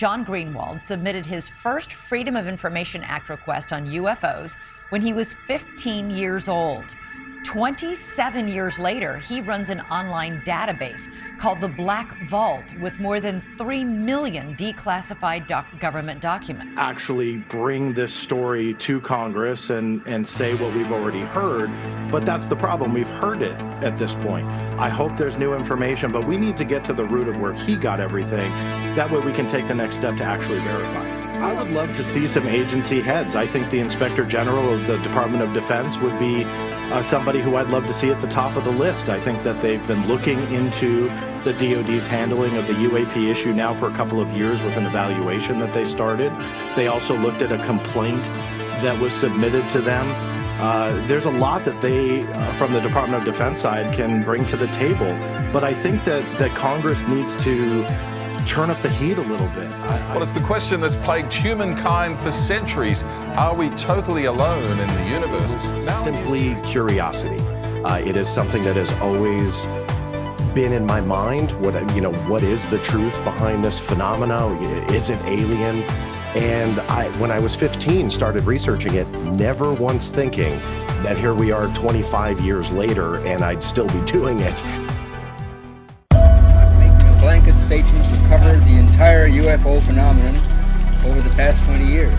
John Greenwald submitted his first Freedom of Information Act request on UFOs when he was 15 years old. 27 years later, he runs an online database called the Black Vault with more than 3 million declassified government documents. Actually bring this story to Congress and say what we've already heard, but that's the problem. We've heard it at this point. I hope there's new information, but we need to get to the root of where he got everything. That way we can take the next step to actually verify it. I would love to see some agency heads. I think the Inspector General of the Department of Defense would be somebody who I'd love to see at the top of the list. I think that they've been looking into the DoD's handling of the UAP issue now for a couple of years with an evaluation that they started. They also looked at a complaint that was submitted to them. There's a lot that they, from the Department of Defense side, can bring to the table. But I think that Congress needs to turn up the heat a little bit. Well, it's the question that's plagued humankind for centuries. Are we totally alone in the universe? Simply curiosity. It is something that has always been in my mind. What is the truth behind this phenomena? Is it alien? And when I was 15, started researching it, never once thinking that here we are 25 years later and I'd still be doing it. Blanket statements to cover the entire UFO phenomenon over the past 20 years.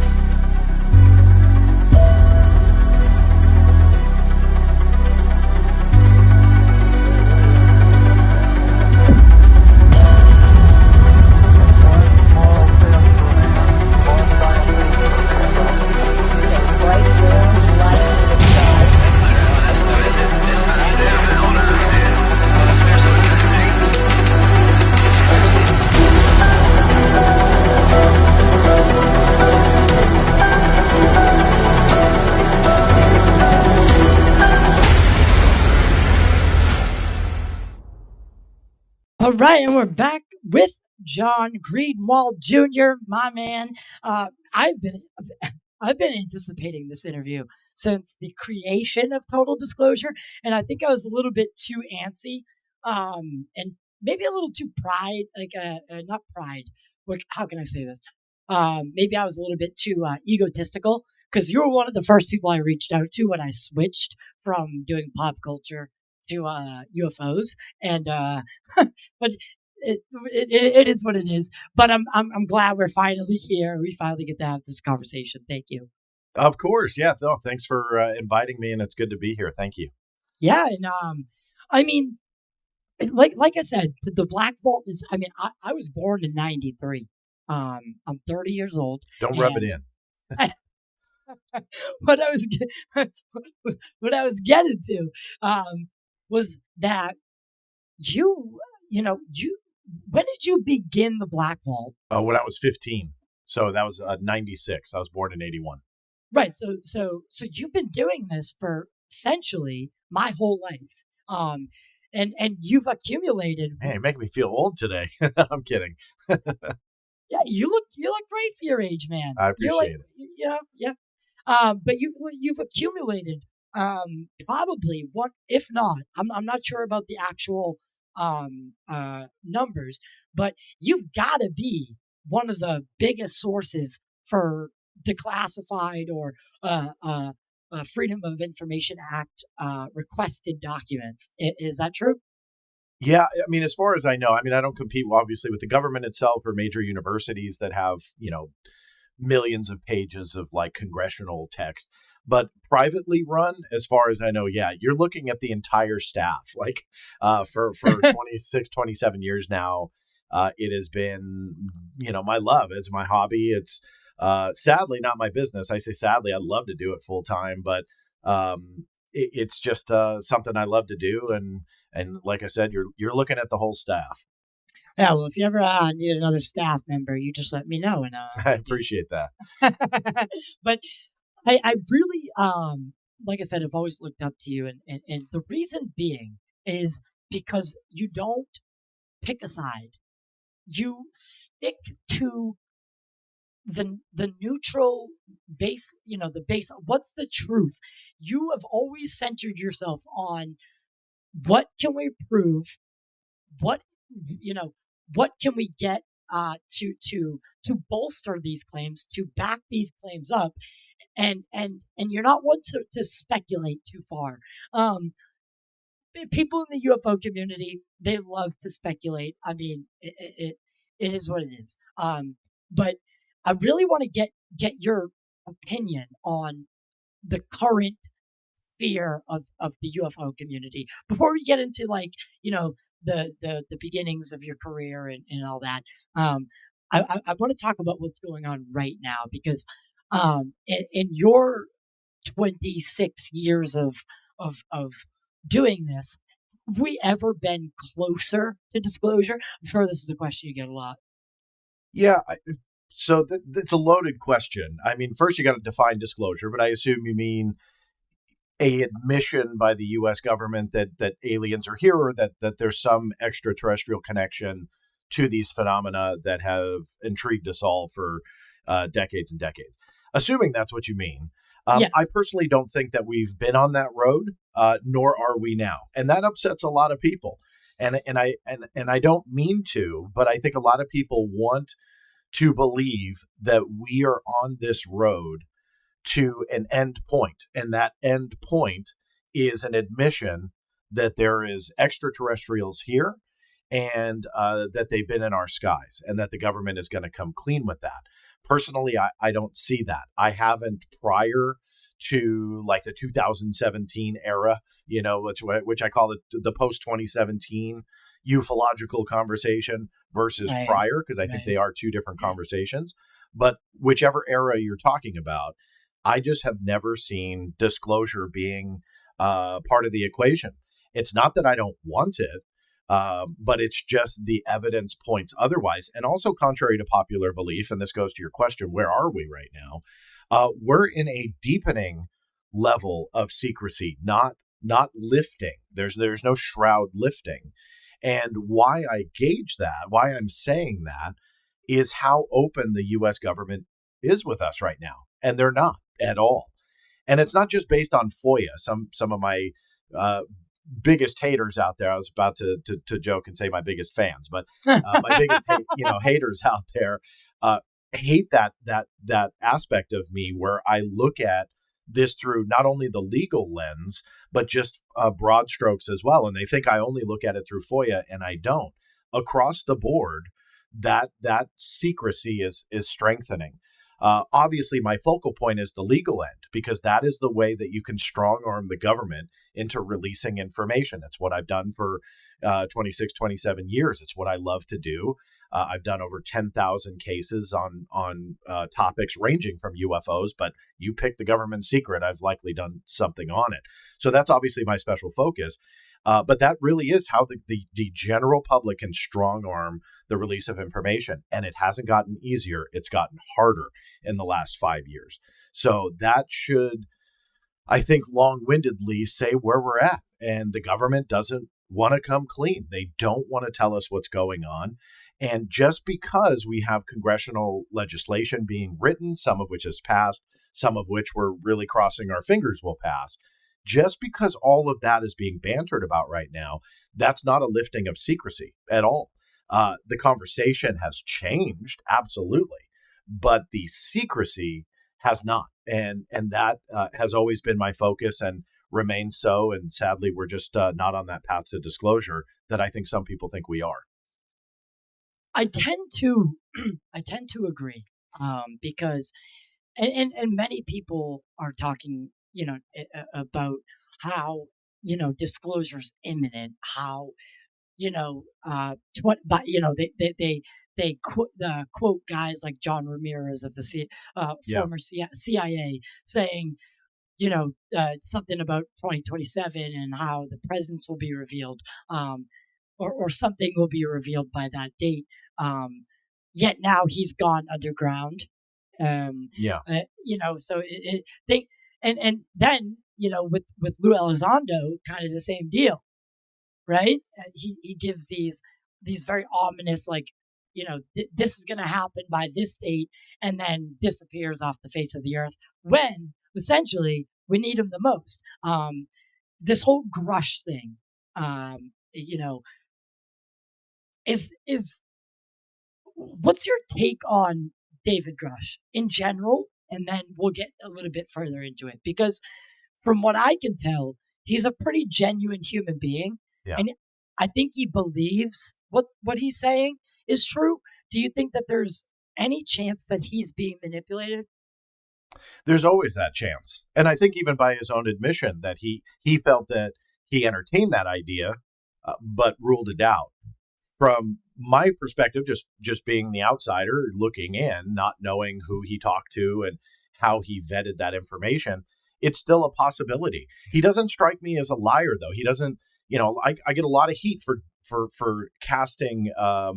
All right, and we're back with John Greenwald Jr., my man. I've been anticipating this interview since the creation of Total Disclosure, and I think I was a little bit too antsy, and maybe a little too not pride. How can I say this? Maybe I was a little bit too egotistical, because you were one of the first people I reached out to when I switched from doing pop culture to UFOs, and but it is what it is. But I'm glad we're finally here. We finally get to have this conversation. Thank you. Of course, yeah. No, thanks for inviting me, and it's good to be here. Thank you. Yeah, and I mean, like I said, the Black Vault is. I mean, I was born in '93. I'm 30 years old. Don't rub it in. What I was getting to was that you when did you begin the Black Vault? When I was 15. So that was 96. I was born in 81. Right. So you've been doing this for essentially my whole life. And you've accumulated. Hey, you're making me feel old today. I'm kidding. Yeah, you look great for your age, man. I appreciate it. Yeah. But you've accumulated probably one, if not, I'm not sure about the actual numbers, but you've got to be one of the biggest sources for declassified or Freedom of Information Act requested documents. Is that true? Yeah, I mean, as far as I know, I mean, I don't compete obviously with the government itself or major universities that have, millions of pages of like congressional text, but privately run, as far as I know, yeah, you're looking at the entire staff. Like for 26, 27 years now, it has been, my love. It's my hobby. It's sadly not my business. I say sadly, I'd love to do it full time, but it's just something I love to do. And like I said, you're looking at the whole staff. Yeah, well, if you ever need another staff member, you just let me know. And I appreciate that. But I really, like I said, I've always looked up to you. And the reason being is because you don't pick a side. You stick to the neutral base, the base. What's the truth? You have always centered yourself on what can we prove? What can we get to bolster these claims, to back these claims up, and you're not one to speculate too far. People in the UFO community, they love to speculate. I mean, it is what it is. But I really want to get your opinion on the current sphere of the UFO community before we get into the beginnings of your career and all that. I want to talk about what's going on right now because in your 26 years of doing this, have we ever been closer to disclosure? I'm sure this is a question you get a lot. Yeah. So it's a loaded question. I mean, first you got to define disclosure, but I assume you mean a admission by the U.S. government that aliens are here, or that there's some extraterrestrial connection to these phenomena that have intrigued us all for decades and decades. Assuming that's what you mean. Yes. I personally don't think that we've been on that road, nor are we now. And that upsets a lot of people. And I don't mean to, but I think a lot of people want to believe that we are on this road to an end point. And that end point is an admission that there is extraterrestrials here and that they've been in our skies and that the government is going to come clean with that. Personally, I don't see that. I haven't prior to like the 2017 era, which I call it the post 2017 ufological conversation versus prior, because I think they are two different conversations. But whichever era you're talking about, I just have never seen disclosure being part of the equation. It's not that I don't want it, but it's just the evidence points otherwise. And also contrary to popular belief, and this goes to your question, where are we right now? We're in a deepening level of secrecy, not lifting. There's no shroud lifting. And why I gauge that, why I'm saying that, is how open the U.S. government is with us right now. And they're not at all. And it's not just based on FOIA. Some of my biggest haters out there, I was about to joke and say my biggest fans, but my biggest haters out there hate that aspect of me where I look at this through not only the legal lens, but just broad strokes as well. And they think I only look at it through FOIA, and I don't. Across the board, that secrecy is strengthening. Obviously, my focal point is the legal end, because that is the way that you can strong arm the government into releasing information. It's what I've done for 26, 27 years. It's what I love to do. I've done over 10,000 cases on topics ranging from UFOs, but you pick the government secret, I've likely done something on it. So that's obviously my special focus. But that really is how the general public can strong arm the release of information. And it hasn't gotten easier. It's gotten harder in the last 5 years. So that should, I think, long-windedly say where we're at. And the government doesn't want to come clean. They don't want to tell us what's going on. And just because we have congressional legislation being written, some of which has passed, some of which we're really crossing our fingers will pass, just because all of that is being bantered about right now, that's not a lifting of secrecy at all. The conversation has changed, absolutely, but the secrecy has not. And that has always been my focus and remains so. And sadly, we're just not on that path to disclosure that I think some people think we are. I tend to agree because and many people are talking about how disclosure's imminent, how they quote guys like John Ramirez of the former CIA saying something about 2027 and how the presence will be revealed, or something will be revealed by that date. Yet now he's gone underground. So and then with Lou Elizondo, kind of the same deal, right? He gives these very ominous, this is going to happen by this date, and then disappears off the face of the earth when essentially we need him the most. This whole Grusch thing, is what's your take on David Grusch in general? And then we'll get a little bit further into it, because from what I can tell, he's a pretty genuine human being. Yeah. And I think he believes what he's saying is true. Do you think that there's any chance that he's being manipulated? There's always that chance. And I think even by his own admission that he felt that he entertained that idea, but ruled it out. From my perspective, just being the outsider looking in, not knowing who he talked to and how he vetted that information, it's still a possibility. He doesn't strike me as a liar, though. He doesn't, I get a lot of heat for casting, I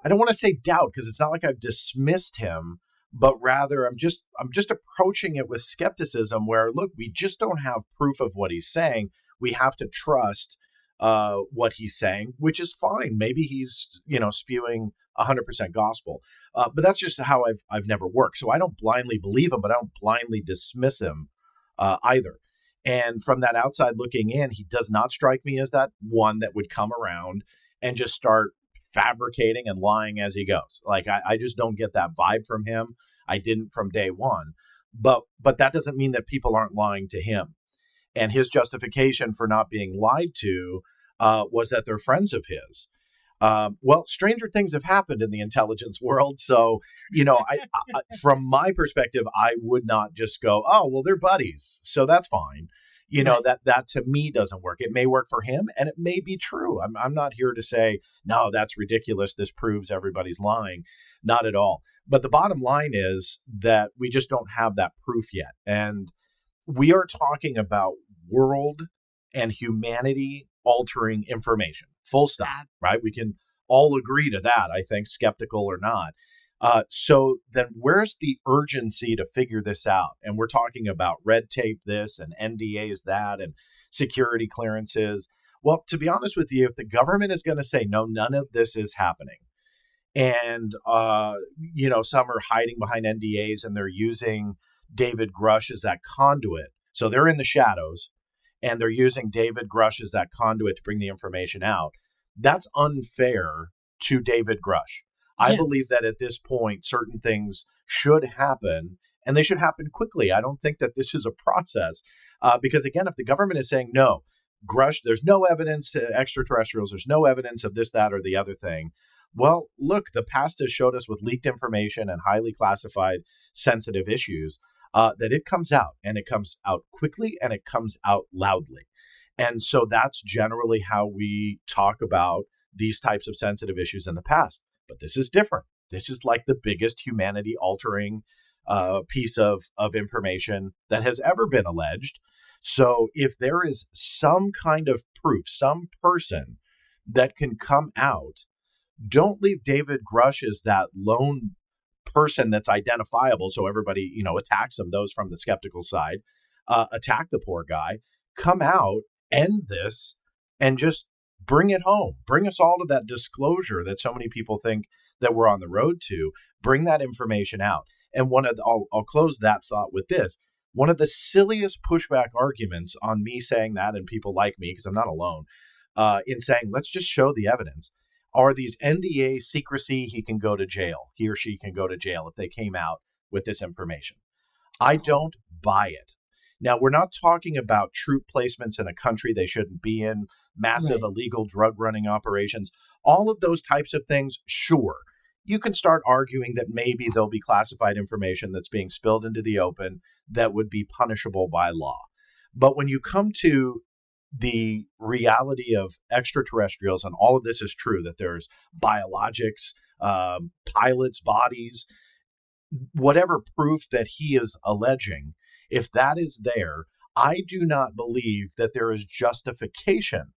don't want to say doubt, because it's not like I've dismissed him, but rather I'm just approaching it with skepticism where, look, we just don't have proof of what he's saying. We have to trust what he's saying, which is fine. Maybe he's, spewing 100% gospel. But that's just how I've never worked. So I don't blindly believe him, but I don't blindly dismiss him either. And from that outside looking in, he does not strike me as that one that would come around and just start fabricating and lying as he goes. Like, I just don't get that vibe from him. I didn't from day one. But that doesn't mean that people aren't lying to him. And his justification for not being lied to was that they're friends of his. Well, stranger things have happened in the intelligence world. So, I from my perspective, I would not just go, oh, well, they're buddies, so that's fine. Right. That to me doesn't work. It may work for him and it may be true. I'm not here to say, no, that's ridiculous. This proves everybody's lying. Not at all. But the bottom line is that we just don't have that proof yet. And we are talking about world and humanity altering information. Full stop, right? We can all agree to that, I think, skeptical or not. So then where's the urgency to figure this out? And we're talking about red tape this and NDAs that and security clearances. Well, to be honest with you, if the government is going to say, no, none of this is happening, and, some are hiding behind NDAs and they're using David Grusch as that conduit. So they're in the shadows and they're using David Grusch as that conduit to bring the information out. That's unfair to David Grusch. I believe that at this point, certain things should happen and they should happen quickly. I don't think that this is a process because, again, if the government is saying, no, Grusch, there's no evidence to extraterrestrials, there's no evidence of this, that, or the other thing. Well, look, the past has showed us with leaked information and highly classified sensitive issues that it comes out, and it comes out quickly, and it comes out loudly. And so that's generally how we talk about these types of sensitive issues in the past. But this is different. This is like the biggest humanity altering piece of information that has ever been alleged. So if there is some kind of proof, some person that can come out, don't leave David Grusch as that lone person that's identifiable. So everybody, attacks him. Those from the skeptical side, attack the poor guy, come out, end this, and just bring it home. Bring us all to that disclosure that so many people think that we're on the road to. Bring that information out. And I'll close that thought with this. One of the silliest pushback arguments on me saying that, and people like me, because I'm not alone, in saying, let's just show the evidence, are these NDA secrecy. He can go to jail. He or she can go to jail if they came out with this information. I don't buy it. Now, we're not talking about troop placements in a country they shouldn't be in, massive illegal drug running operations, all of those types of things. Sure, you can start arguing that maybe there'll be classified information that's being spilled into the open that would be punishable by law. But when you come to the reality of extraterrestrials, and all of this is true, that there's biologics, pilots' bodies, whatever proof that he is alleging, if that is there, I do not believe that there is justification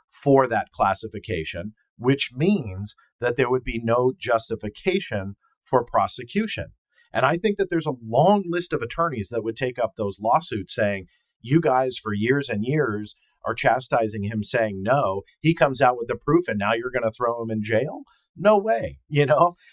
for that classification, which means that there would be no justification for prosecution. And I think that there's a long list of attorneys that would take up those lawsuits saying, you guys for years and years are chastising him, saying no. He comes out with the proof and now you're going to throw him in jail? No way,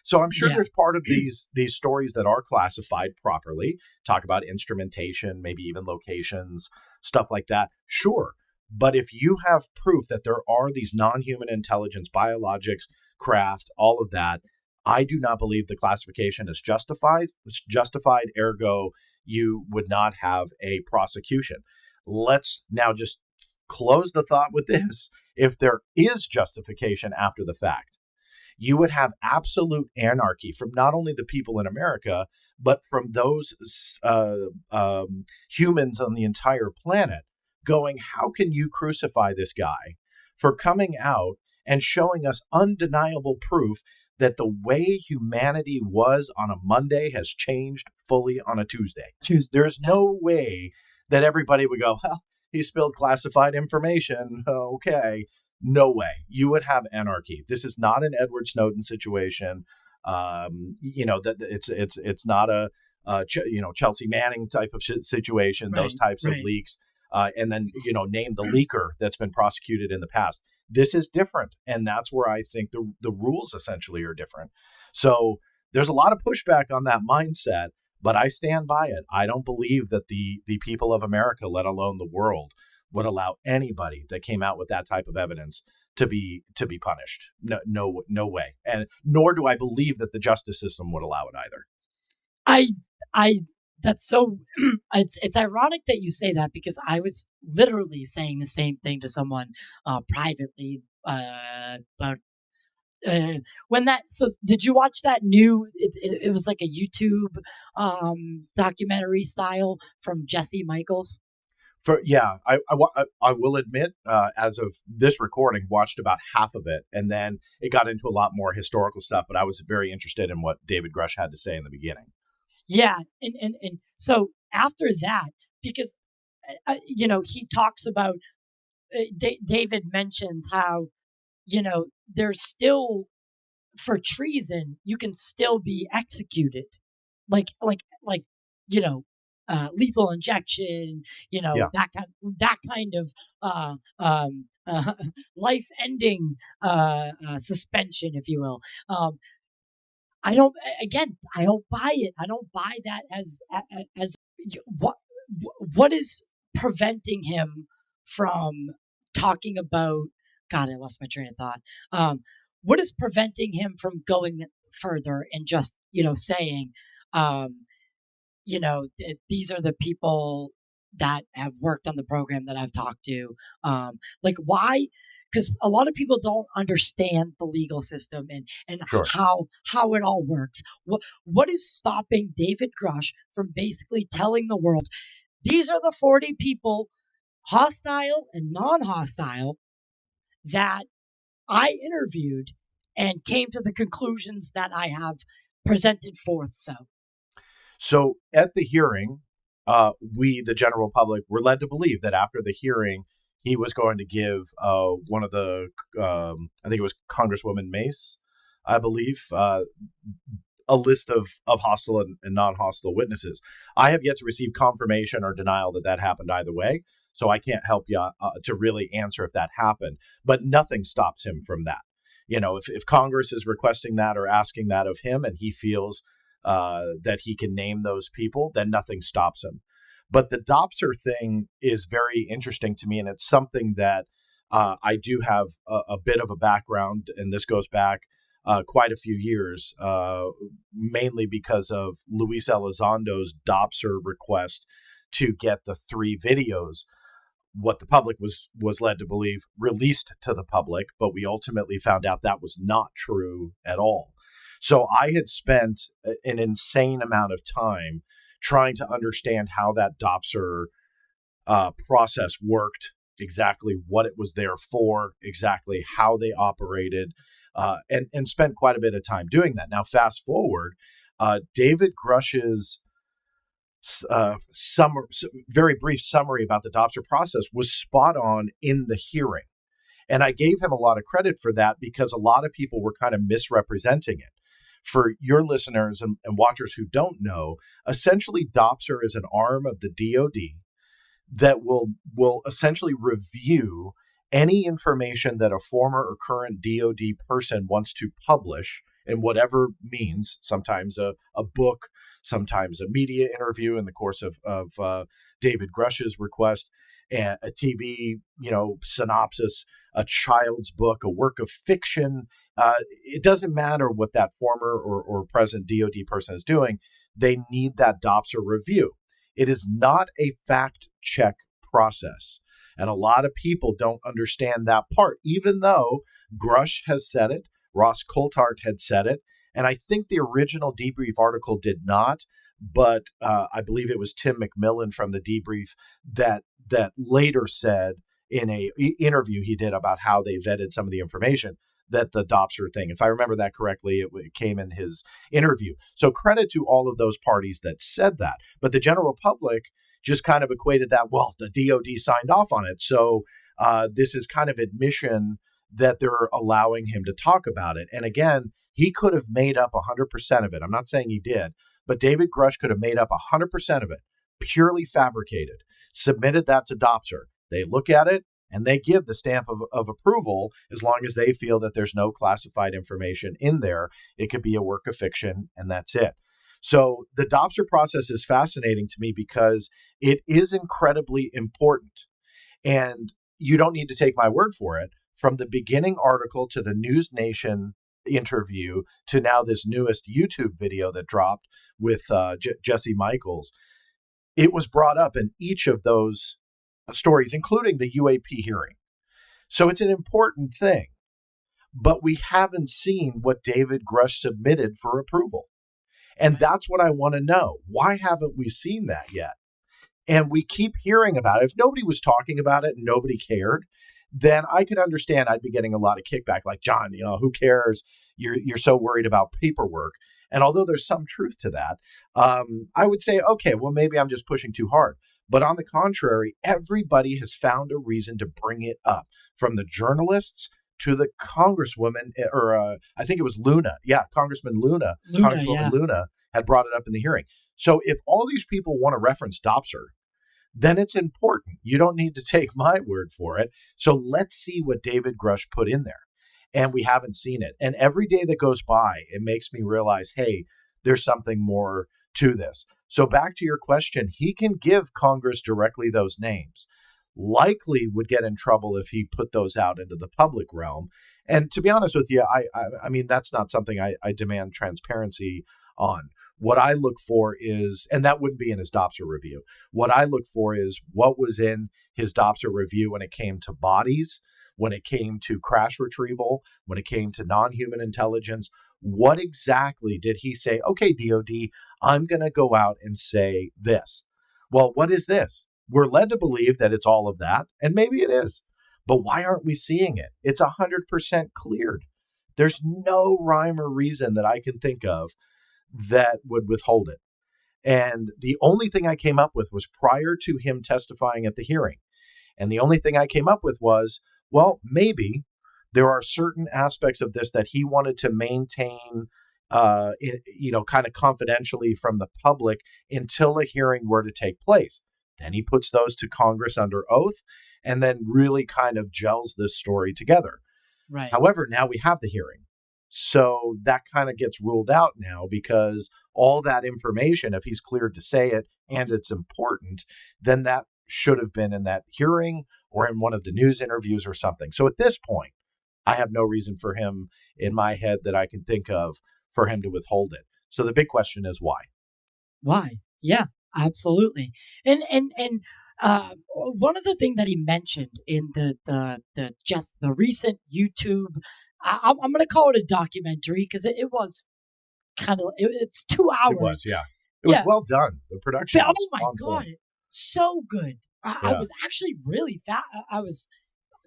So I'm sure there's part of these stories that are classified properly. Talk about instrumentation, maybe even locations, stuff like that. Sure. But if you have proof that there are these non-human intelligence, biologics craft, all of that. I do not believe the classification is justified, ergo, you would not have a prosecution. Let's now just close the thought with this. If there is justification after the fact, you would have absolute anarchy from not only the people in America, but from those humans on the entire planet going, how can you crucify this guy for coming out and showing us undeniable proof that the way humanity was on a Monday has changed fully on a Tuesday? There's no way that everybody would go, well, he spilled classified information. Okay. No way. You would have anarchy. This is not an Edward Snowden situation. That it's not a Chelsea Manning type of situation. Right, those types of leaks, and then name the leaker that's been prosecuted in the past. This is different, and that's where I think the rules essentially are different. So there's a lot of pushback on that mindset, but I stand by it. I don't believe that the people of America, let alone the world, would allow anybody that came out with that type of evidence to be punished. No way. And nor do I believe that the justice system would allow it either. I that's so it's ironic that you say that, because I was literally saying the same thing to someone privately about so did you watch that new it was like a YouTube documentary style from Jesse Michaels? I will admit, as of this recording, watched about half of it, and then it got into a lot more historical stuff. But I was very interested in what David Grusch had to say in the beginning. Yeah, and so after that, because he talks about David mentions how there's still, for treason, you can still be executed, like lethal injection, that kind of life-ending suspension, if you will. I don't buy it. I don't buy that as what is preventing him from talking about. God, I lost my train of thought. What is preventing him from going further and just saying, these are the people that have worked on the program that I've talked to. Why? Because a lot of people don't understand the legal system and Sure. how it all works. What is stopping David Grusch from basically telling the world, these are the 40 people, hostile and non-hostile, that I interviewed and came to the conclusions that I have presented forth? So at the hearing, we, the general public, were led to believe that after the hearing, he was going to give one of the, I think it was Congresswoman Mace, I believe, a list of hostile and non-hostile witnesses. I have yet to receive confirmation or denial that happened either way, so I can't help you to really answer if that happened. But nothing stops him from that. If Congress is requesting that or asking that of him, and he feels that he can name those people, then nothing stops him. But the DOPSR thing is very interesting to me, and it's something that I do have a bit of a background, and this goes back quite a few years, mainly because of Luis Elizondo's DOPSR request to get the 3 videos, what the public was led to believe, released to the public, but we ultimately found out that was not true at all. So I had spent an insane amount of time trying to understand how that DOPSR process worked, exactly what it was there for, exactly how they operated, and spent quite a bit of time doing that. Now, fast forward, David Grusch's very brief summary about the DOPSR process was spot on in the hearing. And I gave him a lot of credit for that, because a lot of people were kind of misrepresenting it. For your listeners and watchers who don't know, essentially DOPSR is an arm of the DOD that will essentially review any information that a former or current DOD person wants to publish in whatever means, sometimes a book, sometimes a media interview in the course of David Grusch's request, a TV synopsis, a child's book, a work of fiction. It doesn't matter what that former or present DOD person is doing. They need that DOPSR review. It is not a fact check process. And a lot of people don't understand that part, even though Grusch has said it, Ross Coulthart had said it, and I think the original debrief article did not, but I believe it was Tim McMillan from the debrief that later said in a interview he did about how they vetted some of the information that the DOPSR thing, if I remember that correctly, it came in his interview. So credit to all of those parties that said that. But the general public just kind of equated that, well, the DOD signed off on it. So this is kind of admission that they're allowing him to talk about it. And again, he could have made up 100% of it. I'm not saying he did, but David Grusch could have made up 100% of it, purely fabricated, submitted that to DOPSR. They look at it and they give the stamp of approval as long as they feel that there's no classified information in there. It could be a work of fiction and that's it. So the DOPSR process is fascinating to me because it is incredibly important. And you don't need to take my word for it. From the beginning article to the News Nation interview to now this newest YouTube video that dropped with Jesse Michaels, it was brought up in each of those stories, including the UAP hearing. So it's an important thing. But we haven't seen what David Grusch submitted for approval. And that's what I want to know. Why haven't we seen that yet? And we keep hearing about it. If nobody was talking about it and nobody cared, then I could understand I'd be getting a lot of kickback like, John, who cares? You're so worried about paperwork. And although there's some truth to that, I would say, okay, well, maybe I'm just pushing too hard. But on the contrary, everybody has found a reason to bring it up, from the journalists to the congresswoman, or I think it was Luna. Yeah, Congresswoman Luna had brought it up in the hearing. So if all these people want to reference DOPSR, then it's important. You don't need to take my word for it. So let's see what David Grusch put in there. And we haven't seen it. And every day that goes by, it makes me realize, hey, there's something more to this. So back to your question, he can give Congress directly those names. Likely would get in trouble if he put those out into the public realm. And to be honest with you, I mean, that's not something I demand transparency on. What I look for is, and that wouldn't be in his DOPSR review, what I look for is what was in his DOPSR review when it came to bodies, when it came to crash retrieval, when it came to non-human intelligence. What exactly did he say? Okay, DOD, I'm going to go out and say this. Well, what is this? We're led to believe that it's all of that, and maybe it is. But why aren't we seeing it? It's 100% cleared. There's no rhyme or reason that I can think of that would withhold it. And the only thing I came up with was prior to him testifying at the hearing. And the only thing I came up with was, well, maybe there are certain aspects of this that he wanted to maintain, kind of confidentially from the public until a hearing were to take place. Then he puts those to Congress under oath and then really kind of gels this story together. Right. However, now we have the hearing. So that kind of gets ruled out now because all that information, if he's cleared to say it and it's important, then that should have been in that hearing or in one of the news interviews or something. So at this point, I have no reason for him in my head that I can think of for him to withhold it. So the big question is why? Why? Yeah, absolutely. And one of the things that he mentioned in the recent YouTube, I'm going to call it a documentary because it was kind of, it's 2 hours. It was, yeah. It was well done. The production was oh my God, point. So good. I was actually really I was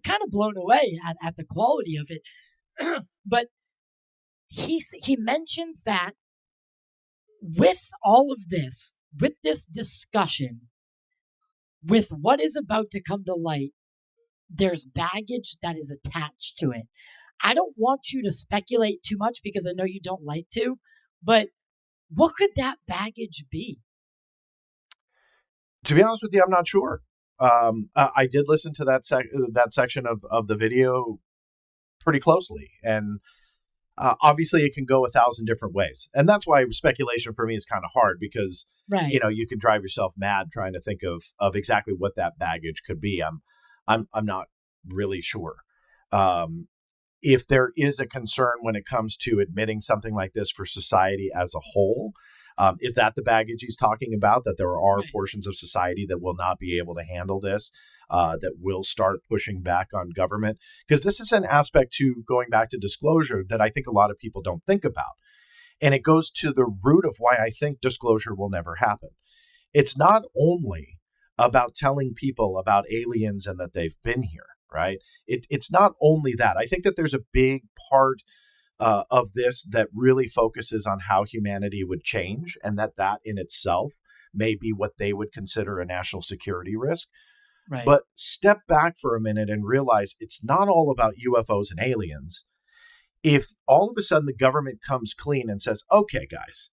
kind of blown away at the quality of it. But he mentions that with all of this, with this discussion, with what is about to come to light, there's baggage that is attached to it. I don't want you to speculate too much because I know you don't like to, but what could that baggage be? To be honest with you, I'm not sure. I did listen to that section of the video pretty closely, and obviously it can go 1,000 different ways, and that's why speculation for me is kind of hard because you can drive yourself mad trying to think of exactly what that baggage could be. I'm not really sure. If there is a concern when it comes to admitting something like this for society as a whole, is that the baggage he's talking about, that there are portions of society that will not be able to handle this, that will start pushing back on government? Because this is an aspect to going back to disclosure that I think a lot of people don't think about. And it goes to the root of why I think disclosure will never happen. It's not only about telling people about aliens and that they've been here, right? It's not only that. I think that there's a big part of this that really focuses on how humanity would change, and that in itself may be what they would consider a national security risk. Right. But step back for a minute and realize it's not all about UFOs and aliens. If all of a sudden the government comes clean and says, okay, guys,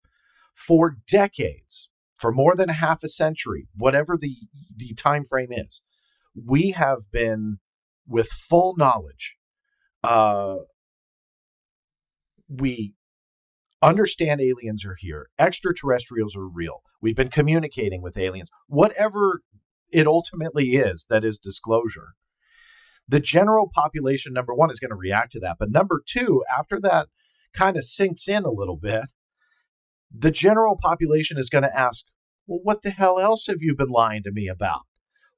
for decades, for more than a half a century, whatever the time frame is, we have been with full knowledge. We understand aliens are here. Extraterrestrials are real. We've been communicating with aliens. Whatever it ultimately is that is disclosure. The general population, number one, is going to react to that. But number two, after that kind of sinks in a little bit, the general population is going to ask, well, what the hell else have you been lying to me about?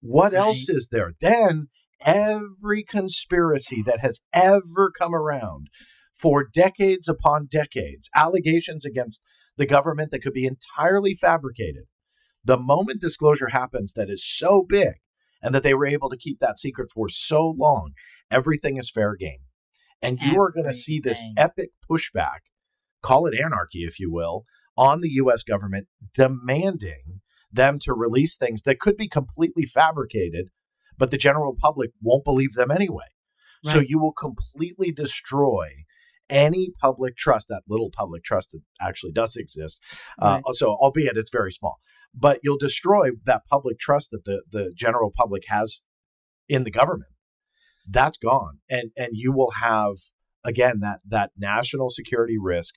What else is there? Then every conspiracy that has ever come around for decades upon decades, allegations against the government that could be entirely fabricated. The moment disclosure happens that is so big and that they were able to keep that secret for so long, everything is fair game. And you are going to see this epic pushback, call it anarchy, if you will, on the U.S. government, demanding them to release things that could be completely fabricated, but the general public won't believe them anyway. Right. So you will completely destroy any public trust, that little public trust that actually does exist. Right. So albeit it's very small, but you'll destroy that public trust that the general public has in the government. That's gone. And you will have, again, that national security risk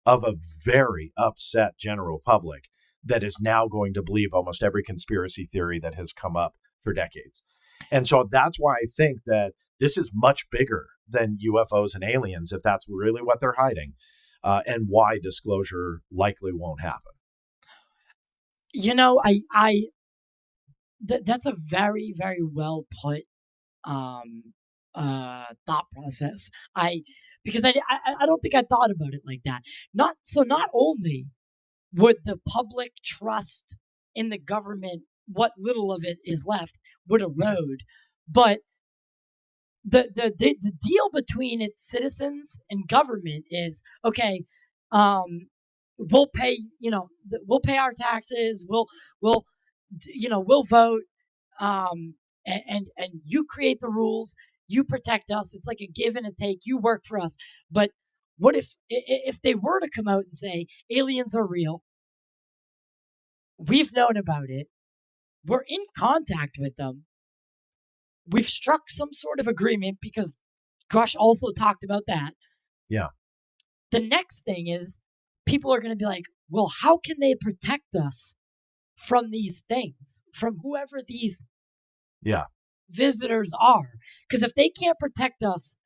of a very upset general public that is now going to believe almost every conspiracy theory that has come up for decades. And so that's why I think that this is much bigger than UFOs and aliens, if that's really what they're hiding, and why disclosure likely won't happen. You know, that's a very, very well put thought process. Because I don't think I thought about it like that. Not only would the public trust in the government, what little of it is left, would erode, but the deal between its citizens and government is, okay, we'll pay our taxes, we'll vote, and you create the rules, you protect us. It's like a give and a take. You work for us. But what if they were to come out and say aliens are real? We've known about it. We're in contact with them. We've struck some sort of agreement, because Grusch also talked about that. Yeah. The next thing is people are going to be like, well, how can they protect us from these things, from whoever these visitors are? Because if they can't protect us,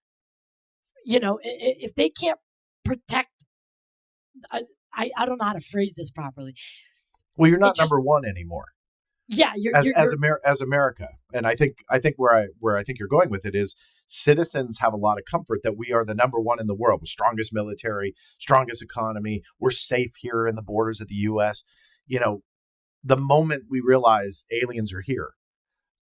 if they can't protect, I don't know how to phrase this properly. Well, you're not number one anymore. Yeah, as America, and I think where I think you're going with it is citizens have a lot of comfort that we are the number one in the world, the strongest military, strongest economy. We're safe here in the borders of the U.S. The moment we realize aliens are here,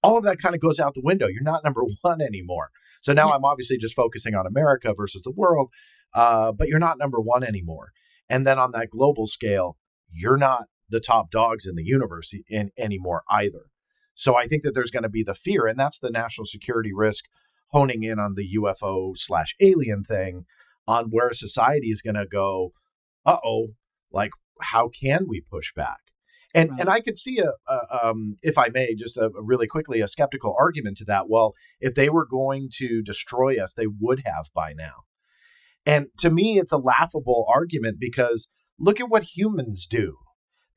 all of that kind of goes out the window. You're not number one anymore. So now I'm obviously just focusing on America versus the world, but you're not number one anymore. And then on that global scale, you're not the top dogs in the universe anymore either. So I think that there's going to be the fear, and that's the national security risk honing in on the UFO/alien thing, on where society is going to go, like, how can we push back? And I could see if I may, just really quickly, a skeptical argument to that. Well, if they were going to destroy us, they would have by now. And to me, it's a laughable argument, because look at what humans do.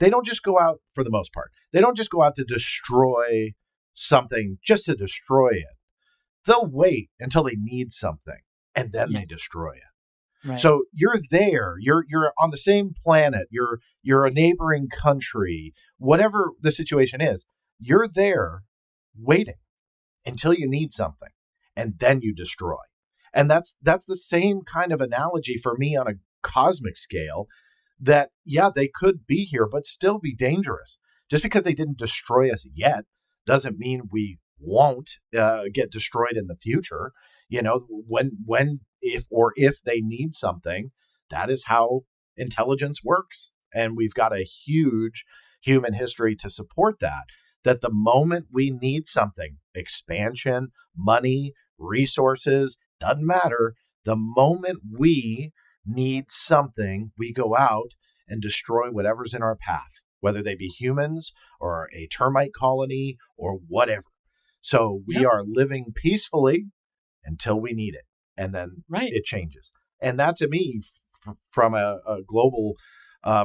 They don't just go out, for the most part, they don't just go out to destroy something just to destroy it. they'll wait until they need something and then they Yes. destroy it. Right. So you're there, you're on the same planet, you're a neighboring country, whatever the situation is, you're there waiting until you need something and then you destroy. And that's the same kind of analogy for me on a cosmic scale, that yeah, they could be here but still be dangerous. Just because they didn't destroy us yet doesn't mean we won't get destroyed in the future. You know, if they need something, that is how intelligence works. And we've got a huge human history to support that the moment we need something, expansion, money, resources, doesn't matter. The moment we need something, we go out and destroy whatever's in our path, whether they be humans or a termite colony or whatever. So we are living peacefully until we need it. And then it changes. And that, to me, from a global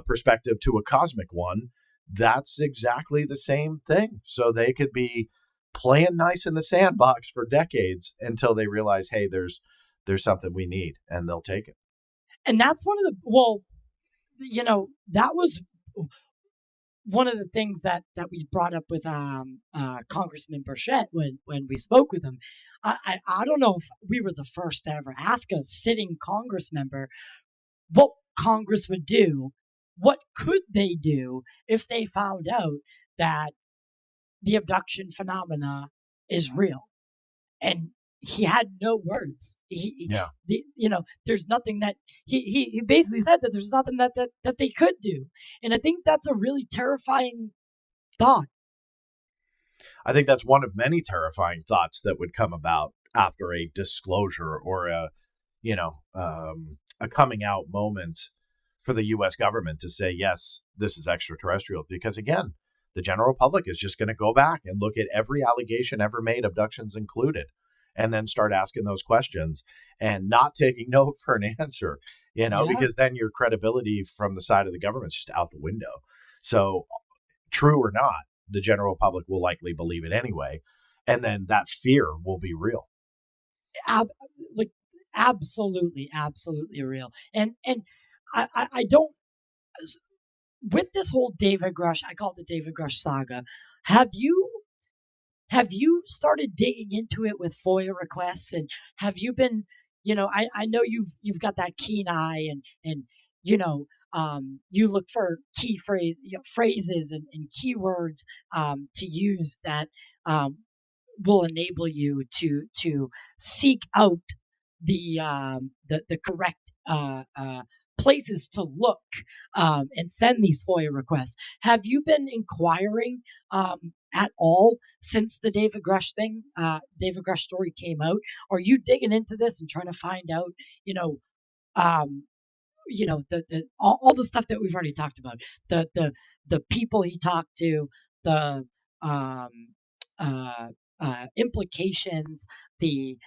perspective to a cosmic one, that's exactly the same thing. So they could be playing nice in the sandbox for decades until they realize, hey, there's something we need, and they'll take it. And that's one of that was one of the things that we brought up with Congressman Burchett when we spoke with him. I don't know if we were the first to ever ask a sitting Congress member what Congress would do. What could they do if they found out that the abduction phenomena is real? And he had no words. There's nothing that he basically said that there's nothing that they could do. And I think that's a really terrifying thought. I think that's one of many terrifying thoughts that would come about after a disclosure or a coming out moment for the U.S. government to say, yes, this is extraterrestrial. Because again, the general public is just going to go back and look at every allegation ever made, abductions included, and then start asking those questions and not taking no for an answer, because then your credibility from the side of the government is just out the window. So true or not, the general public will likely believe it anyway. And then that fear will be real. Absolutely real. And I don't, with this whole David Grusch, I call it the David Grusch saga. Have you started digging into it with FOIA requests? And have you been, I know you've got that keen eye and you look for key phrases and keywords to use that will enable you to seek out the correct places to look and send these FOIA requests. Have you been inquiring at all since the David Grusch story came out? Are you digging into this and trying to find out, all the stuff that we've already talked about, the people he talked to, the implications, the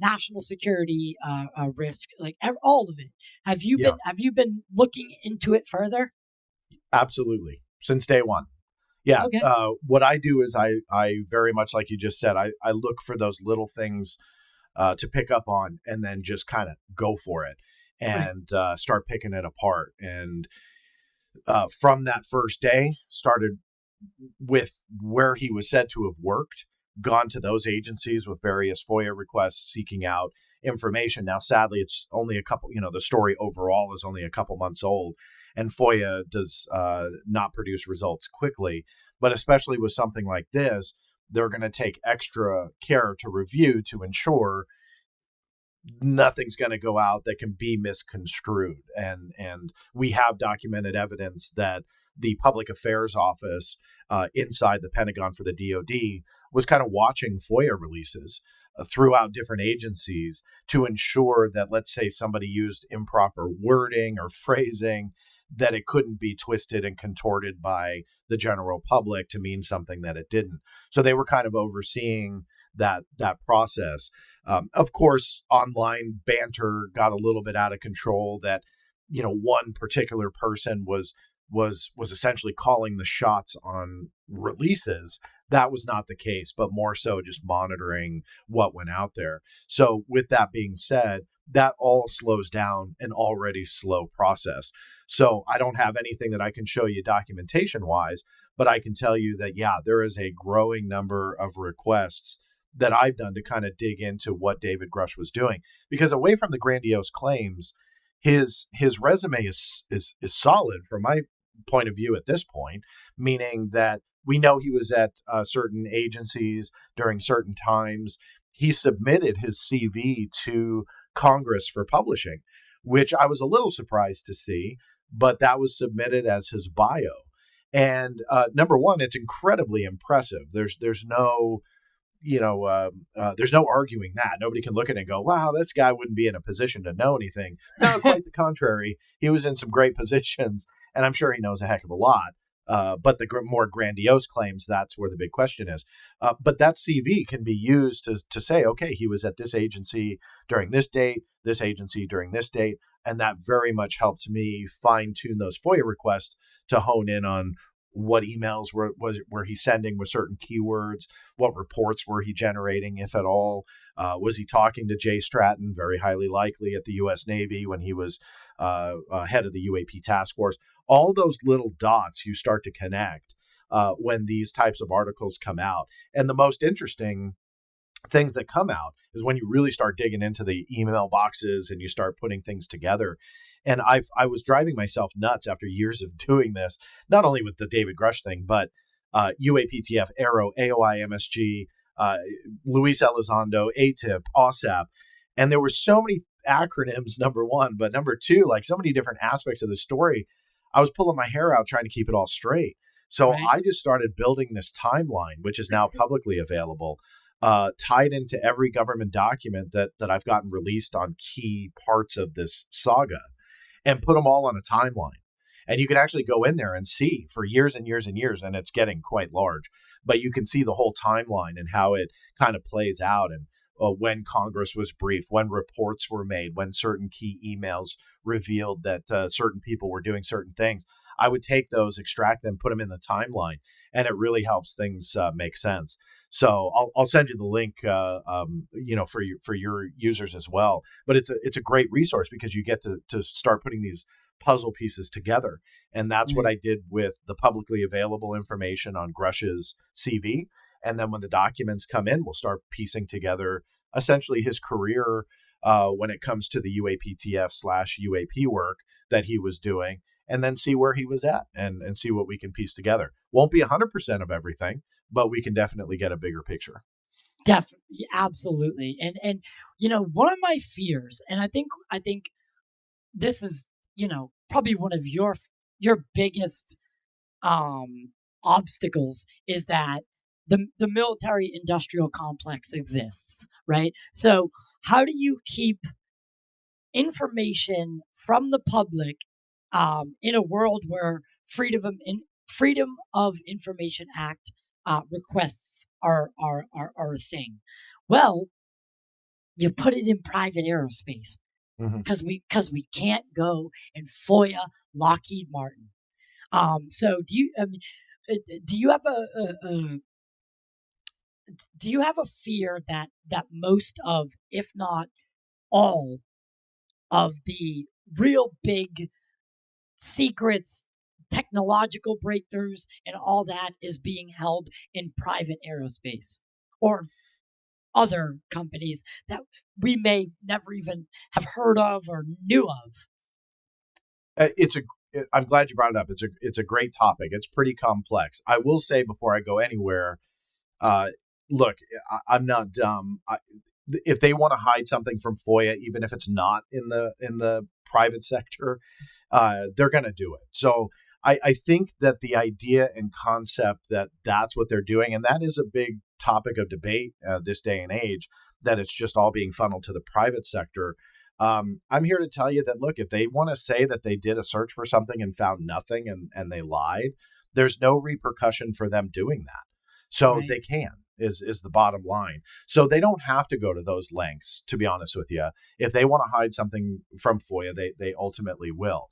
national security risk, like all of it. Have you been looking into it further? Absolutely, since day one. Yeah. Okay. What I do is I very much, like you just said, I look for those little things to pick up on, and then just kind of go for it and start picking it apart. And from that first day, started with where he was said to have worked, gone to those agencies with various FOIA requests seeking out information. Now, sadly, it's only a couple, the story overall is only a couple months old, and FOIA does not produce results quickly. But especially with something like this, they're going to take extra care to review to ensure nothing's going to go out that can be misconstrued. And we have documented evidence that the public affairs office inside the Pentagon for the DOD was kind of watching FOIA releases throughout different agencies to ensure that, let's say, somebody used improper wording or phrasing, that it couldn't be twisted and contorted by the general public to mean something that it didn't. So they were kind of overseeing that process. Of course, online banter got a little bit out of control, that one particular person was was essentially calling the shots on releases. That was not the case, but more so just monitoring what went out there. So with that being said, that all slows down an already slow process. So I don't have anything that I can show you documentation wise, but I can tell you that, yeah, there is a growing number of requests that I've done to kind of dig into what David Grusch was doing, because away from the grandiose claims, his resume is solid from my point of view at this point, meaning that we know he was at certain agencies during certain times. He submitted his CV to Congress for publishing, which I was a little surprised to see, but that was submitted as his bio. And number one, it's incredibly impressive. There's no there's no arguing that. Nobody can look at it and go, wow, this guy wouldn't be in a position to know anything. No, quite the contrary. He was in some great positions, and I'm sure he knows a heck of a lot. But the more grandiose claims, that's where the big question is. But that CV can be used to say, okay, he was at this agency during this date, this agency during this date. And that very much helps me fine tune those FOIA requests to hone in on what emails were he sending with certain keywords, what reports were he generating, if at all. Was he talking to Jay Stratton, very highly likely at the U.S. Navy when he was head of the UAP task force. All those little dots you start to connect when these types of articles come out. And the most interesting things that come out is when you really start digging into the email boxes and you start putting things together. And I was driving myself nuts after years of doing this, not only with the David Grusch thing, but UAPTF, Aero, AOI, MSG, Luis Elizondo, ATIP, OSAP. And there were so many acronyms, number one, but number two, like so many different aspects of the story. I was pulling my hair out trying to keep it all straight. So Right. I just started building this timeline, which is now publicly available, tied into every government document that I've gotten released on key parts of this saga, and put them all on a timeline. And you can actually go in there and see for years and years and years, and it's getting quite large. But you can see the whole timeline and how it kind of plays out, and when Congress was briefed, when reports were made, when certain key emails revealed that certain people were doing certain things. I would take those, extract them, put them in the timeline, and it really helps things make sense. So I'll send you the link, for your users as well. But it's a great resource because you get to start putting these puzzle pieces together, and that's what I did with the publicly available information on Grusch's CV. And then when the documents come in, we'll start piecing together essentially his career when it comes to the UAPTF/UAP work that he was doing, and then see where he was at and see what we can piece together. Won't be 100% of everything, but we can definitely get a bigger picture. Definitely, absolutely. And one of my fears, and I think this is, probably one of your biggest obstacles, is that the military industrial complex exists, right? So how do you keep information from the public in a world where Freedom of Information Act requests are a thing? Well, you put it in private aerospace, because we can't go and FOIA Lockheed Martin. So do you have a fear that most of, if not all of the real big secrets, technological breakthroughs, and all that is being held in private aerospace or other companies that we may never even have heard of or knew of? I'm glad you brought it up. It's a great topic. It's pretty complex. I will say before I go anywhere, look, I'm not dumb. If they want to hide something from FOIA, even if it's not in the private sector, they're going to do it. So I think that the idea and concept that that's what they're doing, and that is a big topic of debate this day and age, that it's just all being funneled to the private sector. I'm here to tell you that, look, if they want to say that they did a search for something and found nothing and they lied, there's no repercussion for them doing that. So Right. they can. is the bottom line. So they don't have to go to those lengths, to be honest with you. If they want to hide something from FOIA, they ultimately will.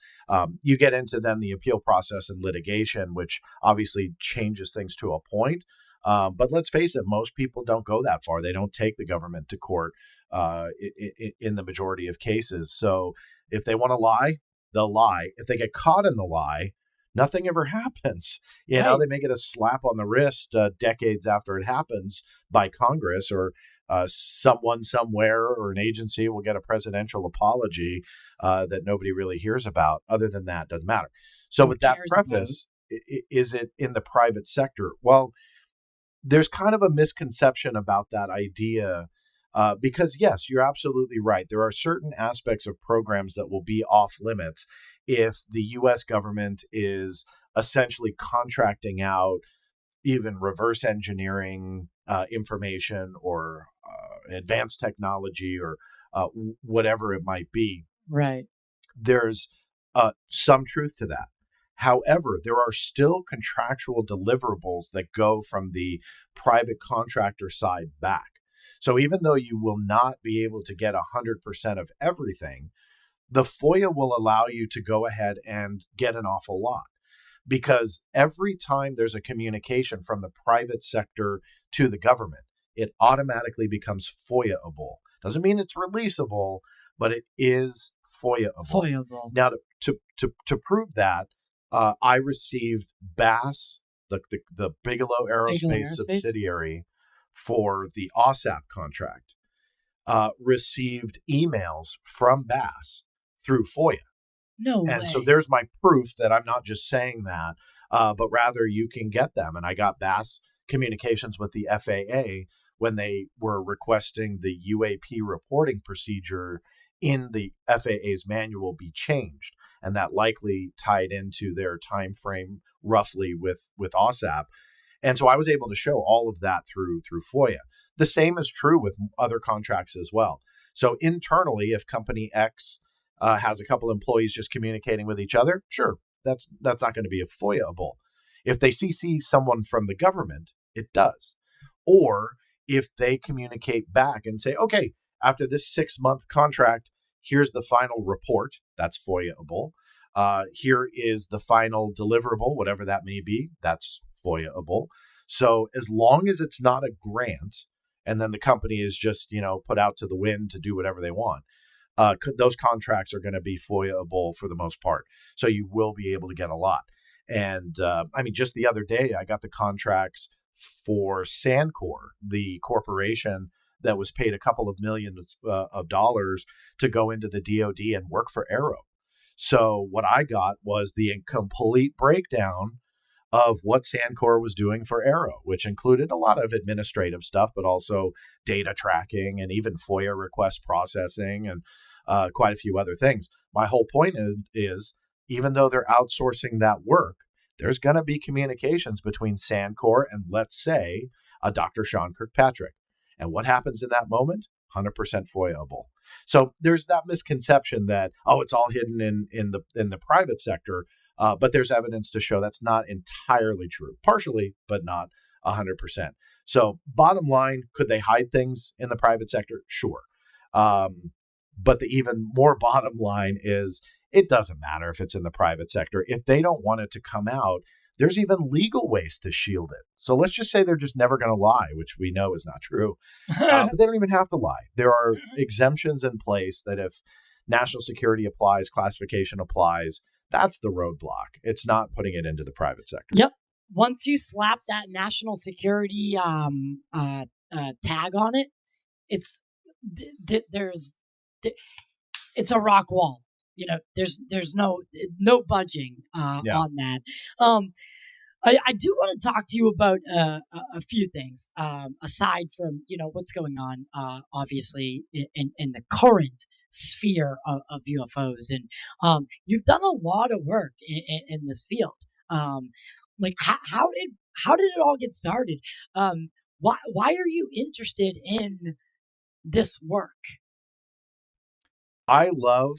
You get into then the appeal process and litigation, which obviously changes things to a point. But let's face it, most people don't go that far. They don't take the government to court in the majority of cases. So if they want to lie, they'll lie. If they get caught in the lie, nothing ever happens. You know, they may get a slap on the wrist decades after it happens by Congress, or someone somewhere or an agency will get a presidential apology that nobody really hears about. Other than that, doesn't matter. So with that preface, is it in the private sector? Well, there's kind of a misconception about that idea because, yes, you're absolutely right. There are certain aspects of programs that will be off limits if the U.S. government is essentially contracting out even reverse engineering information or advanced technology or whatever it might be. Right. There's some truth to that. However, there are still contractual deliverables that go from the private contractor side back. So even though you will not be able to get 100% of everything, the FOIA will allow you to go ahead and get an awful lot. Because every time there's a communication from the private sector to the government, it automatically becomes FOIA-able. Doesn't mean it's releasable, but it is FOIA-able. Now, to prove that, I received BASS, the Bigelow Aerospace subsidiary for the OSAP contract, received emails from BASS through FOIA. No way. And so there's my proof that I'm not just saying that, but rather you can get them. And I got BASS communications with the FAA when they were requesting the UAP reporting procedure in the FAA's manual be changed. And that likely tied into their time frame roughly with OSAP. And so I was able to show all of that through FOIA. The same is true with other contracts as well. So internally, if company X has a couple employees just communicating with each other, sure, that's not going to be a FOIA-able. If they CC someone from the government, it does. Or if they communicate back and say, okay, after this 6-month contract, here's the final report, that's FOIA-able. Here is the final deliverable, whatever that may be, that's FOIA-able. So as long as it's not a grant, and then the company is just, put out to the wind to do whatever they want, those contracts are going to be FOIA-able for the most part. So you will be able to get a lot. And just the other day, I got the contracts for Sancor, the corporation that was paid a couple of millions of dollars to go into the DoD and work for Aero. So what I got was the complete breakdown of what Sancor was doing for Aero, which included a lot of administrative stuff, but also data tracking and even FOIA request processing and quite a few other things. My whole point is even though they're outsourcing that work, there's going to be communications between Sancor and, let's say, a Dr. Sean Kirkpatrick. And what happens in that moment? 100% FOIA-able. So there's that misconception that, it's all hidden in the private sector. But there's evidence to show that's not entirely true. Partially, but not 100%. So bottom line, could they hide things in the private sector? Sure. But the even more bottom line is it doesn't matter if it's in the private sector. If they don't want it to come out, there's even legal ways to shield it. So let's just say they're just never going to lie, which we know is not true. But they don't even have to lie. There are exemptions in place that if national security applies, classification applies, that's the roadblock. It's not putting it into the private sector. Yep. Once you slap that national security tag on it, it's a rock wall. There's no budging on that. I do want to talk to you about a few things aside from what's going on obviously in the current sphere of UFOs, and you've done a lot of work in this field. How did it all get started? Why are you interested in this work? I love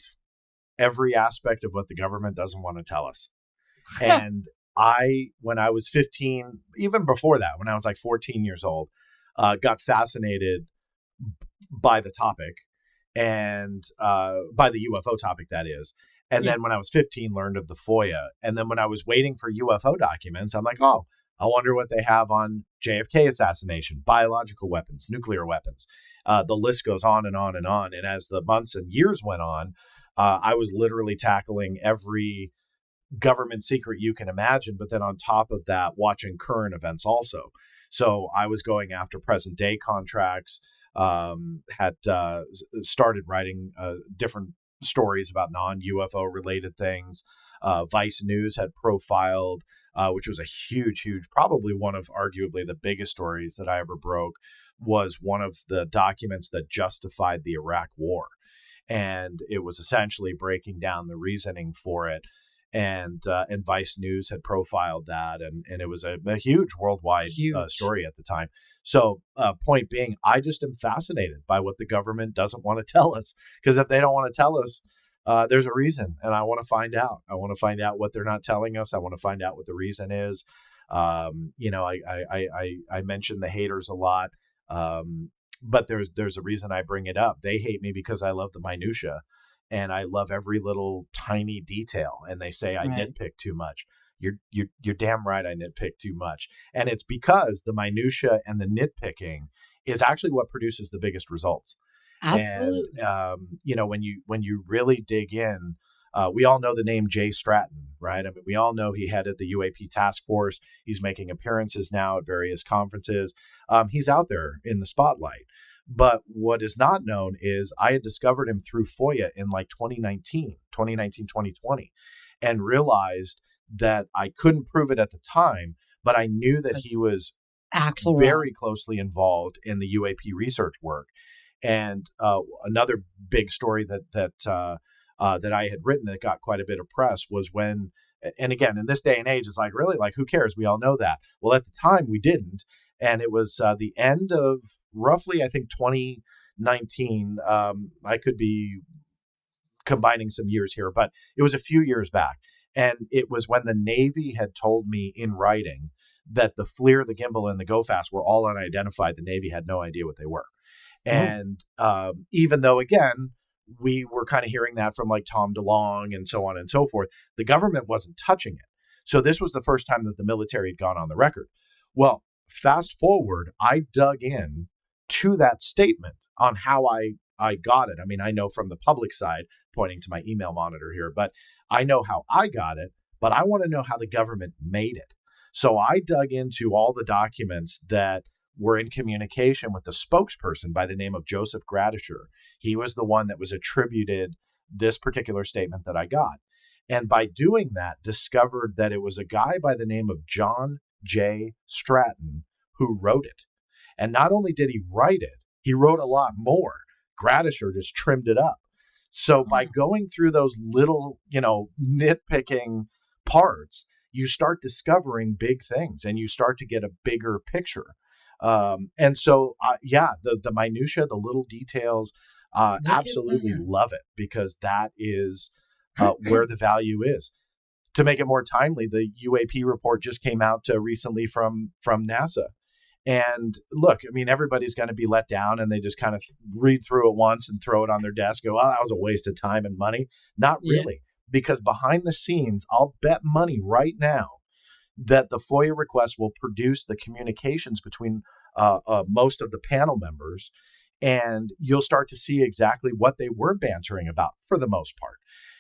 every aspect of what the government doesn't want to tell us. And when I was 15, even before that, when I was like 14 years old, got fascinated by the topic and by the UFO topic, that is. And then when I was 15, learned of the FOIA. And then when I was waiting for UFO documents, I'm like, oh, I wonder what they have on JFK assassination, biological weapons, nuclear weapons. The list goes on and on and on. And as the months and years went on, I was literally tackling every government secret you can imagine. But then on top of that, watching current events also. So I was going after present day contracts, had started writing different stories about non-UFO related things. Vice News had profiled, which was a huge, probably one of arguably the biggest stories that I ever broke, was one of the documents that justified the Iraq War. And it was essentially breaking down the reasoning for it. And Vice News had profiled that, and it was a huge worldwide story at the time. So point being, I just am fascinated by what the government doesn't want to tell us, because if they don't want to tell us, there's a reason, and I want to find out. I want to find out what they're not telling us. I want to find out what the reason is. I mentioned the haters a lot, but there's a reason I bring it up. They hate me because I love the minutia. And I love every little tiny detail. And they say I nitpick too much. You're damn right. I nitpick too much. And it's because the minutia and the nitpicking is actually what produces the biggest results. Absolutely. And, when you really dig in, we all know the name Jay Stratton, right? I mean, we all know he headed the UAP task force. He's making appearances now at various conferences. He's out there in the spotlight. But what is not known is I had discovered him through FOIA in like 2019, 2020, and realized that I couldn't prove it at the time, but I knew that he was very closely involved in the UAP research work. And another big story that I had written that got quite a bit of press was when, and again, in this day and age, it's like, really, like, who cares? We all know that. Well, at the time we didn't. And it was the end of roughly, I think, 2019. I could be combining some years here, but it was a few years back. And it was when the Navy had told me in writing that the FLIR, the gimbal, and the GoFast were all unidentified. The Navy had no idea what they were. And even though, again, we were kind of hearing that from like Tom DeLonge and so on and so forth, the government wasn't touching it. So this was the first time that the military had gone on the record. Well, fast forward, I dug in to that statement on how I got it. I mean, I know from the public side, pointing to my email monitor here, but I know how I got it, but I want to know how the government made it. So I dug into all the documents that were in communication with the spokesperson by the name of Joseph Gradisher. He was the one that was attributed this particular statement that I got. And by doing that, discovered that it was a guy by the name of John J. Stratton who wrote it. And not only did he write it, he wrote a lot more. Gradisher just trimmed it up. So by going through those little, nitpicking parts, you start discovering big things and you start to get a bigger picture. And so, the minutia, the little details, absolutely love it, because that is where the value is. To make it more timely, the UAP report just came out recently from NASA. And look, I mean, everybody's going to be let down and they just kind of read through it once and throw it on their desk. Go, well, that was a waste of time and money. Not really, because behind the scenes, I'll bet money right now that the FOIA request will produce the communications between most of the panel members, and you'll start to see exactly what they were bantering about for the most part.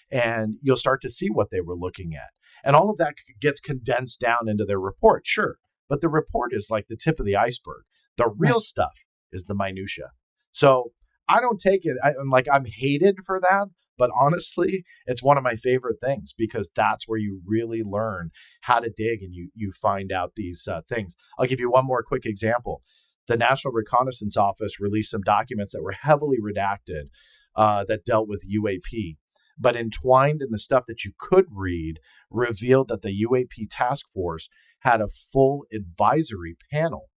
And you'll start to see what they were looking at. And all of that gets condensed down into their report, sure. But the report is like the tip of the iceberg. The real stuff is the minutia. So I don't take it. I'm hated for that. But honestly, it's one of my favorite things, because that's where you really learn how to dig and you find out these things. I'll give you one more quick example. The National Reconnaissance Office released some documents that were heavily redacted that dealt with UAP. But entwined in the stuff that you could read, revealed that the UAP task force had a full advisory panel.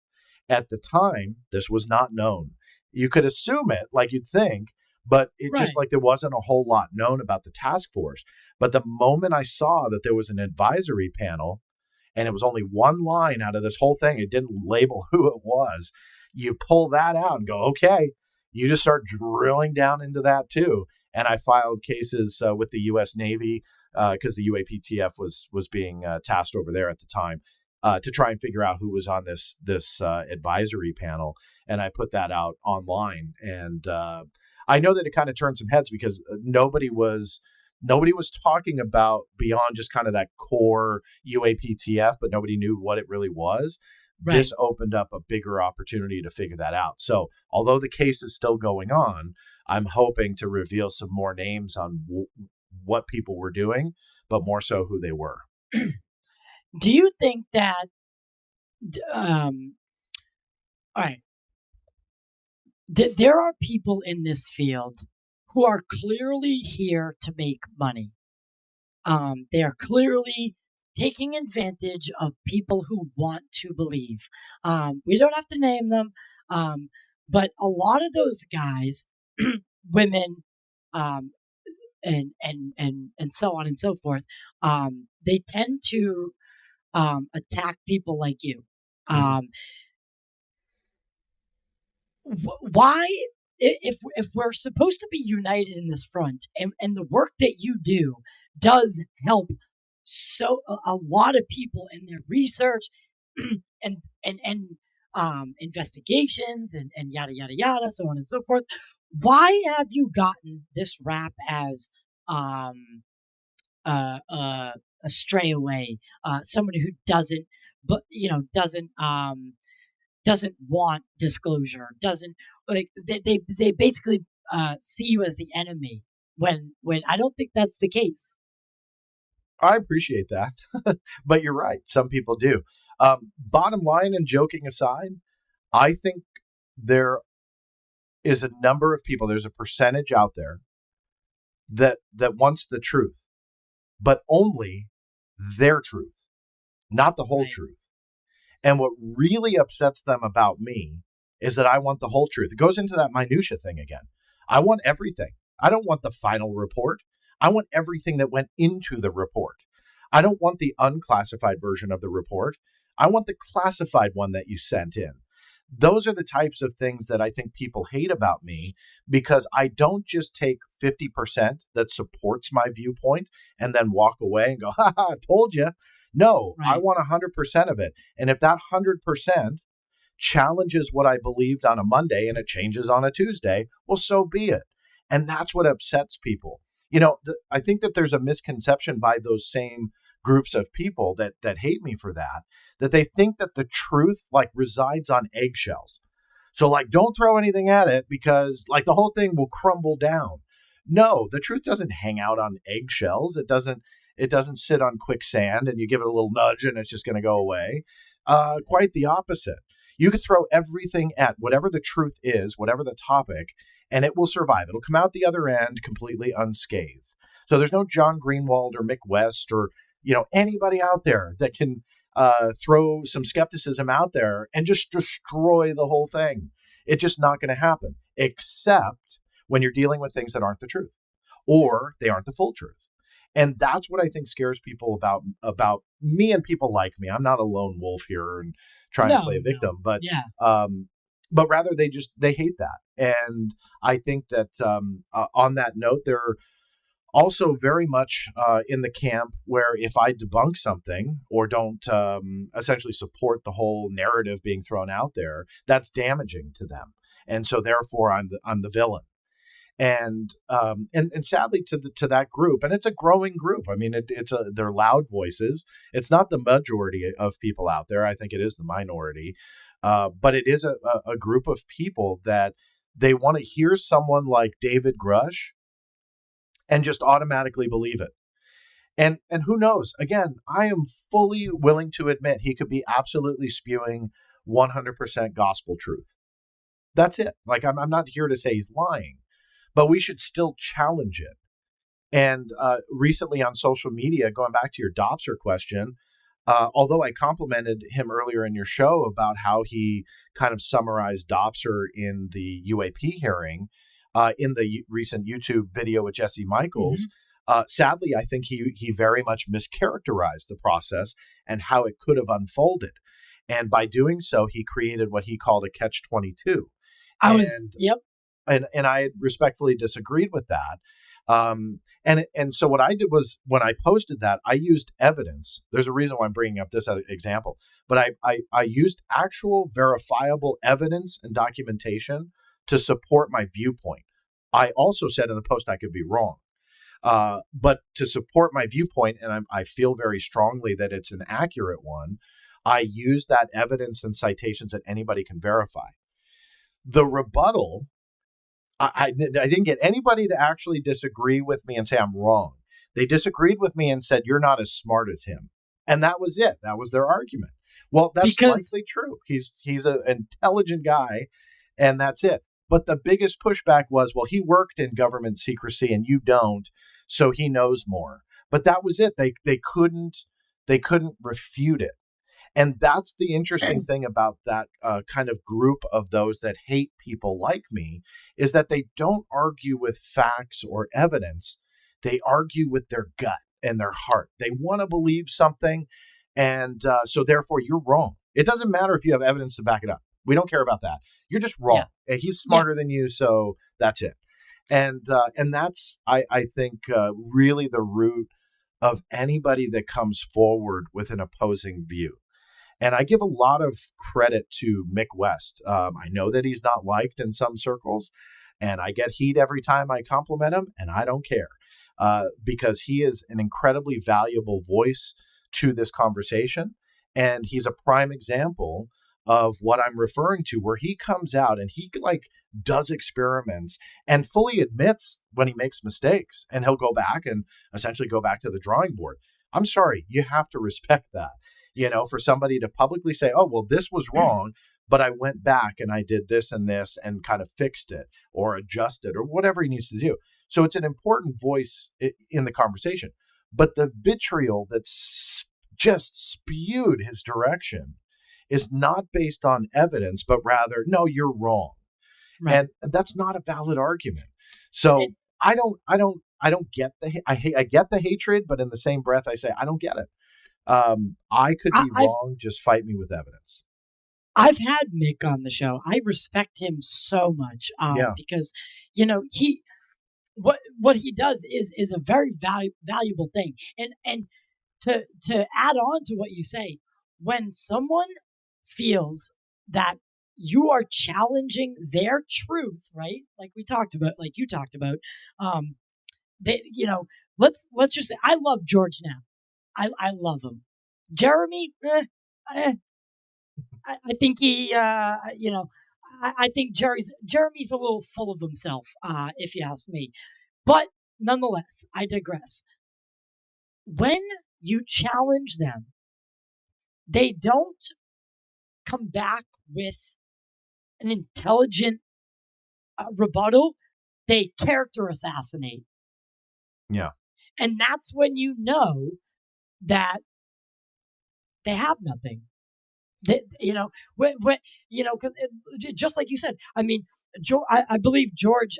At the time, this was not known. You could assume it, like you'd think, but just like there wasn't a whole lot known about the task force. But the moment I saw that there was an advisory panel, and it was only one line out of this whole thing, it didn't label who it was, you pull that out and go, okay, you just start drilling down into that too. And I filed cases with the U.S. Navy because the UAPTF was being tasked over there at the time to try and figure out who was on this advisory panel. And I put that out online. And I know that it kind of turned some heads because nobody was talking about beyond just kind of that core UAPTF, but nobody knew what it really was. Right. This opened up a bigger opportunity to figure that out. So although the case is still going on, I'm hoping to reveal some more names on what people were doing, but more so who they were. Do you think that, all right, there are people in this field who are clearly here to make money. They are clearly taking advantage of people who want to believe. We don't have to name them, but a lot of those guys, women, and so on and so forth, they tend to attack people like you. Why, if we're supposed to be united in this front, and the work that you do does help a lot of people in their research and investigations and yada yada yada, so on and so forth, why have you gotten this rap as a stray away, somebody who doesn't want disclosure, doesn't like they basically see you as the enemy when I don't think that's the case. I appreciate that, but you're right. Some people do. Bottom line, and joking aside, I think there is a number of people. There's a percentage out there that wants the truth, but only their truth, not the whole truth. And what really upsets them about me is that I want the whole truth. It goes into that minutia thing again. I want everything. I don't want the final report. I want everything that went into the report. I don't want the unclassified version of the report. I want the classified one that you sent in. Those are the types of things that I think people hate about me, because I don't just take 50% that supports my viewpoint and then walk away and go, ha ha, told you. No, right. I want 100% of it. And if that 100% challenges what I believed on a Monday and it changes on a Tuesday, well, so be it. And that's what upsets people. You know, I think that there's a misconception by those same groups of people that hate me for that they think that the truth like resides on eggshells. So like, don't throw anything at it because like the whole thing will crumble down. No, the truth doesn't hang out on eggshells. It doesn't sit on quicksand and you give it a little nudge and it's just going to go away. Quite the opposite. You could throw everything at whatever the truth is, whatever the topic, and it will survive. It'll come out the other end completely unscathed. So there's no John Greenwald or Mick West or, anybody out there that can throw some skepticism out there and just destroy the whole thing. It's just not going to happen, except when you're dealing with things that aren't the truth or they aren't the full truth. And that's what I think scares people about me and people like me. I'm not a lone wolf here and trying to play a victim, but rather they hate that. And I think that on that note, they're also very much in the camp where if I debunk something or don't essentially support the whole narrative being thrown out there, that's damaging to them. And so therefore I'm the villain. And sadly to that group, and it's a growing group. I mean, they're loud voices. It's not the majority of people out there. I think it is the minority, but it is a group of people that they want to hear someone like David Grusch and just automatically believe it. And who knows? Again, I am fully willing to admit he could be absolutely spewing 100% gospel truth. That's it. Like I'm not here to say he's lying. But we should still challenge it. And recently on social media, going back to your DOPSR question, although I complimented him earlier in your show about how he kind of summarized DOPSR in the UAP hearing, in the recent YouTube video with Jesse Michaels, sadly, I think he very much mischaracterized the process and how it could have unfolded. And by doing so, he created what he called a catch-22. Yep. And I respectfully disagreed with that. And so what I did was, when I posted that, I used evidence. There's a reason why I'm bringing up this example, but I used actual verifiable evidence and documentation to support my viewpoint. I also said in the post I could be wrong. But to support my viewpoint, and I feel very strongly that it's an accurate one, I use that evidence and citations that anybody can verify. The rebuttal, I didn't get anybody to actually disagree with me and say I'm wrong. They disagreed with me and said, you're not as smart as him. And that was it. That was their argument. Well, that's likely true. He's an intelligent guy, and that's it. But the biggest pushback was, well, he worked in government secrecy and you don't, so he knows more. But that was it. They couldn't refute it. And that's the interesting thing about that kind of group of those that hate people like me, is that they don't argue with facts or evidence. They argue with their gut and their heart. They want to believe something. And so therefore you're wrong. It doesn't matter if you have evidence to back it up. We don't care about that. You're just wrong. Yeah. He's smarter than you. So that's it. And that's, I think, really the root of anybody that comes forward with an opposing view. And I give a lot of credit to Mick West. I know that he's not liked in some circles, and I get heat every time I compliment him, and I don't care because he is an incredibly valuable voice to this conversation. And he's a prime example of what I'm referring to, where he comes out and he does experiments and fully admits when he makes mistakes, and he'll go back and essentially go back to the drawing board. I'm sorry, you have to respect that. For somebody to publicly say, oh, well, this was wrong, but I went back and I did this and kind of fixed it or adjusted or whatever he needs to do. So it's an important voice in the conversation. But the vitriol that's just spewed his direction is not based on evidence, but rather, no, you're wrong. Right. And that's not a valid argument. So I don't get I get the hatred, but in the same breath, I say, I don't get it. I could be wrong. Just fight me with evidence. I've had Mick on the show. I respect him so much because, what he does is a very valuable thing. And to add on to what you say, when someone feels that you are challenging their truth, right? Like you talked about, let's just say, I love George now. I love him. Jeremy, I think he, I think Jeremy's a little full of himself, if you ask me. But nonetheless, I digress. When you challenge them, they don't come back with an intelligent rebuttal. They character assassinate. Yeah. And that's when you know that they have nothing. Just like you said, I mean, I believe George,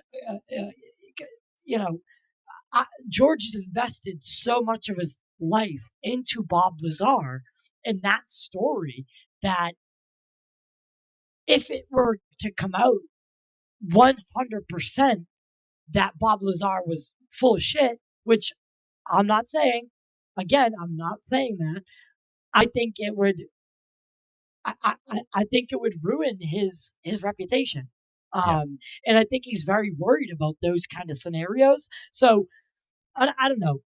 George has invested so much of his life into Bob Lazar and that story that if it were to come out 100% that Bob Lazar was full of shit, which I'm not saying, again, I'm not saying that. I think it would. I think it would ruin his reputation, and I think he's very worried about those kind of scenarios. So I don't know.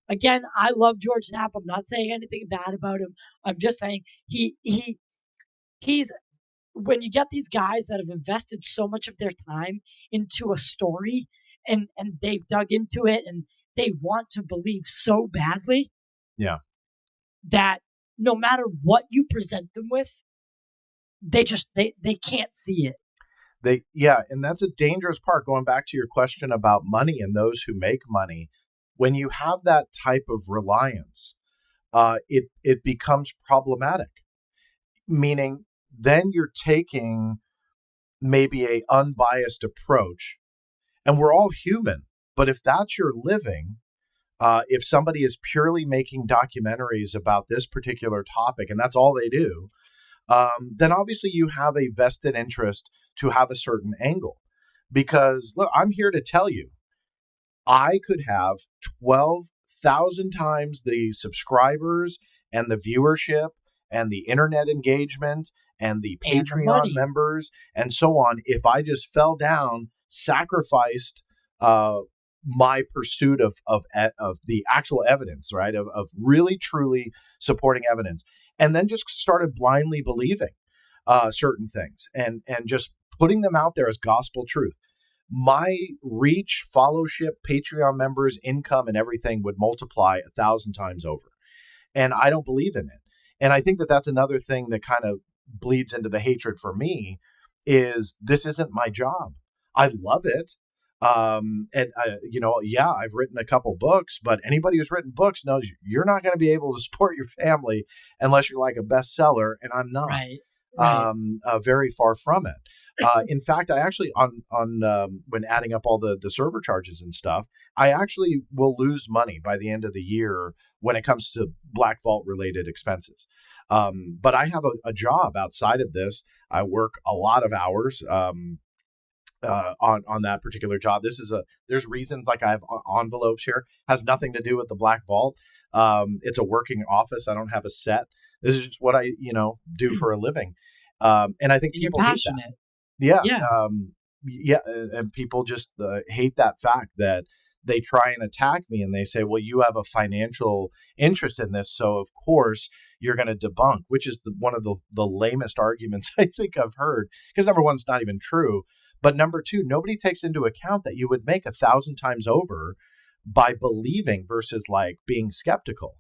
Again, I love George Knapp. I'm not saying anything bad about him. I'm just saying he's when you get these guys that have invested so much of their time into a story and they've dug into it and they want to believe so badly. Yeah. That no matter what you present them with, they can't see it. And that's a dangerous part. Going back to your question about money and those who make money, when you have that type of reliance, it becomes problematic. Meaning, then you're taking maybe a unbiased approach, and we're all human. But if that's your living, if somebody is purely making documentaries about this particular topic, and that's all they do, then obviously you have a vested interest to have a certain angle. Because look, I'm here to tell you, I could have 12,000 times the subscribers and the viewership and the internet engagement and the Patreon members and so on if I just fell down, sacrificed my pursuit of the actual evidence, right? Of really, truly supporting evidence, and then just started blindly believing certain things and just putting them out there as gospel truth. My reach, followship, Patreon members, income, and everything would multiply 1,000 times over. And I don't believe in it. And I think that that's another thing that kind of bleeds into the hatred for me is this isn't my job. I love it. I've written a couple books, but anybody who's written books knows you're not going to be able to support your family unless you're like a bestseller. And I'm not. Right. Very far from it. In fact, I actually when adding up all the server charges and stuff, I actually will lose money by the end of the year when it comes to Black Vault related expenses. But I have a job outside of this. I work a lot of hours on that particular job. There's reasons, like I have envelopes here, has nothing to do with the Black Vault. It's a working office. I don't have a set. This is just what I do for a living. And I think you're people passionate. Hate that. Yeah. And people just hate that fact that they try and attack me and they say, well, you have a financial interest in this, so of course you're going to debunk, which is one of the lamest arguments I think I've heard, because number one, it's not even true. But number two, nobody takes into account that you would make 1,000 times over by believing versus like being skeptical.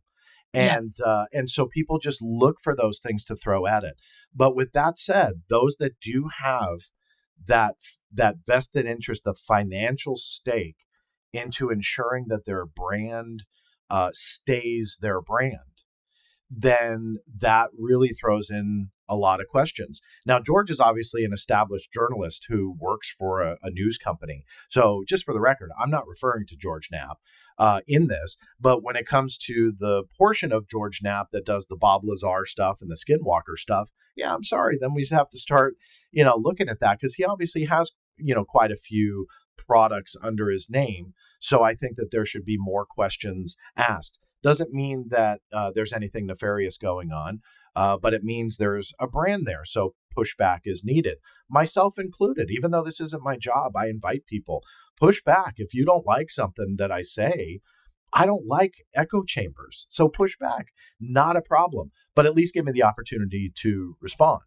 And so people just look for those things to throw at it. But with that said, those that do have that vested interest, the financial stake into ensuring that their brand stays their brand, then that really throws in a lot of questions. Now, George is obviously an established journalist who works for a news company. So just for the record, I'm not referring to George Knapp in this. But when it comes to the portion of George Knapp that does the Bob Lazar stuff and the Skinwalker stuff, yeah, I'm sorry. Then we have to start, looking at that, because he obviously has, quite a few products under his name. So I think that there should be more questions asked. Doesn't mean that there's anything nefarious going on, but it means there's a brand there. So pushback is needed, myself included. Even though this isn't my job, I invite people, push back. If you don't like something that I say, I don't like echo chambers. So push back, not a problem, but at least give me the opportunity to respond.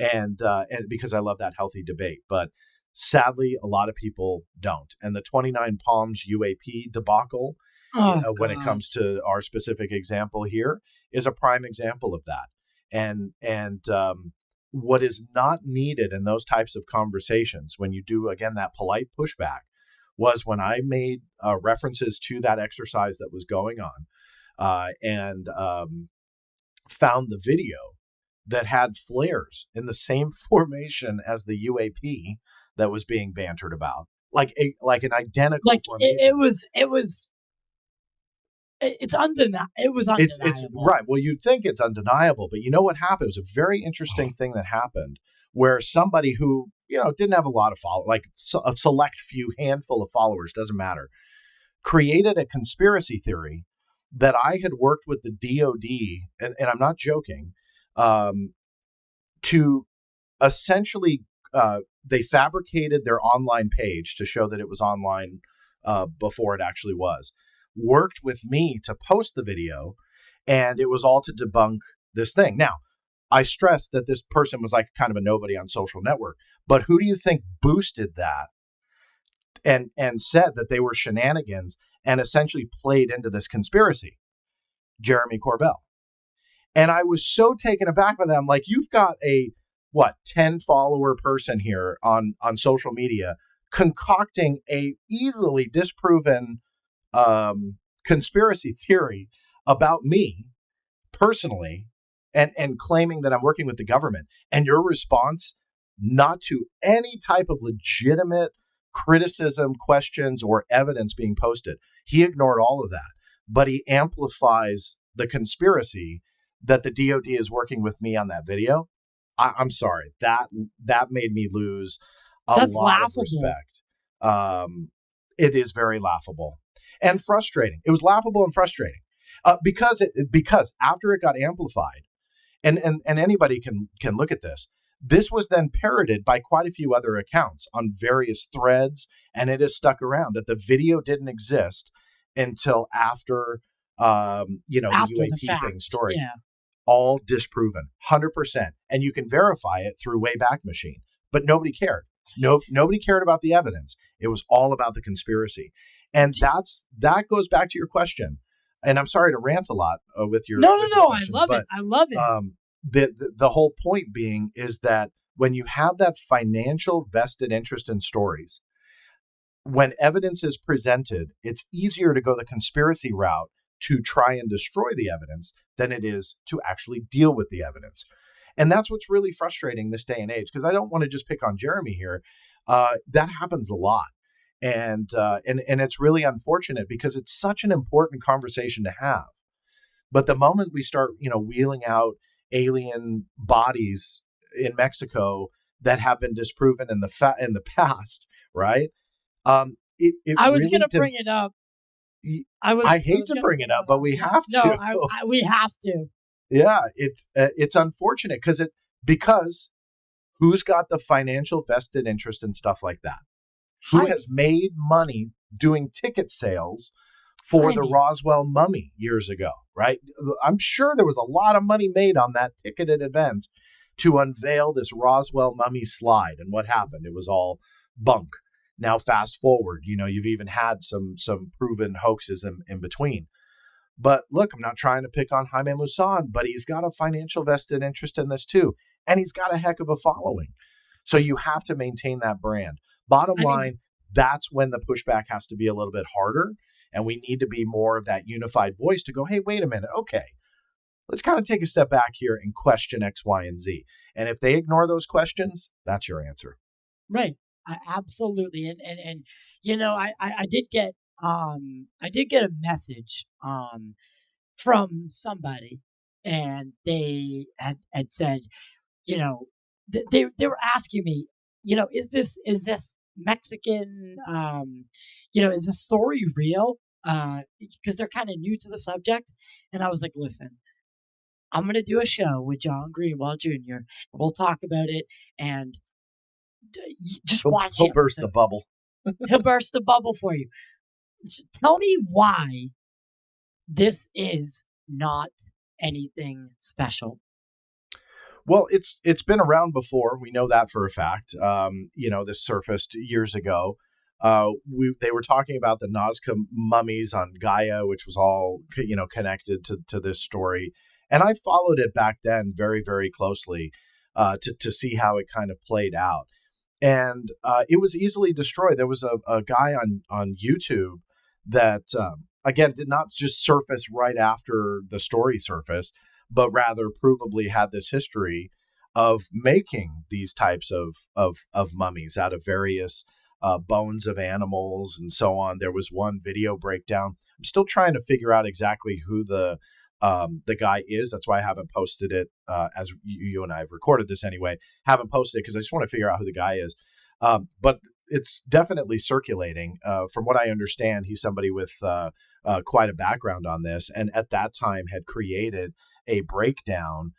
And because I love that healthy debate. But sadly, a lot of people don't. And the 29 Palms UAP debacle, when it comes to our specific example here, is a prime example of that. And what is not needed in those types of conversations, when you do, again, that polite pushback, was when I made references to that exercise that was going on and found the video that had flares in the same formation as the UAP that was being bantered about, like an identical formation. It's undeniable. It was undeniable. It's right. Well, you'd think it's undeniable, but you know what happened? It was a very interesting thing that happened where somebody who, didn't have a lot of followers, like a select few handful of followers, doesn't matter, created a conspiracy theory that I had worked with the DOD, and I'm not joking, to essentially, they fabricated their online page to show that it was online before it actually was. Worked with me to post the video, and it was all to debunk this thing. Now, I stressed that this person was like kind of a nobody on social network, but who do you think boosted that and said that they were shenanigans and essentially played into this conspiracy? Jeremy Corbell. And I was so taken aback by that. I'm like, you've got a 10 follower person here on social media concocting a easily disproven conspiracy theory about me personally and claiming that I'm working with the government, and your response not to any type of legitimate criticism, questions, or evidence being posted. He ignored all of that, but he amplifies the conspiracy that the DOD is working with me on that video. I'm sorry, that made me lose a That's lot laughable. of respect. It is very laughable and frustrating. It was laughable and frustrating because after it got amplified, and anybody can look at this. This was then parroted by quite a few other accounts on various threads, and it has stuck around that the video didn't exist until after After the the UAP fact. thing story. Yeah. All disproven, 100%. And you can verify it through Wayback Machine. But nobody cared. Nobody cared about the evidence. It was all about the conspiracy. And that goes back to your question. And I'm sorry to rant a lot with your No. question, I love it. The whole point being is that when you have that financial vested interest in stories, when evidence is presented, it's easier to go the conspiracy route to try and destroy the evidence than it is to actually deal with the evidence. And that's what's really frustrating this day and age, because I don't want to just pick on Jeremy here. That happens a lot. And it's really unfortunate because it's such an important conversation to have. But the moment we start, wheeling out alien bodies in Mexico that have been disproven in the past, right? I was really going to bring it up. I hate to bring it up, but we have to. No, we have to. Yeah, it's unfortunate because who's got the financial vested interest in stuff like that? Who has made money doing ticket sales for the Roswell mummy years ago, right? I'm sure there was a lot of money made on that ticketed event to unveil this Roswell mummy slide. And what happened? It was all bunk. Now, fast forward, you've even had some proven hoaxes in between. But look, I'm not trying to pick on Jaime Maussan, but he's got a financial vested interest in this too. And he's got a heck of a following. So you have to maintain that brand. Bottom line, that's when the pushback has to be a little bit harder. And we need to be more of that unified voice to go, hey, wait a minute. Okay, let's kind of take a step back here and question X, Y, and Z. And if they ignore those questions, that's your answer. Right. Absolutely. And I did get a message from somebody, and they had said, they were asking me, is this Mexican, is this story real? Because they're kind of new to the subject. And I was like, listen, I'm going to do a show with John Greenwald Jr. and we'll talk about it, and just watch He'll burst the bubble. He'll burst the bubble for you. Tell me why this is not anything special. Well, it's been around before. We know that for a fact. This surfaced years ago. They were talking about the Nazca mummies on Gaia, which was all connected to this story, and I followed it back then very, very closely to see how it kind of played out. And it was easily destroyed. There was a guy on YouTube that, again, did not just surface right after the story surfaced, but rather provably had this history of making these types of mummies out of various bones of animals and so on. There was one video breakdown. I'm still trying to figure out exactly who the guy is. That's why I haven't posted it as you and I have recorded this anyway. Haven't posted it because I just want to figure out who the guy is. But it's definitely circulating. From what I understand, he's somebody with quite a background on this, and at that time had created a breakdown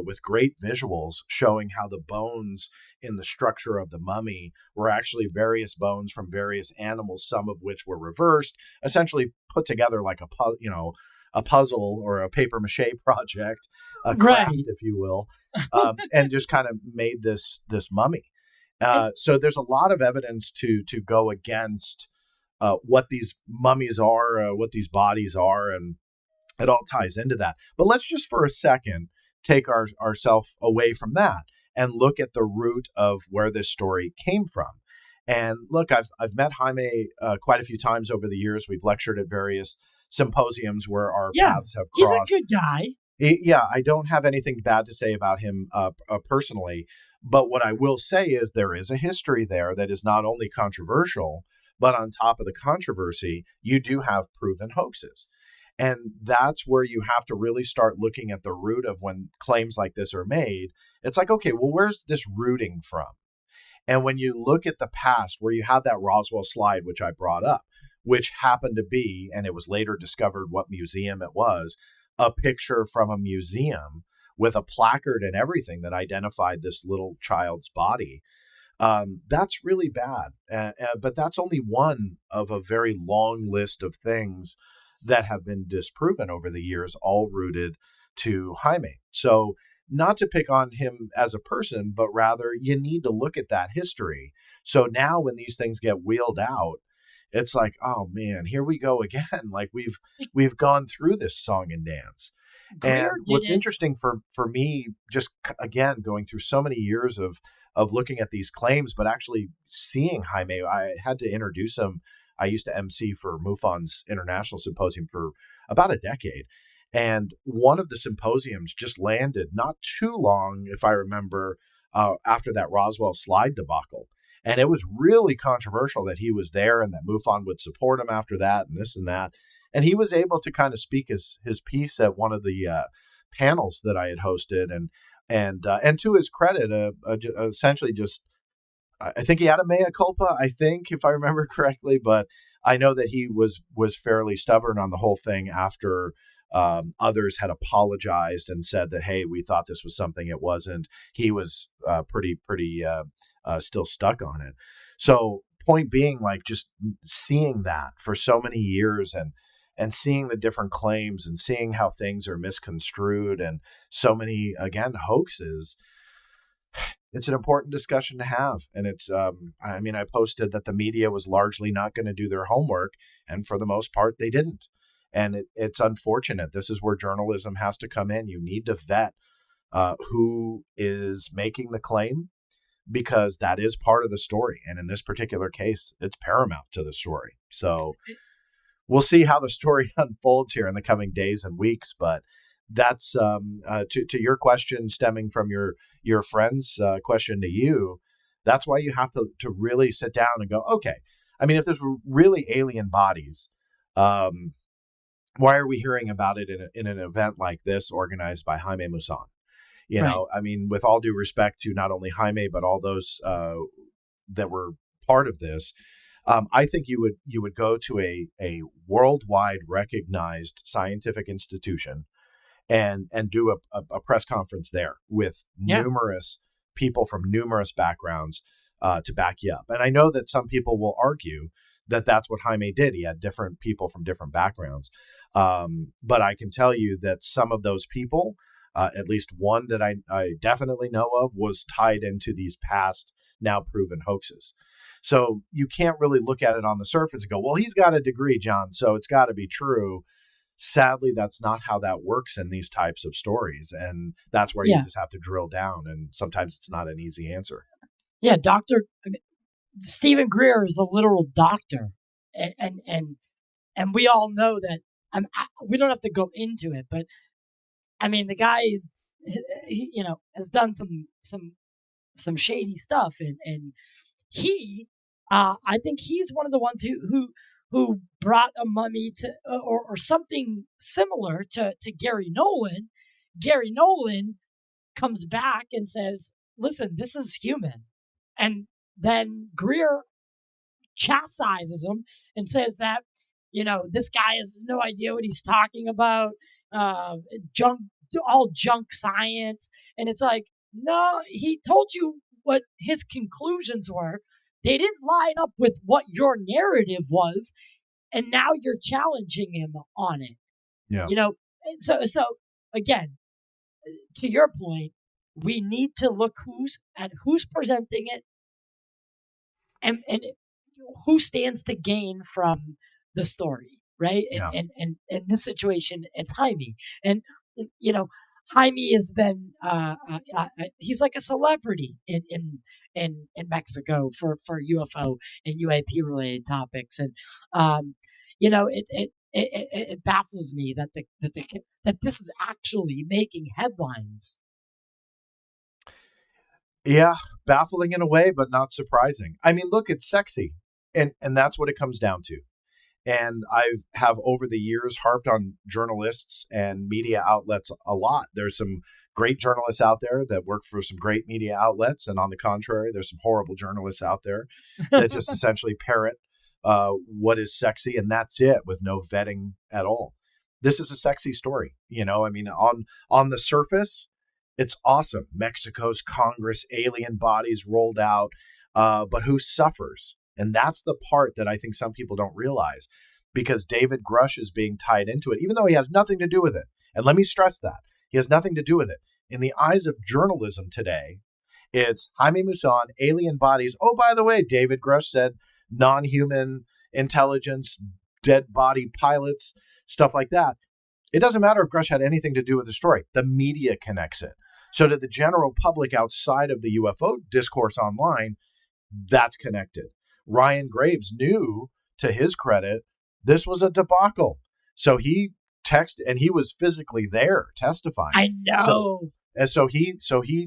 with great visuals showing how the bones in the structure of the mummy were actually various bones from various animals, some of which were reversed, essentially put together like a puzzle or a paper mache project, a craft, if you will, and just kind of made this mummy. So there's a lot of evidence to go against what these mummies are, what these bodies are, and it all ties into that. But let's just for a second take ourselves away from that and look at the root of where this story came from. And look, I've met Jaime quite a few times over the years. We've lectured at various symposiums where our paths have crossed. He's a good guy. Yeah, I don't have anything bad to say about him personally. But what I will say is there is a history there that is not only controversial, but on top of the controversy, you do have proven hoaxes. And that's where you have to really start looking at the root of when claims like this are made. It's like, okay, well, where's this rooting from? And when you look at the past, where you have that Roswell slide, which I brought up, which happened to be, and it was later discovered what museum it was, a picture from a museum with a placard and everything that identified this little child's body. That's really bad. But that's only one of a very long list of things that have been disproven over the years, all rooted to Jaime. So not to pick on him as a person, but rather you need to look at that history. So now when these things get wheeled out, it's like, oh man, here we go again. Like we've gone through this song and dance. And what's interesting for me, just again, going through so many years of looking at these claims, but actually seeing Jaime, I had to introduce him. I used to MC for MUFON's International Symposium for about a decade. And one of the symposiums just landed not too long, if I remember, after that Roswell slide debacle. And it was really controversial that he was there and that MUFON would support him after that and this and that. And he was able to kind of speak his piece at one of the panels that I had hosted. And to his credit, essentially just, I think he had a mea culpa, I think, if I remember correctly. But I know that he was fairly stubborn on the whole thing after others had apologized and said that, hey, we thought this was something it wasn't. He was pretty still stuck on it. So point being, like, just seeing that for so many years and seeing the different claims and seeing how things are misconstrued and so many, again, hoaxes, it's an important discussion to have. And it's, I posted that the media was largely not going to do their homework. And for the most part, they didn't. And it's unfortunate. This is where journalism has to come in. You need to vet who is making the claim, because that is part of the story. And in this particular case, it's paramount to the story. So we'll see how the story unfolds here in the coming days and weeks. But that's to your question, stemming from your friend's question to you. That's why you have to really sit down and go, okay, I mean, if there's really alien bodies, why are we hearing about it in an event like this organized by Jaime Maussan? You know, I mean, with all due respect to not only Jaime, but all those that were part of this, I think you would go to a worldwide recognized scientific institution and do a press conference there with numerous people from numerous backgrounds to back you up. And I know that some people will argue that that's what Jaime did. He had different people from different backgrounds. But I can tell you that some of those people, at least one that I definitely know of, was tied into these past, now proven hoaxes. So you can't really look at it on the surface and go, well, he's got a degree, John, so it's got to be true. Sadly, that's not how that works in these types of stories. And that's where you just have to drill down. And sometimes it's not an easy answer. Yeah, Stephen Greer is a literal doctor. And we all know that. We don't have to go into it, but I mean, the guy, he has done some shady stuff, and he, I think he's one of the ones who brought a mummy to, or something similar to Gary Nolan. Gary Nolan comes back and says, "Listen, this is human," and then Greer chastises him and says that, this guy has no idea what he's talking about, all junk science. And it's like, no, he told you what his conclusions were. They didn't line up with what your narrative was. And now you're challenging him on it. Yeah. So again, to your point, we need to look who's presenting it and who stands to gain from the story, right? And in this situation, it's Jaime. And Jaime has been he's like a celebrity in Mexico for UFO and UAP related topics. And it baffles me that this is actually making headlines. Yeah, baffling in a way, but not surprising. I mean, look, it's sexy, and that's what it comes down to. And I have over the years harped on journalists and media outlets a lot. There's some great journalists out there that work for some great media outlets. And on the contrary, there's some horrible journalists out there that just essentially parrot what is sexy. And that's it, with no vetting at all. This is a sexy story. I mean, on the surface, it's awesome. Mexico's Congress, alien bodies rolled out. But who suffers? And that's the part that I think some people don't realize, because David Grusch is being tied into it, even though he has nothing to do with it. And let me stress that. He has nothing to do with it. In the eyes of journalism today, it's Jaime Maussan, alien bodies. Oh, by the way, David Grusch said non-human intelligence, dead body pilots, stuff like that. It doesn't matter if Grusch had anything to do with the story. The media connects it. So to the general public outside of the UFO discourse online, that's connected. Ryan Graves knew, to his credit, this was a debacle. So he texted, and he was physically there testifying. I know. So he,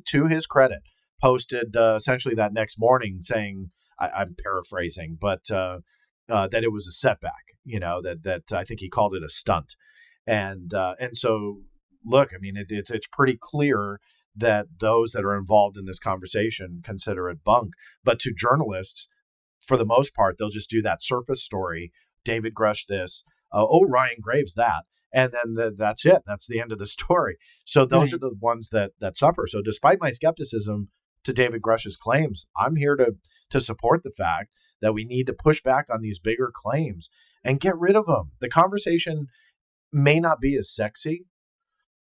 to his credit, posted essentially that next morning saying, I'm paraphrasing, but that it was a setback, that I think he called it a stunt. And so, look, I mean, it's pretty clear that those that are involved in this conversation consider it bunk. But to journalists, for the most part, they'll just do that surface story. David Grusch this, Ryan Graves that, and then that's it. That's the end of the story. So those are the ones that suffer. So despite my skepticism to David Grusch's claims, I'm here to support the fact that we need to push back on these bigger claims and get rid of them. The conversation may not be as sexy,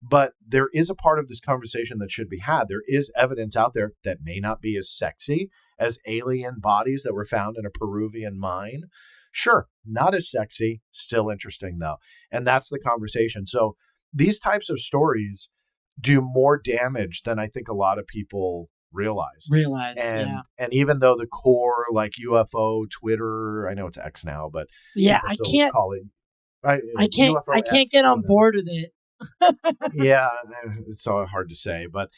but there is a part of this conversation that should be had. There is evidence out there that may not be as sexy as alien bodies that were found in a Peruvian mine. Sure, not as sexy, still interesting though. And that's the conversation. So these types of stories do more damage than I think a lot of people realize. And even though the core, like UFO Twitter, I know it's X now, but I can't call it. I can't get on board with it. Yeah, it's so hard to say, but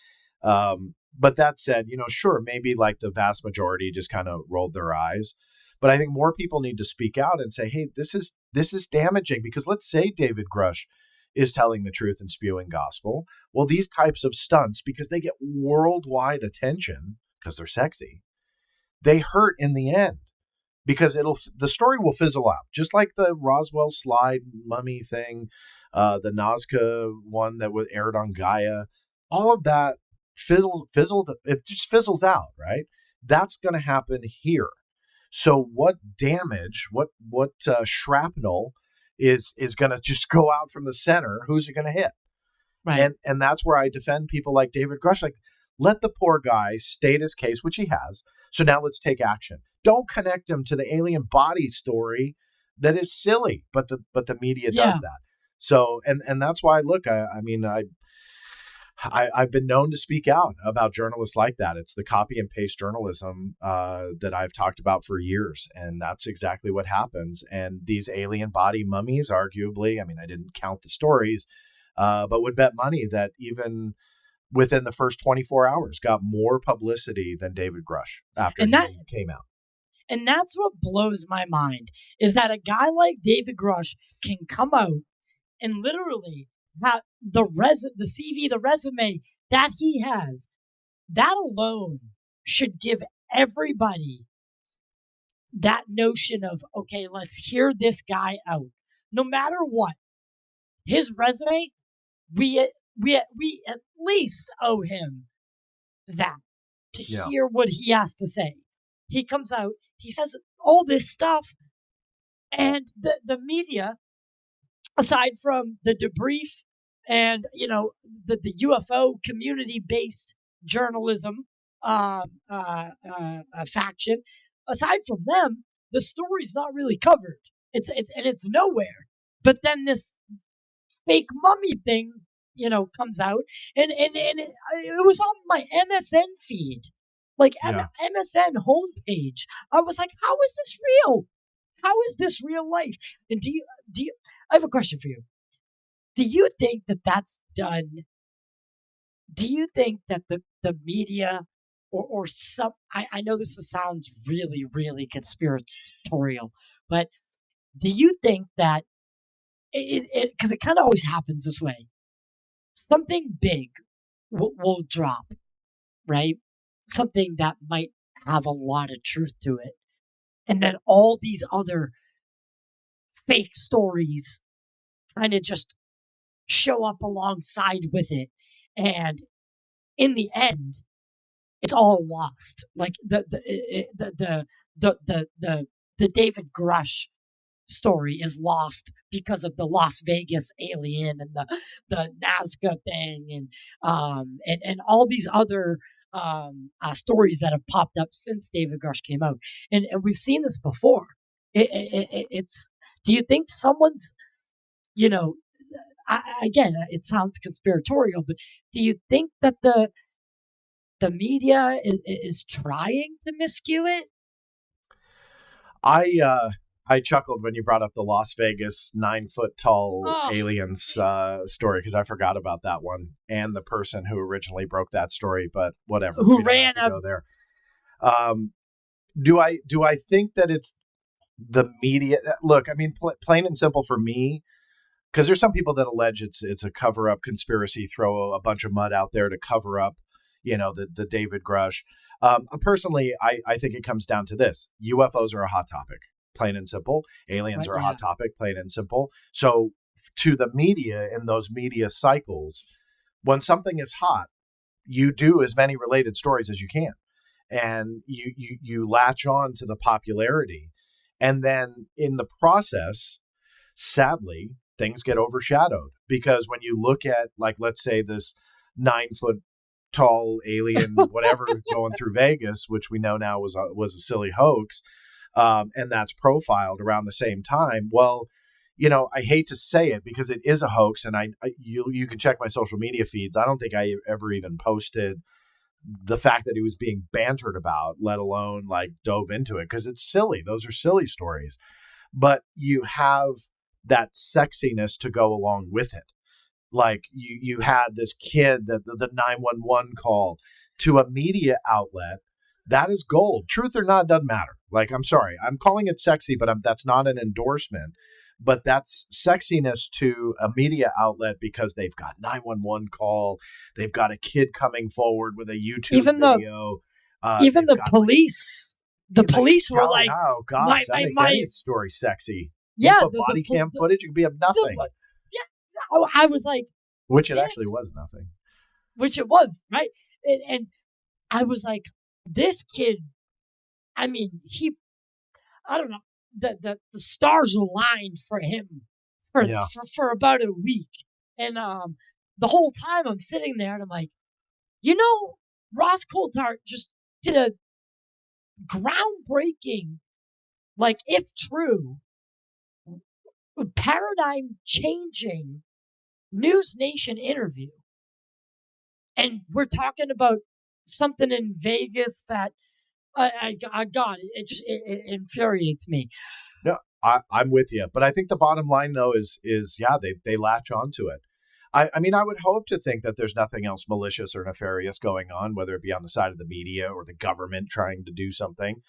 that said, sure, maybe like the vast majority just kind of rolled their eyes, but I think more people need to speak out and say, hey, this is damaging, because let's say David Grusch is telling the truth and spewing gospel. Well, these types of stunts, because they get worldwide attention because they're sexy, they hurt in the end, because the story will fizzle out, just like the Roswell slide mummy thing, the Nazca one that was aired on Gaia. All of that it just fizzles out, right? That's going to happen here. So what damage, what shrapnel is going to just go out from the center? Who's it going to hit? Right. And that's where I defend people like David Grusch. Like, let the poor guy state his case, which he has. So now let's take action. Don't connect him to the alien body story that is silly, but the media does that. So, and that's why, look, I've been known to speak out about journalists like that. It's the copy and paste journalism that I've talked about for years. And that's exactly what happens. And these alien body mummies, arguably, I didn't count the stories, but would bet money that even within the first 24 hours got more publicity than David Grusch after he came out. And that's what blows my mind, is that a guy like David Grusch can come out and literally have the CV, the resume that he has, that alone should give everybody that notion of, okay, let's hear this guy out. No matter what, his resume, we at least owe him that, to hear what he has to say. He comes out, he says all this stuff, and the media, aside from the debrief and, the UFO community-based journalism faction, aside from them, the story's not really covered. It's nowhere. But then this fake mummy thing, comes out, and it was on my MSN feed, like MSN homepage. I was like, how is this real? How is this real life? And do you? I have a question for you. Do you think that that's done? Do you think that the media or some? I know this sounds really, really conspiratorial, but do you think that because it kind of always happens this way, something big will drop, right? Something that might have a lot of truth to it. And then all these other fake stories kind of just show up alongside with it. And in the end, it's all lost. Like the David Grusch story is lost because of the Las Vegas alien and the Nazca thing and all these other stories that have popped up since David Grusch came out. And we've seen this before. It's, do you think someone's, again, it sounds conspiratorial, but do you think that the media is trying to miscue it? I chuckled when you brought up the Las Vegas 9-foot tall aliens story, because I forgot about that one and the person who originally broke that story. But whatever, who ran up go there. Do I think that it's the media? Look, I mean, plain and simple for me, because there's some people that allege it's a cover up conspiracy, throw a bunch of mud out there to cover up, the David Grusch. Personally, I think it comes down to this: UFOs are a hot topic. Plain and simple. Aliens are a hot topic, plain and simple. So to the media, in those media cycles, when something is hot, you do as many related stories as you can. And you latch on to the popularity. And then in the process, sadly, things get overshadowed. Because when you look at, like, let's say this 9-foot tall alien, whatever, going through Vegas, which we know now was a silly hoax, and that's profiled around the same time. Well, I hate to say it because it is a hoax, and you can check my social media feeds. I don't think I ever even posted the fact that he was being bantered about, let alone like dove into it, because it's silly. Those are silly stories. But you have that sexiness to go along with it. Like you had this kid, that the 911 call to a media outlet. That is gold. Truth or not, doesn't matter. Like, I'm sorry, I'm calling it sexy, but that's not an endorsement. But that's sexiness to a media outlet because they've got 911 call. They've got a kid coming forward with a YouTube video. Even the police, police were like, "Oh gosh, that makes any story sexy." Yeah, the body cam footage, it could be of nothing. I was like, which it actually was nothing. Which it was, right? And I was like, this kid, I mean, I don't know, the stars aligned for him for about a week. And the whole time I'm sitting there and I'm like, Ross Coulthart just did a groundbreaking, like, if true, paradigm changing News Nation interview. And we're talking about something in Vegas that God, it infuriates me. No, I'm with you, but I think the bottom line though is they latch onto it. I mean, I would hope to think that there's nothing else malicious or nefarious going on, whether it be on the side of the media or the government trying to do something.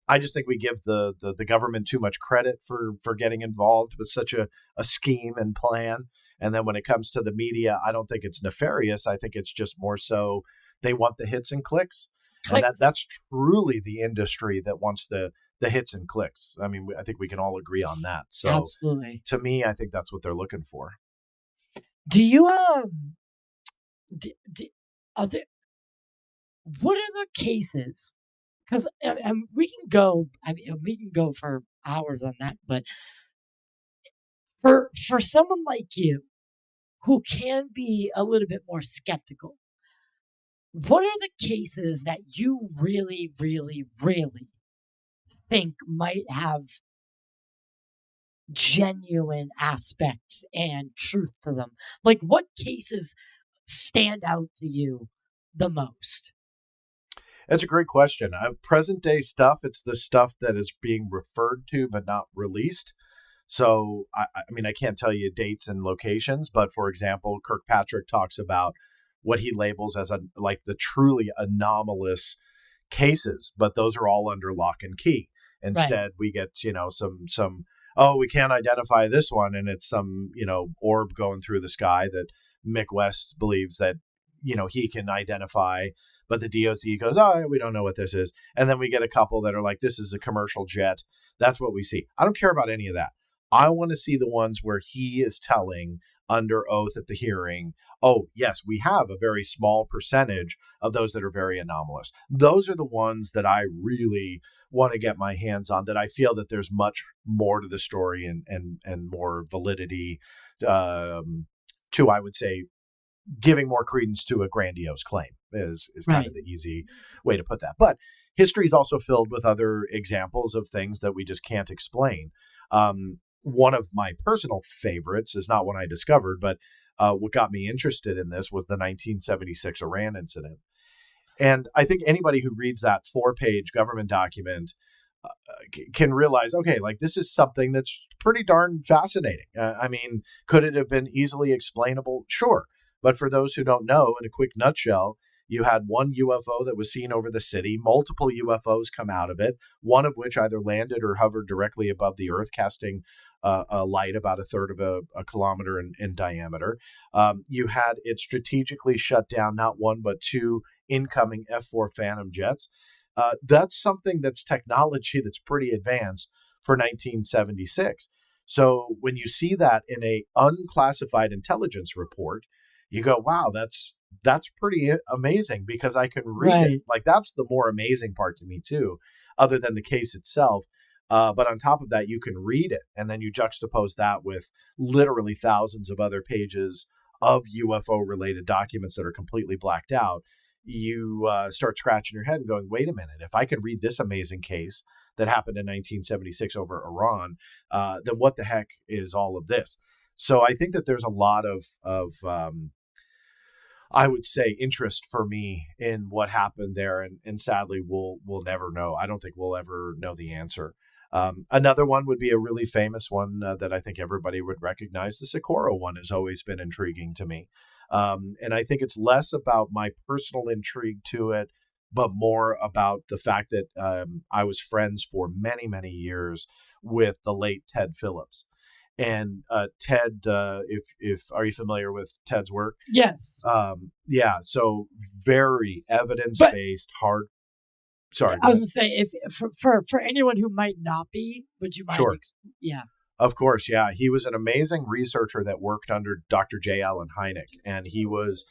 I just think we give the government too much credit for getting involved with such a scheme and plan. And then when it comes to the media, I don't think it's nefarious. I think it's just more so they want the hits and clicks. And that's truly the industry that wants the hits and clicks. I mean, I think we can all agree on that. So absolutely, to me, I think that's what they're looking for. Do you what are the cases? Because we can go. We can go for hours on that. But for someone like you, who can be a little bit more skeptical, what are the cases that you really, really, really think might have genuine aspects and truth to them? Like, what cases stand out to you the most? That's a great question. Present day stuff, it's the stuff that is being referred to but not released. So, I mean, I can't tell you dates and locations, but for example, Kirkpatrick talks about what he labels as the truly anomalous cases, but those are all under lock and key. Instead, we get, some, oh, we can't identify this one. And it's some, orb going through the sky that Mick West believes that, he can identify. But the DOC goes, oh, we don't know what this is. And then we get a couple that are like, this is a commercial jet. That's what we see. I don't care about any of that. I want to see the ones where he is telling under oath at the hearing, oh, yes, we have a very small percentage of those that are very anomalous. Those are the ones that I really want to get my hands on, that I feel that there's much more to the story and more validity to, I would say, giving more credence to a grandiose claim is kind of the easy way to put that. But history is also filled with other examples of things that we just can't explain. One of my personal favorites is not one I discovered, but what got me interested in this was the 1976 Iran incident. And I think anybody who reads that 4-page government document can realize, okay, like this is something that's pretty darn fascinating. I mean, could it have been easily explainable? Sure. But for those who don't know, in a quick nutshell, you had one UFO that was seen over the city, multiple UFOs come out of it, one of which either landed or hovered directly above the Earth, casting a light about a third of a kilometer in diameter. You had it strategically shut down not one, but 2 incoming F-4 Phantom jets. That's something that's technology that's pretty advanced for 1976. So when you see that in a unclassified intelligence report, you go, wow, that's pretty amazing, because I can read it. Like, that's the more amazing part to me too, other than the case itself. But on top of that, you can read it, and then you juxtapose that with literally thousands of other pages of UFO-related documents that are completely blacked out. You start scratching your head and going, wait a minute, if I could read this amazing case that happened in 1976 over Iran, then what the heck is all of this? So I think that there's a lot of I would say, interest for me in what happened there. And sadly, we'll never know. I don't think we'll ever know the answer. Another one would be a really famous one that I think everybody would recognize. The Socorro one has always been intriguing to me. And I think it's less about my personal intrigue to it, but more about the fact that I was friends for many, many years with the late Ted Phillips. And Ted, if are you familiar with Ted's work? Yes. Yeah. So very evidence-based, hard. Sorry. I was going to say, if for anyone who might not be, would you mind? Sure. Yeah. Of course. Yeah. He was an amazing researcher that worked under Dr. J. Allen Hynek, and he was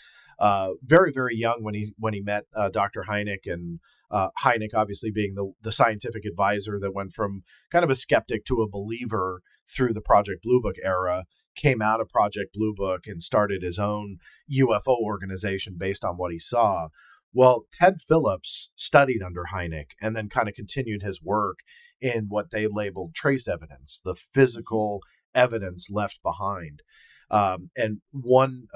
very, very young when he met Dr. Hynek, and Hynek obviously being the scientific advisor that went from kind of a skeptic to a believer through the Project Blue Book era, came out of Project Blue Book and started his own UFO organization based on what he saw. Well, Ted Phillips studied under Hynek and then kind of continued his work in what they labeled trace evidence, the physical evidence left behind. And one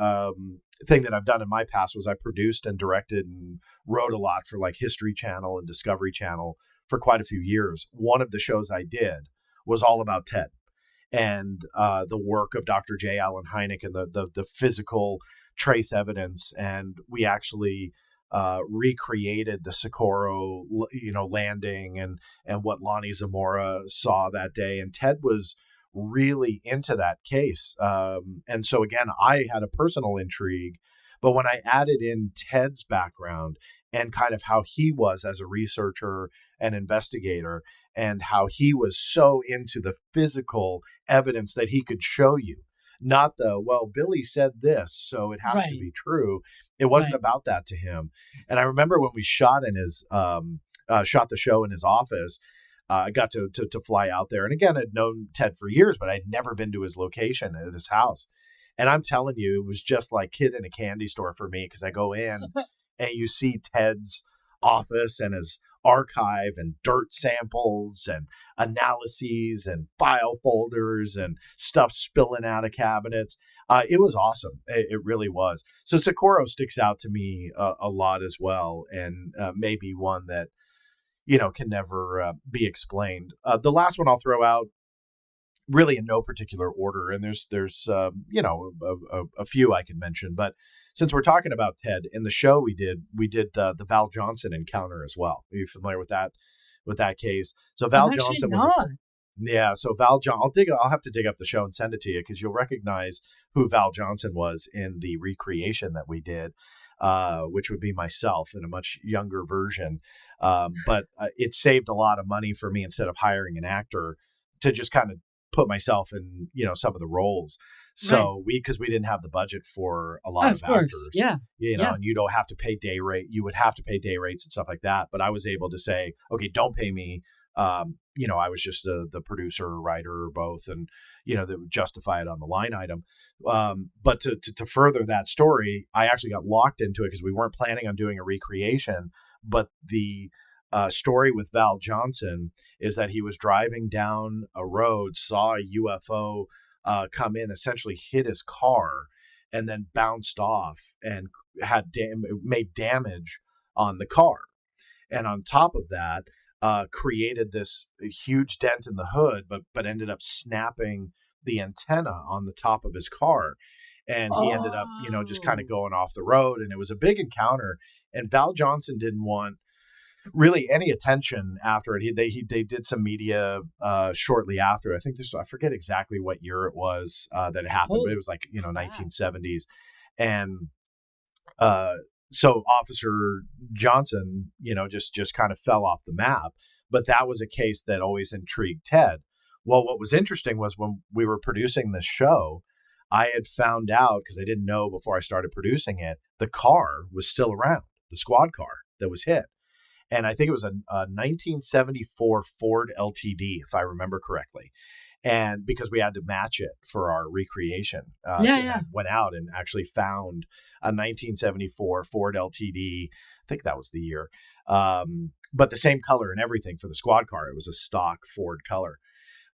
thing that I've done in my past was I produced and directed and wrote a lot for like History Channel and Discovery Channel for quite a few years. One of the shows I did was all about Ted and the work of Dr. J. Allen Hynek and the physical trace evidence. And we actually recreated the Socorro, landing and what Lonnie Zamora saw that day. And Ted was really into that case. And so again, I had a personal intrigue, but when I added in Ted's background and kind of how he was as a researcher and investigator, and how he was so into the physical evidence that he could show you, not the, well, Billy said this, so it has to be true. It wasn't about that to him. And I remember when we shot shot the show in his office, I got to fly out there. And again, I'd known Ted for years, but I'd never been to his location at his house. And I'm telling you, it was just like kid in a candy store for me, because I go in and you see Ted's office and his archive and dirt samples and analyses and file folders and stuff spilling out of cabinets. It was awesome. It really was. So Socorro sticks out to me a lot as well, and maybe one that, can never be explained. The last one I'll throw out, really in no particular order, and there's a few I can mention, but since we're talking about Ted, in the show we did the Val Johnson encounter as well. Are you familiar with that with that case. So I'm Val actually Johnson not. Yeah, so I'll have to dig up the show and send it to you because you'll recognize who Val Johnson was in the recreation that we did, which would be myself in a much younger version. But it saved a lot of money for me instead of hiring an actor to just kind of put myself in, some of the roles. So because we didn't have the budget for a lot of actors, yeah, and you don't have to pay day rate. You would have to pay day rates and stuff like that. But I was able to say, okay, don't pay me. I was just the producer or writer or both, and that would justify it on the line item. But to further that story, I actually got locked into it because we weren't planning on doing a recreation. But the story with Val Johnson is that he was driving down a road, saw a UFO come in, essentially hit his car, and then bounced off and made damage on the car. And on top of that, created this huge dent in the hood, but ended up snapping the antenna on the top of his car. And he ended up, just kind of going off the road. And it was a big encounter. And Val Johnson didn't want really any attention after it. They did some media shortly after. I forget exactly what year it was that it happened, but it was like 1970s. And so Officer Johnson, just kind of fell off the map. But that was a case that always intrigued Ted. Well, what was interesting was when we were producing this show, I had found out, because I didn't know before I started producing it, the car was still around, the squad car that was hit. And I think it was a 1974 Ford LTD, if I remember correctly. And because we had to match it for our recreation. I went out and actually found a 1974 Ford LTD. I think that was the year. But the same color and everything for the squad car. It was a stock Ford color.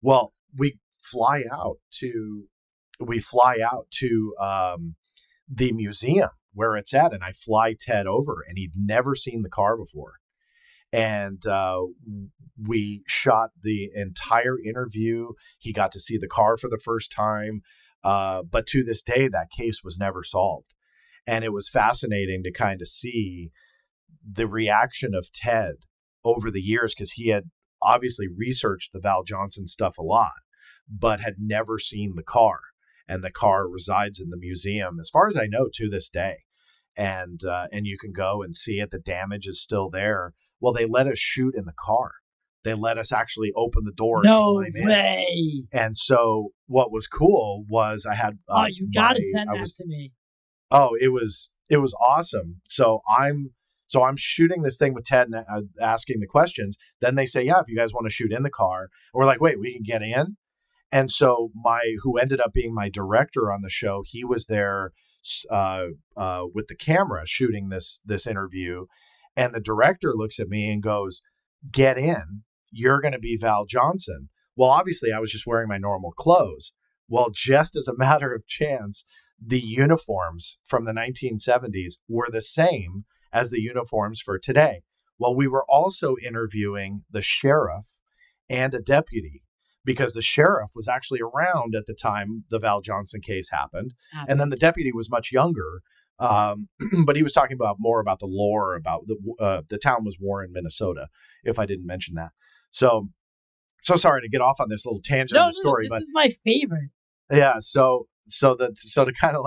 Well, we fly out to the museum where it's at. And I fly Ted over, and he'd never seen the car before. And we shot the entire interview. He got to see the car for the first time. But to this day, that case was never solved. And it was fascinating to kind of see the reaction of Ted over the years, because he had obviously researched the Val Johnson stuff a lot, but had never seen the car. And the car resides in the museum, as far as I know, to this day. And you can go and see it. The damage is still there. Well, they let us shoot in the car. They let us actually open the door. No way. And so what was cool was I had... you got to send that to me. Oh, it was awesome. So I'm shooting this thing with Ted and asking the questions. Then they say, yeah, if you guys want to shoot in the car. And we're like, wait, we can get in? And so who ended up being my director on the show, he was there with the camera shooting this interview. And the director looks at me and goes, get in. You're going to be Val Johnson. Well, obviously, I was just wearing my normal clothes. Well, just as a matter of chance, the uniforms from the 1970s were the same as the uniforms for today. Well, we were also interviewing the sheriff and a deputy, because the sheriff was actually around at the time the Val Johnson case happened. And then the deputy was much younger. But he was talking more about the lore, about the town was Warren, Minnesota, if I didn't mention that. So sorry to get off on this little tangent of the story. This is my favorite. Yeah. So to kind of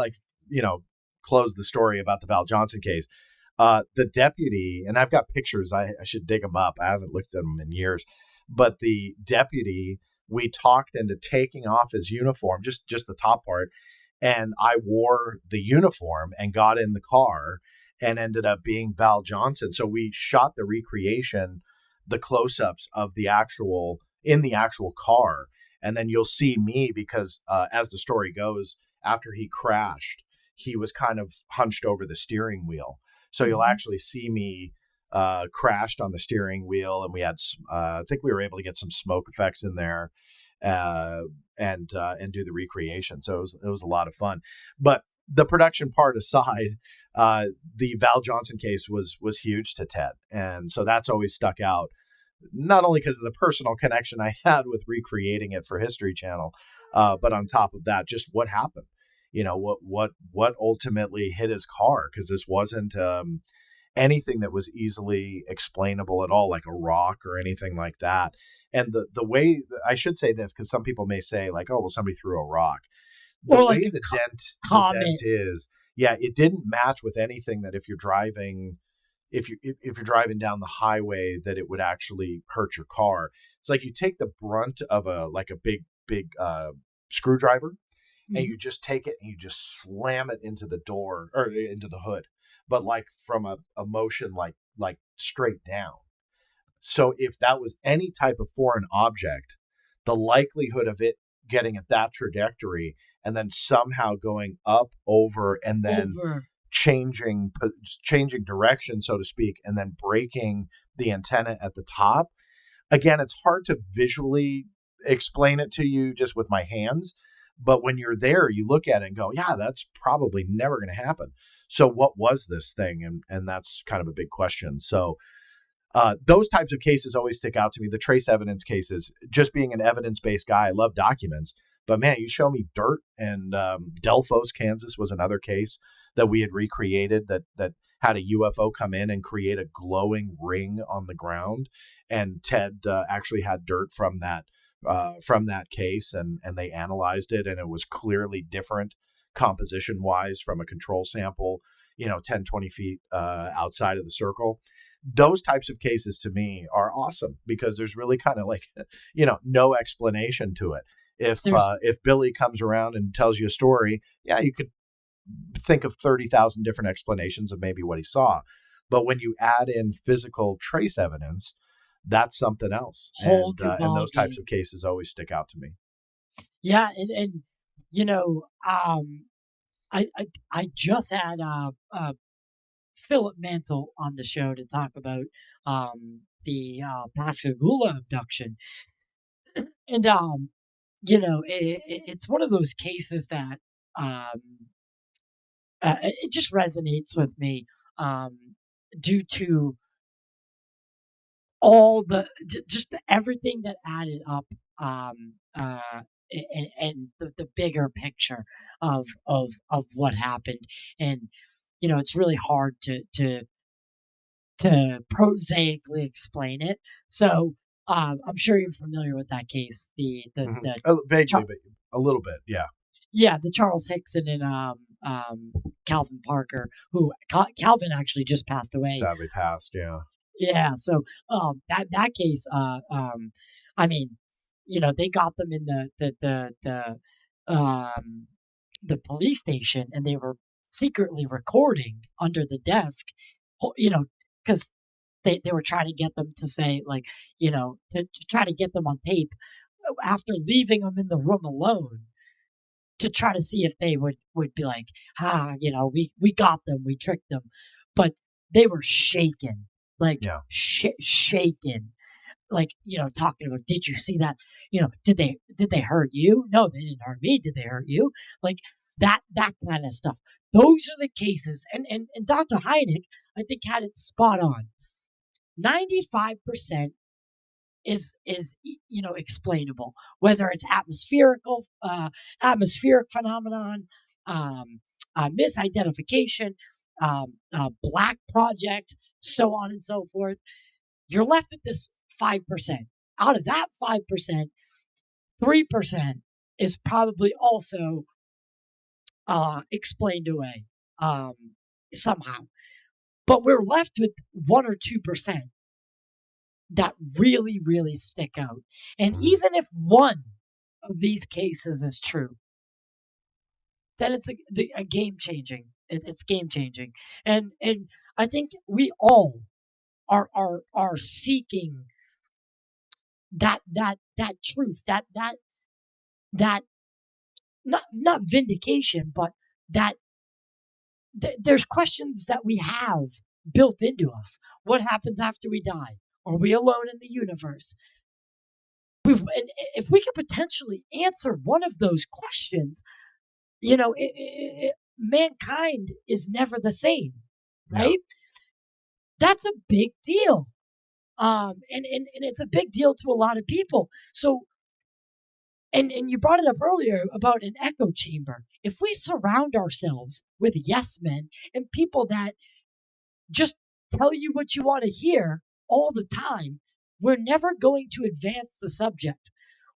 close the story about the Val Johnson case, the deputy, and I've got pictures, I should dig them up. I haven't looked at them in years, but the deputy, we talked into taking off his uniform, just the top part. And I wore the uniform and got in the car and ended up being Val Johnson. So we shot the recreation, the close-ups of the actual car. And then you'll see me because as the story goes, after he crashed, he was kind of hunched over the steering wheel. So you'll actually see me crashed on the steering wheel. And we had, I think we were able to get some smoke effects in there. And do the recreation. So it was a lot of fun. But the production part aside, the Val Johnson case was huge to Ted. And so that's always stuck out, not only because of the personal connection I had with recreating it for History Channel, but on top of that, just what happened, what ultimately hit his car. Because this wasn't anything that was easily explainable at all, like a rock or anything like that. And the way, I should say this, because some people may say like, oh, well, somebody threw a rock. The Or way like a the comet. dent is, yeah, it didn't match with anything that if you're driving, if you're driving down the highway, that it would actually hurt your car. It's like you take the brunt of a big screwdriver, and you just take it and you just slam it into the door or into the hood, but like from a motion like straight down. So if that was any type of foreign object, the likelihood of it getting at that trajectory and then somehow going up, over, and then changing direction, so to speak, and then breaking the antenna at the top. Again, it's hard to visually explain it to you just with my hands. But when you're there, you look at it and go, yeah, that's probably never going to happen. So what was this thing? And that's kind of a big question. So those types of cases always stick out to me. The trace evidence cases, just being an evidence-based guy, I love documents. But man, you show me dirt, and Delphos, Kansas was another case that we had recreated that had a UFO come in and create a glowing ring on the ground. And Ted actually had dirt from that case, and they analyzed it, and it was clearly different composition wise from a control sample, 10, 20 feet outside of the circle. Those types of cases to me are awesome because there's really kind of like, no explanation to it. If Billy comes around and tells you a story, yeah, you could think of 30,000 different explanations of maybe what he saw. But when you add in physical trace evidence, that's something else. And those types of cases always stick out to me. Yeah. And I just had Philip Mantle on the show to talk about the Pascagoula abduction. And, it's one of those cases that it just resonates with me due to all everything that added up and the bigger picture of what happened. And it's really hard to prosaically explain it. So I'm sure you're familiar with that case. Vaguely, but a little bit, yeah. Yeah, the Charles Hickson and Calvin Parker, who Calvin actually just passed away. Sadly passed, yeah. Yeah, so that case, they got them in the police station, and they were secretly recording under the desk, because they were trying to get them to say, like, to try to get them on tape after leaving them in the room alone, to try to see if they would be like, we got them, we tricked them. But they were shaken, like shaken, like, talking about, did you see that? Did they hurt you? No, they didn't hurt me. Did they hurt you? Like that kind of stuff. Those are the cases. And Dr. Hynek, I think, had it spot on. 95% is explainable, whether it's atmospheric phenomenon, misidentification, black project, so on and so forth. You're left with this 5%. Out of that 5%, 3% is probably also explained away somehow. But we're left with 1 or 2% that really, really stick out. And even if one of these cases is true, then it's a game changing. It's game changing. And I think we all are seeking that truth, that not vindication, but that there's questions that we have built into us. What happens after we die? Are we alone in the universe? And if we could potentially answer one of those questions, mankind is never the same, right? Yeah. That's a big deal. And it's a big deal to a lot of people. So, and you brought it up earlier about an echo chamber. If we surround ourselves with yes men and people that just tell you what you want to hear all the time, we're never going to advance the subject.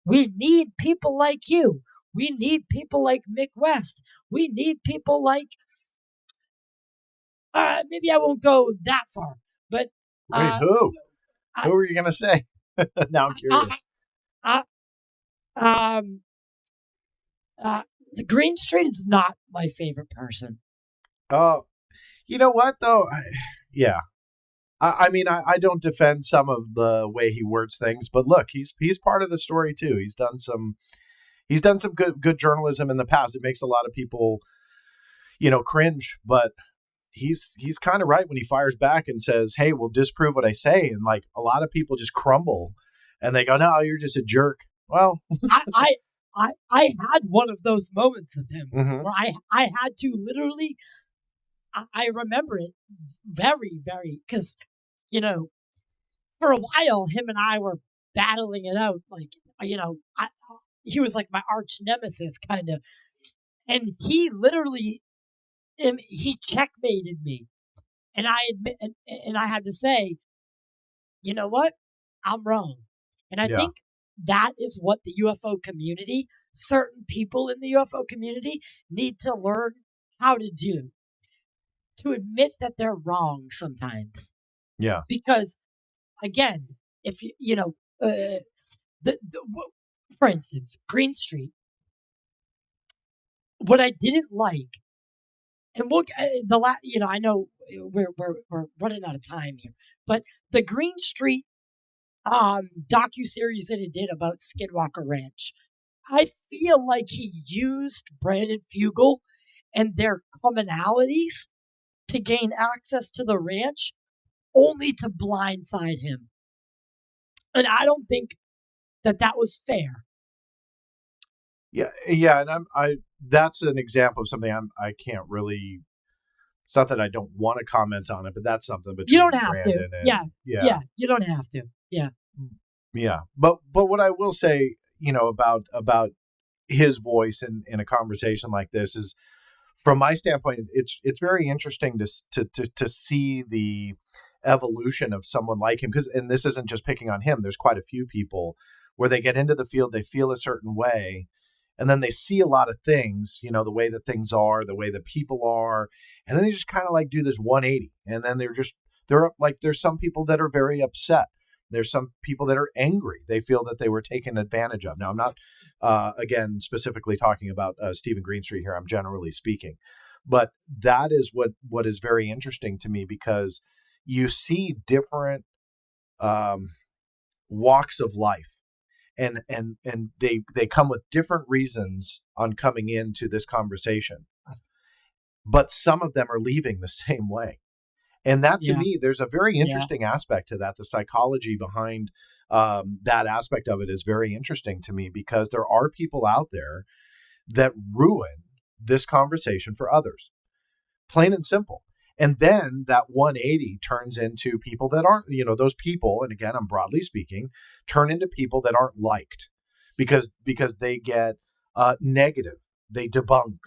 We need people like you. We need people like Mick West. We need people like, maybe I won't go that far, but. Wait, who? Who were you going to say? Now I'm curious. Greenstreet is not my favorite person. Oh, you know what though? I mean, I don't defend some of the way he words things, but look, he's part of the story too. He's done some good journalism in the past. It makes a lot of people, cringe, but he's kind of right when he fires back and says, "Hey, we'll disprove what I say," and like a lot of people just crumble and they go, "No, you're just a jerk." Well, I had one of those moments with him Mhm. where I had to literally. I remember it very, very, because, for a while, him and I were battling it out. Like, he was like my arch nemesis, kind of. And he literally, he checkmated me. And I admit, and I had to say, you know what? I'm wrong. And I Yeah. think that is what the UFO community, certain people in the UFO community need to learn how to do. To admit that they're wrong sometimes. Yeah. Because, again, if for instance, Greenstreet, what I didn't like, and I know we're running out of time here, but the Greenstreet docuseries that it did about Skinwalker Ranch, I feel like he used Brandon Fugel and their commonalities to gain access to the ranch, only to blindside him. And I don't think that was fair. Yeah, and that's an example of something I can't really. It's not that I don't want to comment on it, but that's something between You don't have Brandon to. and, Yeah, you don't have to. Yeah. Yeah. But what I will say, about his voice in a conversation like this is, from my standpoint, it's very interesting to see the evolution of someone like him, and this isn't just picking on him. There's quite a few people where they get into the field, they feel a certain way, and then they see a lot of things, the way that things are, the way that people are, and then they just kind of like do this 180, and then there's some people that are very upset. There's some people that are angry. They feel that they were taken advantage of. Now, I'm not, again, specifically talking about Stephen Greenstreet here. I'm generally speaking. But that is what is very interesting to me, because you see different walks of life. And they come with different reasons on coming into this conversation. But some of them are leaving the same way. And that, to me, there's a very interesting aspect to that. The psychology behind that aspect of it is very interesting to me, because there are people out there that ruin this conversation for others, plain and simple. And then that 180 turns into people that aren't, those people, and again, I'm broadly speaking, turn into people that aren't liked because they get negative, they debunk.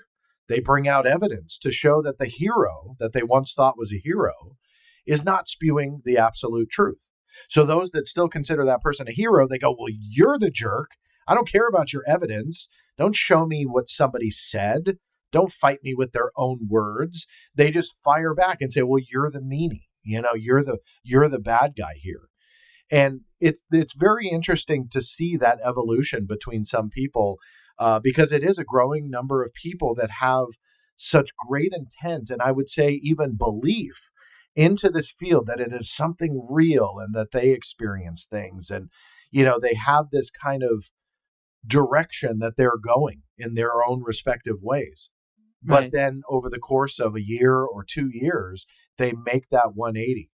They bring out evidence to show that the hero that they once thought was a hero is not spewing the absolute truth. So those that still consider that person a hero, they go, well, you're the jerk. I don't care about your evidence. Don't show me what somebody said. Don't fight me with their own words. They just fire back and say, well, you're the meanie. You're the bad guy here. And it's very interesting to see that evolution between some people, because it is a growing number of people that have such great intent, and I would say even belief into this field, that it is something real and that they experience things. And, they have this kind of direction that they're going in their own respective ways. Right. But then over the course of a year or 2 years, they make that 180.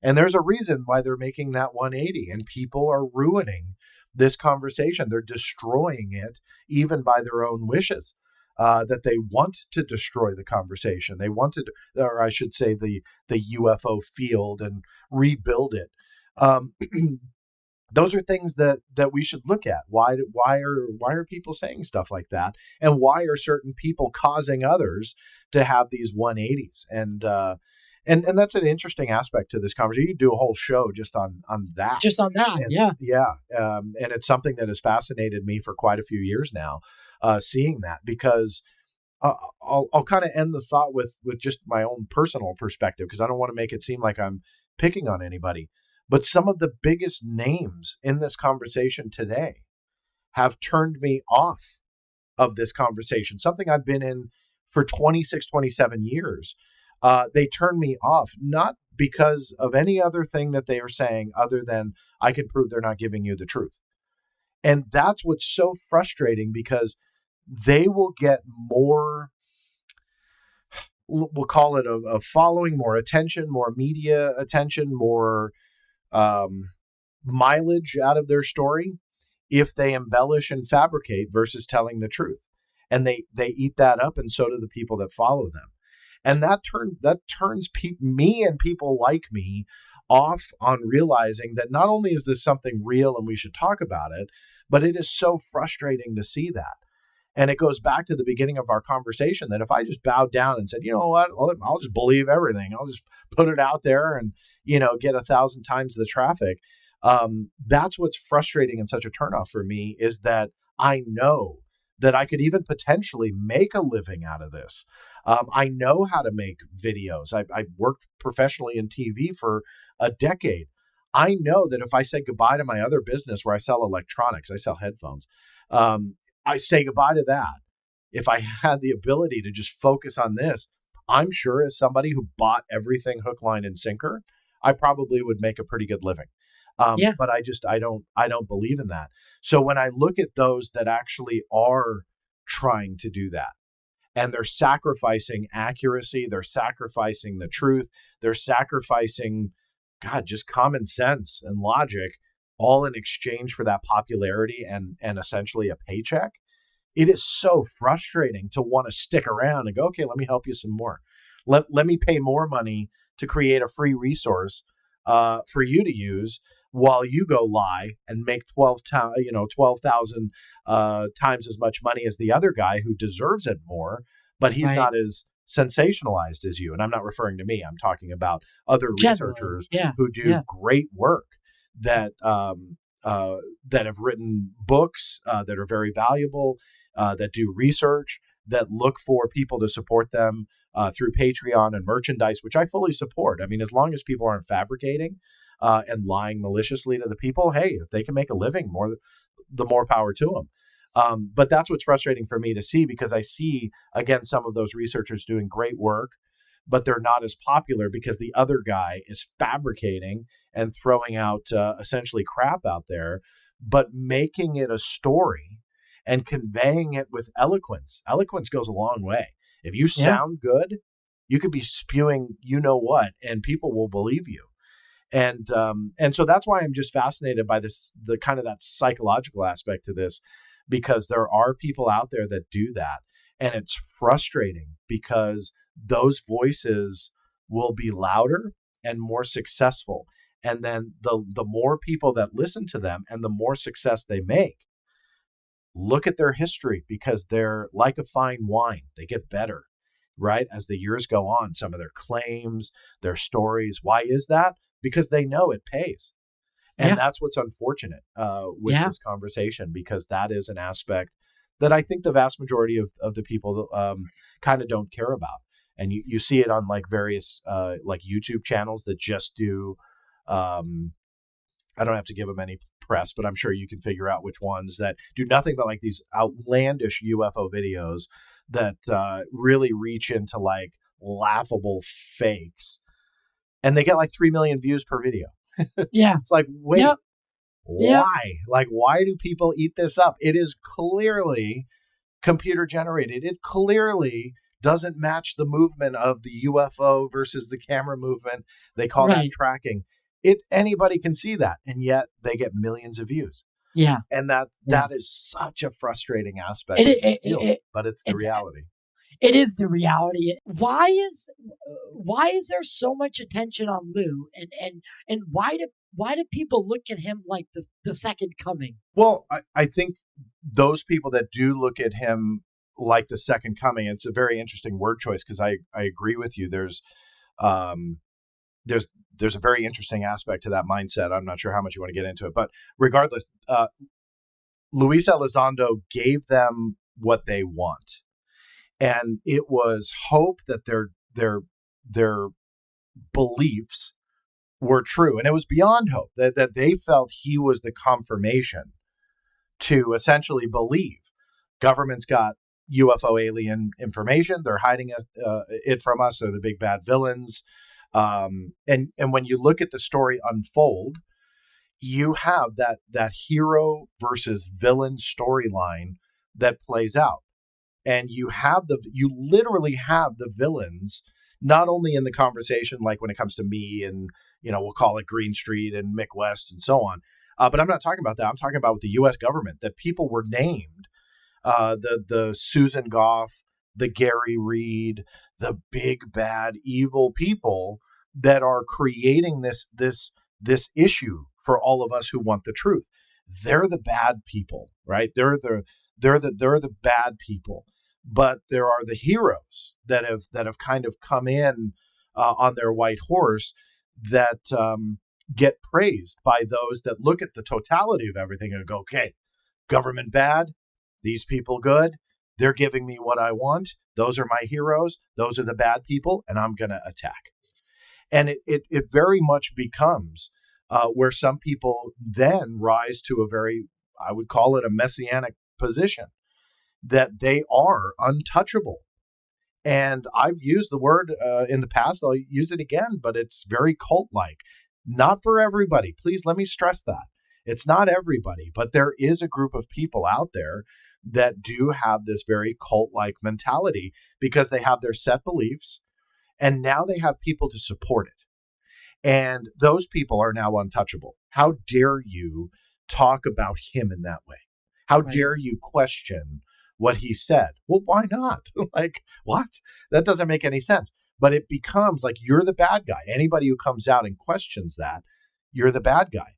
And there's a reason why they're making that 180, and people are ruining this conversation. They're destroying it, even by their own wishes, that they want to destroy the conversation. They wanted, or I should say, the UFO field, and rebuild it. Those are things that we should look at. Why are people saying stuff like that? And why are certain people causing others to have these 180s? And that's an interesting aspect to this conversation. You could do a whole show just on that. Just on that, and, yeah. Yeah. And it's something that has fascinated me for quite a few years now, seeing that, because I'll kind of end the thought with just my own personal perspective, because I don't want to make it seem like I'm picking on anybody. But some of the biggest names in this conversation today have turned me off of this conversation, something I've been in for 26, 27 years. They turned me off, not because of any other thing that they are saying other than I can prove they're not giving you the truth. And that's what's so frustrating, because they will get more, we'll call it a following, more attention, more media attention, more mileage out of their story if they embellish and fabricate versus telling the truth. And they eat that up, and so do the people that follow them. And that turns me and people like me off on realizing that not only is this something real and we should talk about it, but it is so frustrating to see that. And it goes back to the beginning of our conversation that if I just bowed down and said, you know what, I'll just believe everything, I'll just put it out there and, get 1,000 times the traffic. That's what's frustrating and such a turnoff for me, is that I know that I could even potentially make a living out of this. I know how to make videos. I worked professionally in TV for a decade. I know that if I say goodbye to my other business where I sell electronics, I sell headphones, I say goodbye to that. If I had the ability to just focus on this, I'm sure as somebody who bought everything hook, line, and sinker, I probably would make a pretty good living. But I don't believe in that. So when I look at those that actually are trying to do that, and they're sacrificing accuracy, they're sacrificing the truth, they're sacrificing, just common sense and logic, all in exchange for that popularity and essentially a paycheck. It is so frustrating to want to stick around and go, okay, let me help you some more. Let me pay more money to create a free resource for you to use, while you go lie and make 12,000 times as much money as the other guy who deserves it more, but he's not as sensationalized as you. And I'm not referring to me. I'm talking about other researchers who do great work that have written books that are very valuable, that do research, that look for people to support them through Patreon and merchandise, which I fully support. I mean, as long as people aren't fabricating and lying maliciously to the people, hey, if they can make a living, the more power to them. But that's what's frustrating for me to see, because I see, again, some of those researchers doing great work, but they're not as popular because the other guy is fabricating and throwing out essentially crap out there, but making it a story and conveying it with eloquence. Eloquence goes a long way. If you sound good, you could be spewing what, and people will believe you. And so that's why I'm just fascinated by the kind of that psychological aspect to this, because there are people out there that do that. And it's frustrating because those voices will be louder and more successful. And then the more people that listen to them and the more success they make, look at their history, because they're like a fine wine. They get better, right? As the years go on, some of their claims, their stories. Why is that? Because they know it pays. And that's what's unfortunate with this conversation, because that is an aspect that I think the vast majority of the people kind of don't care about. And you see it on like various like YouTube channels that just do, I don't have to give them any press, but I'm sure you can figure out which ones that do nothing but like these outlandish UFO videos that really reach into like laughable fakes. And they get like 3 million views per video. It's like, wait, why? Like, why do people eat this up? It is clearly computer generated. It clearly doesn't match the movement of the UFO versus the camera movement. They call that tracking. Anybody can see that, and yet they get millions of views. And that is such a frustrating aspect of this field, but it's the reality. It is the reality. Why is there so much attention on Lou, and why do people look at him like the second coming? Well, I think those people that do look at him like the second coming, it's a very interesting word choice, because I agree with you. There's There's a very interesting aspect to that mindset. I'm not sure how much you want to get into it, but regardless, Luis Elizondo gave them what they want, and it was hope that their beliefs were true, and it was beyond hope that they felt he was the confirmation to essentially believe government's got UFO alien information. They're hiding it from us. They're the big bad villains. And when you look at the story unfold, you have that hero versus villain storyline that plays out. And you literally have the villains, not only in the conversation, like when it comes to me and, we'll call it Green Street and Mick West and so on. But I'm not talking about that. I'm talking about with the U.S. government, that people were named, the Susan Goff, the Gary Reed, the big bad evil people that are creating this issue for all of us who want the truth. They're the bad people, right? They're the bad people, but there are the heroes that have kind of come in on their white horse that get praised by those that look at the totality of everything and go, okay, government bad, these people good, they're giving me what I want. Those are my heroes. Those are the bad people, and I'm going to attack. And it very much becomes where some people then rise to a very, I would call it a messianic position, that they are untouchable. And I've used the word in the past, I'll use it again, but it's very cult-like. Not for everybody. Please let me stress that. It's not everybody, but there is a group of people out there that do have this very cult-like mentality because they have their set beliefs, and now they have people to support it. And those people are now untouchable. How dare you talk about him in that way? How dare you question what he said? Well, why not? Like, what? That doesn't make any sense. But it becomes like you're the bad guy. Anybody who comes out and questions that, you're the bad guy.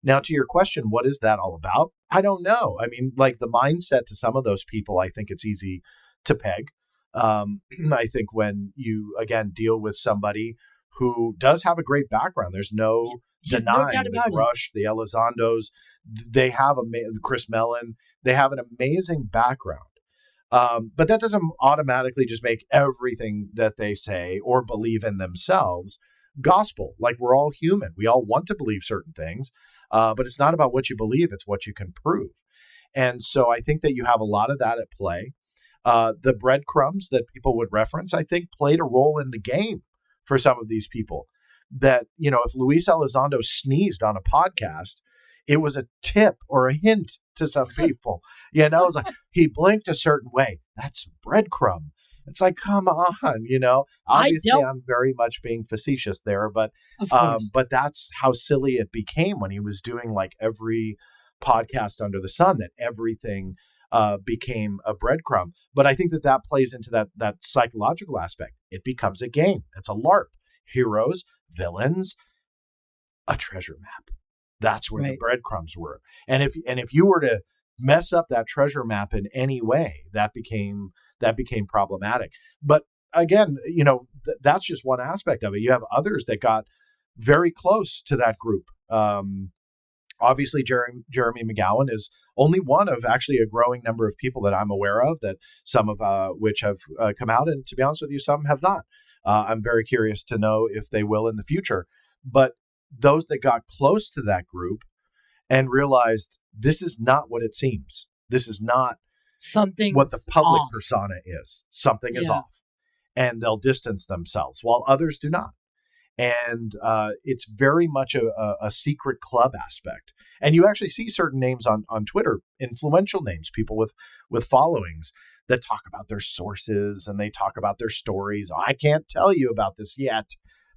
Now, to your question, what is that all about? I don't know. I mean, like the mindset to some of those people, I think it's easy to peg. I think when you, again, deal with somebody who does have a great background, there's no denying the Grusch, the Elizondos, they have Chris Mellon, they have an amazing background. But that doesn't automatically just make everything that they say or believe in themselves gospel. Like, we're all human. We all want to believe certain things, but it's not about what you believe. It's what you can prove. And so I think that you have a lot of that at play. The breadcrumbs that people would reference, I think, played a role in the game for some of these people. That, if Luis Elizondo sneezed on a podcast, it was a tip or a hint to some people. It's like he blinked a certain way. That's breadcrumb. It's like, come on, Obviously, I'm very much being facetious there, but that's how silly it became when he was doing like every podcast under the sun, that everything became a breadcrumb. But I think that plays into that psychological aspect. It becomes a game. It's a LARP. Heroes, villains, a treasure map. That's where the breadcrumbs were. And if you were to mess up that treasure map in any way, that became problematic. But again, that's just one aspect of it. You have others that got very close to that group. Obviously, Jeremy McGowan is only one of actually a growing number of people that I'm aware of, that some of which have come out, and to be honest with you, some have not. I'm very curious to know if they will in the future. But those that got close to that group and realized this is not what it seems. This is not what the public persona is. Something is off. And they'll distance themselves while others do not. And it's very much a secret club aspect. And you actually see certain names on Twitter, influential names, people with followings that talk about their sources and they talk about their stories. I can't tell you about this yet,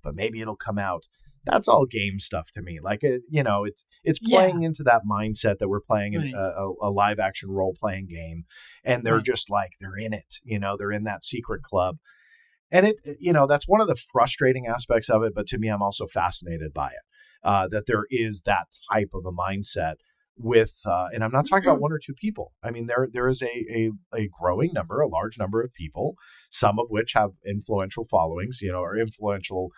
but maybe it'll come out. That's all game stuff to me. Like, it's playing into that mindset that we're playing a live action role playing game. And they're just like, they're in it, they're in that secret club. And that's one of the frustrating aspects of it. But to me, I'm also fascinated by it, that there is that type of a mindset with, and I'm not talking about one or two people. I mean, there is a growing number, a large number of people, some of which have influential followings, or influential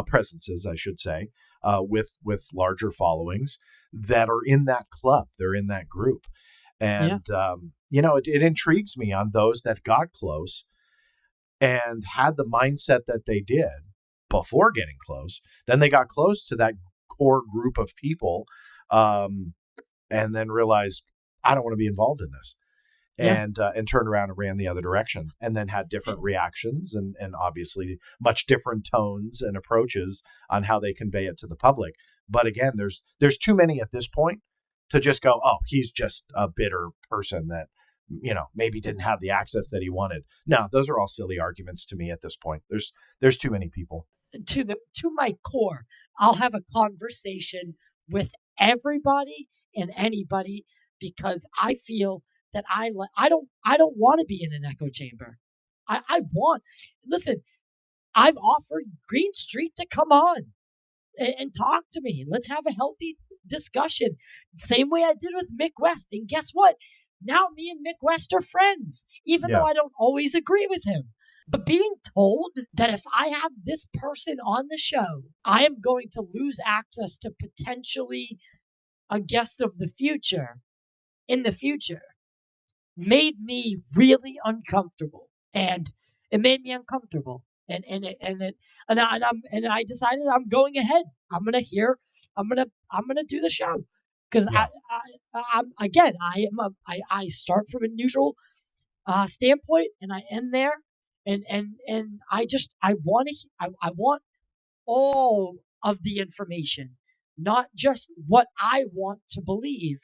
presences, I should say, with larger followings that are in that club. They're in that group. And, it intrigues me on those that got close and had the mindset that they did before getting close. Then they got close to that core group of people, and then realized, I don't want to be involved in this. And turned around and ran the other direction, and then had different reactions and obviously much different tones and approaches on how they convey it to the public. But again, there's too many at this point to just go, oh, he's just a bitter person that, maybe didn't have the access that he wanted. No, those are all silly arguments to me at this point. There's too many people. To my core, I'll have a conversation with everybody and anybody because I feel that I don't want to be in an echo chamber. Listen, I've offered Green Street to come on and talk to me. Let's have a healthy discussion. Same way I did with Mick West. And guess what? Now me and Mick West are friends, even though I don't always agree with him. But being told that if I have this person on the show, I am going to lose access to potentially a guest of the future in the future made me really uncomfortable. And it made me uncomfortable. And I decided I'm going ahead. I'm gonna do the show because I start from a neutral standpoint and I end there. And I want all of the information, not just what I want to believe,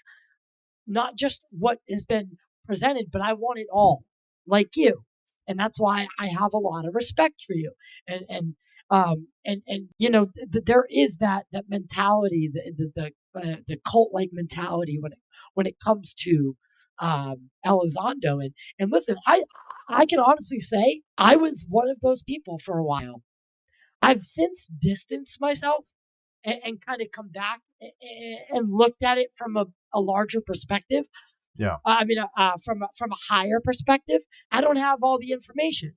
not just what has been presented, but I want it all, like you. And that's why I have a lot of respect for you. And there is that mentality, the cult-like mentality when it comes to Elizondo. And listen, I can honestly say I was one of those people for a while. I've since distanced myself and kind of come back and looked at it from a larger perspective. Yeah. From a higher perspective. I don't have all the information.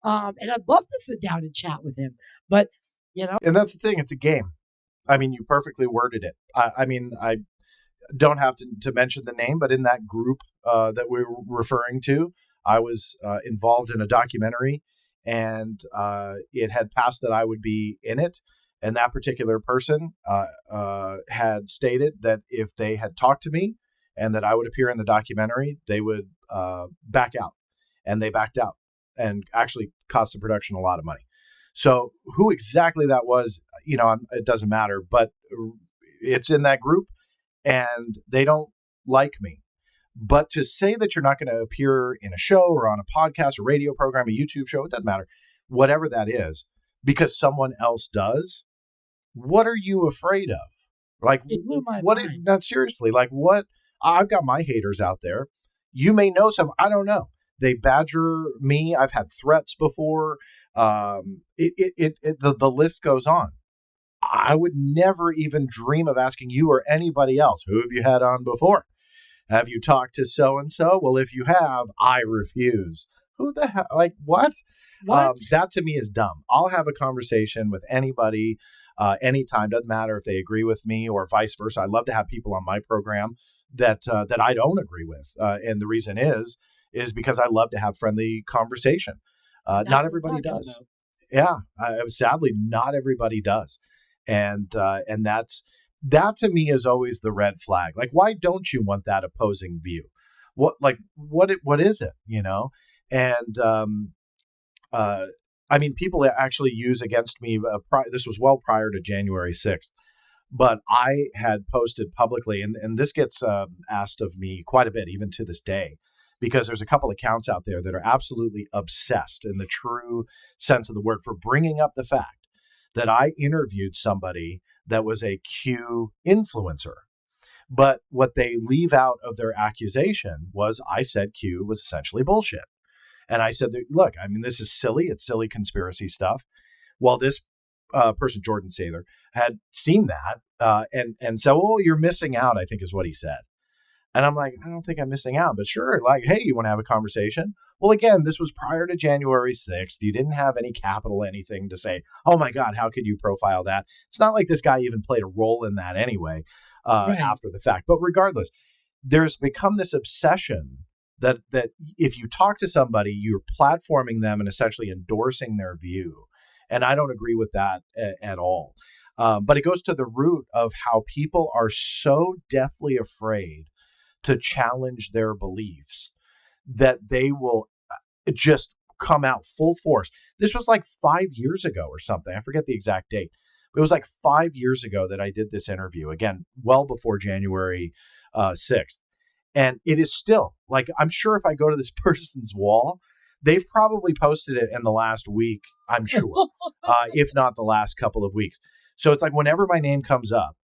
And I'd love to sit down and chat with him. But, And that's the thing. It's a game. I mean, you perfectly worded it. I don't have to mention the name, but in that group that we were referring to, I was involved in a documentary, and it had passed that I would be in it. And that particular person had stated that if they had talked to me and that I would appear in the documentary, they would back out. And they backed out and actually cost the production a lot of money. So who exactly that was, it doesn't matter, but it's in that group and they don't like me. But to say that you're not going to appear in a show or on a podcast, a radio program, a YouTube show, it doesn't matter, whatever that is, because someone else does, what are you afraid of? Like, it blew my mind. Not seriously, like what? I've got my haters out there. You may know some, I don't know. They badger me. I've had threats before. The list goes on. I would never even dream of asking you or anybody else, who have you had on before? Have you talked to so-and-so? Well, if you have, I refuse. Who the hell? Like, what? That to me is dumb. I'll have a conversation with anybody, anytime. Doesn't matter if they agree with me or vice versa. I love to have people on my program that I don't agree with. And the reason is because I love to have friendly conversation. Not everybody does. Yeah. Sadly, not everybody does. And that to me is always the red flag. Like, why don't you want that opposing view? What is it, And, people actually use against me, this was well prior to January 6th, but I had posted publicly, and this gets asked of me quite a bit, even to this day, because there's a couple accounts out there that are absolutely obsessed in the true sense of the word for bringing up the fact that I interviewed somebody that was a Q influencer. But what they leave out of their accusation was I said Q was essentially bullshit. And I said, look, this is silly. It's silly conspiracy stuff. Well, this person, Jordan Sather, had seen that and said, oh, you're missing out, I think is what he said. And I'm like, I don't think I'm missing out, but sure. Like, hey, you want to have a conversation? Well, again, this was prior to January 6th. You didn't have any capital anything to say, oh my God, how could you profile that? It's not like this guy even played a role in that anyway, after the fact. But regardless, there's become this obsession that if you talk to somebody, you're platforming them and essentially endorsing their view. And I don't agree with that at all. But it goes to the root of how people are so deathly afraid to challenge their beliefs that they will just come out full force. This was like 5 years ago or something. I forget the exact date. But it was like 5 years ago that I did this interview, again, well before January 6th. And it is still, like, I'm sure if I go to this person's wall, they've probably posted it in the last week, I'm sure, if not the last couple of weeks. So it's like whenever my name comes up,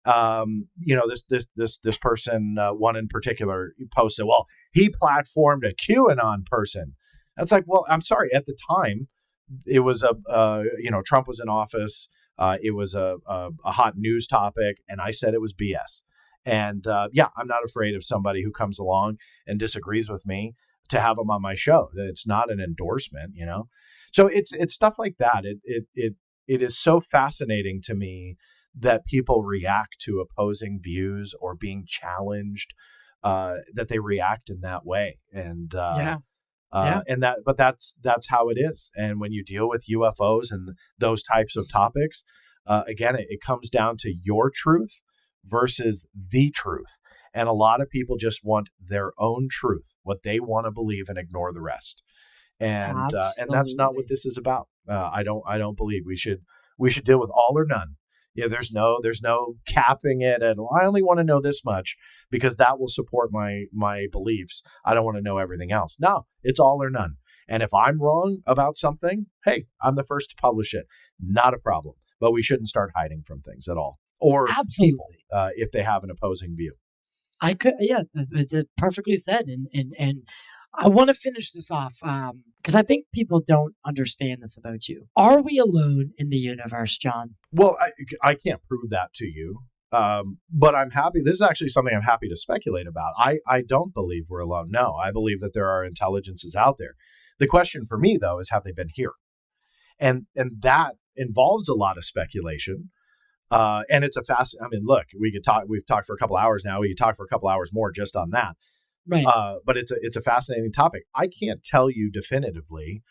this person, one in particular, posted, well, he platformed a QAnon person. That's like, well, I'm sorry. At the time, it was Trump was in office. It was a hot news topic, and I said it was BS. And I'm not afraid of somebody who comes along and disagrees with me to have them on my show. It's not an endorsement, So it's stuff like that. It is so fascinating to me that people react to opposing views or being challenged, that they react in that way. And but that's how it is. And when you deal with UFOs and those types of topics, again, it comes down to your truth versus the truth. And a lot of people just want their own truth, what they want to believe, and ignore the rest. And that's not what this is about. I don't believe we should deal with all or none. Yeah, there's no capping it at, well, I only want to know this much because that will support my beliefs. I don't want to know everything else. No, it's all or none. And if I'm wrong about something, hey, I'm the first to publish it. Not a problem. But we shouldn't start hiding from things at all. Or people, if they have an opposing view. It's perfectly said. And I want to finish this off because I think people don't understand this about you. Are we alone in the universe, John? Well, I can't prove that to you, but I'm happy. This is actually something I'm happy to speculate about. I don't believe we're alone. No, I believe that there are intelligences out there. The question for me, though, is have they been here? And that involves a lot of speculation. And it's look, we've talked for a couple hours now. We could talk for a couple hours more just on that. Right. But it's a fascinating topic. I can't tell you definitively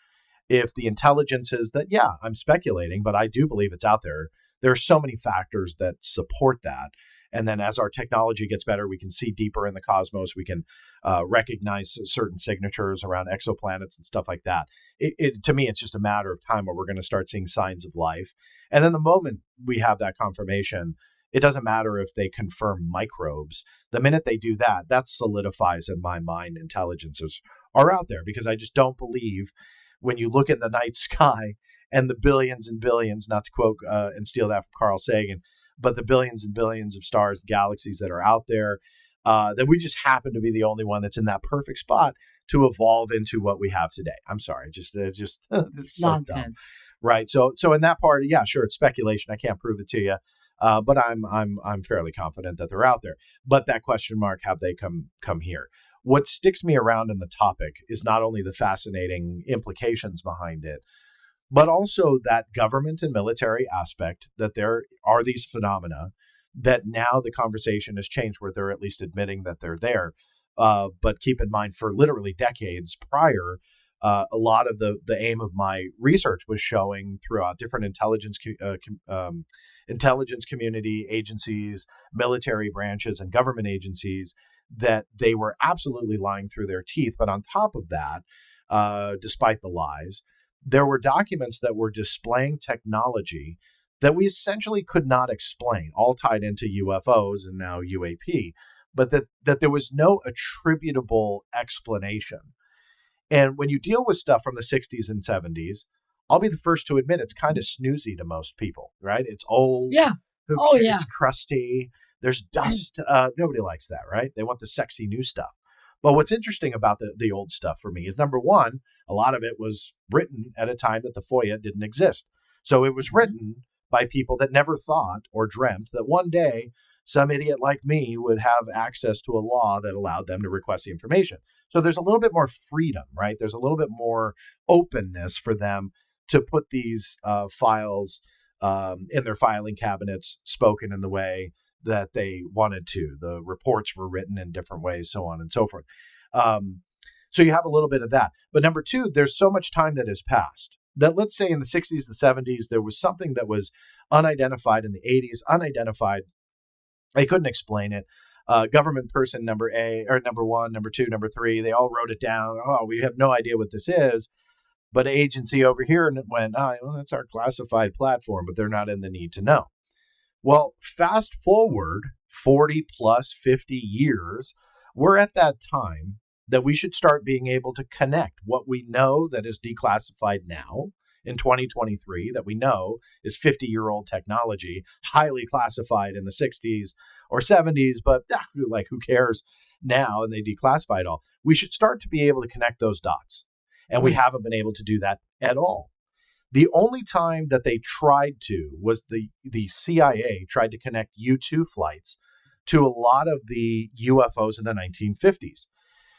if the intelligence is that, I'm speculating, but I do believe it's out there. There are so many factors that support that. And then as our technology gets better, we can see deeper in the cosmos. We can recognize certain signatures around exoplanets and stuff like that. To me, it's just a matter of time where we're going to start seeing signs of life. And then the moment we have that confirmation, it doesn't matter if they confirm microbes. The minute they do that, that solidifies in my mind intelligences are out there, because I just don't believe when you look at the night sky and the billions and billions, not to quote and steal that from Carl Sagan, but the billions and billions of stars and galaxies that are out there, that we just happen to be the only one that's in that perfect spot to evolve into what we have today. I'm sorry, this is so nonsense. Dumb. Right. So in that part, sure, it's speculation. I can't prove it to you. But I'm fairly confident that they're out there. But that question mark, have they come here? What sticks me around in the topic is not only the fascinating implications behind it, but also that government and military aspect, that there are these phenomena that now the conversation has changed where they're at least admitting that they're there. But keep in mind, for literally decades prior, a lot of the aim of my research was showing throughout different intelligence community agencies, military branches, and government agencies that they were absolutely lying through their teeth. But on top of that, despite the lies, there were documents that were displaying technology that we essentially could not explain, all tied into UFOs and now UAP, but that there was no attributable explanation. And when you deal with stuff from the 60s and 70s, I'll be the first to admit it's kind of snoozy to most people, right? It's old. Yeah. It's crusty. There's dust. Nobody likes that, right? They want the sexy new stuff. But what's interesting about the old stuff for me is, number one, a lot of it was written at a time that the FOIA didn't exist. So it was written by people that never thought or dreamt that one day some idiot like me would have access to a law that allowed them to request the information. So there's a little bit more freedom, right? There's a little bit more openness for them to put these files in their filing cabinets, spoken in the way that they wanted to. The reports were written in different ways, so on and so forth. So you have a little bit of that. But number two, there's so much time that has passed that, let's say in the 60s, the 70s, there was something that was unidentified. In the 80s, unidentified. They couldn't explain it. Government person number one, number two, number three, they all wrote it down. Oh, we have no idea what this is. But agency over here went, oh, well, that's our classified platform, but they're not in the need to know. Well, fast forward 40 plus 50 years, we're at that time that we should start being able to connect what we know that is declassified now in 2023, that we know is 50-year-old technology, highly classified in the 60s or 70s, but who cares now? And they declassified all. We should start to be able to connect those dots. And we haven't been able to do that at all. The only time that they tried to was the CIA tried to connect U-2 flights to a lot of the UFOs in the 1950s.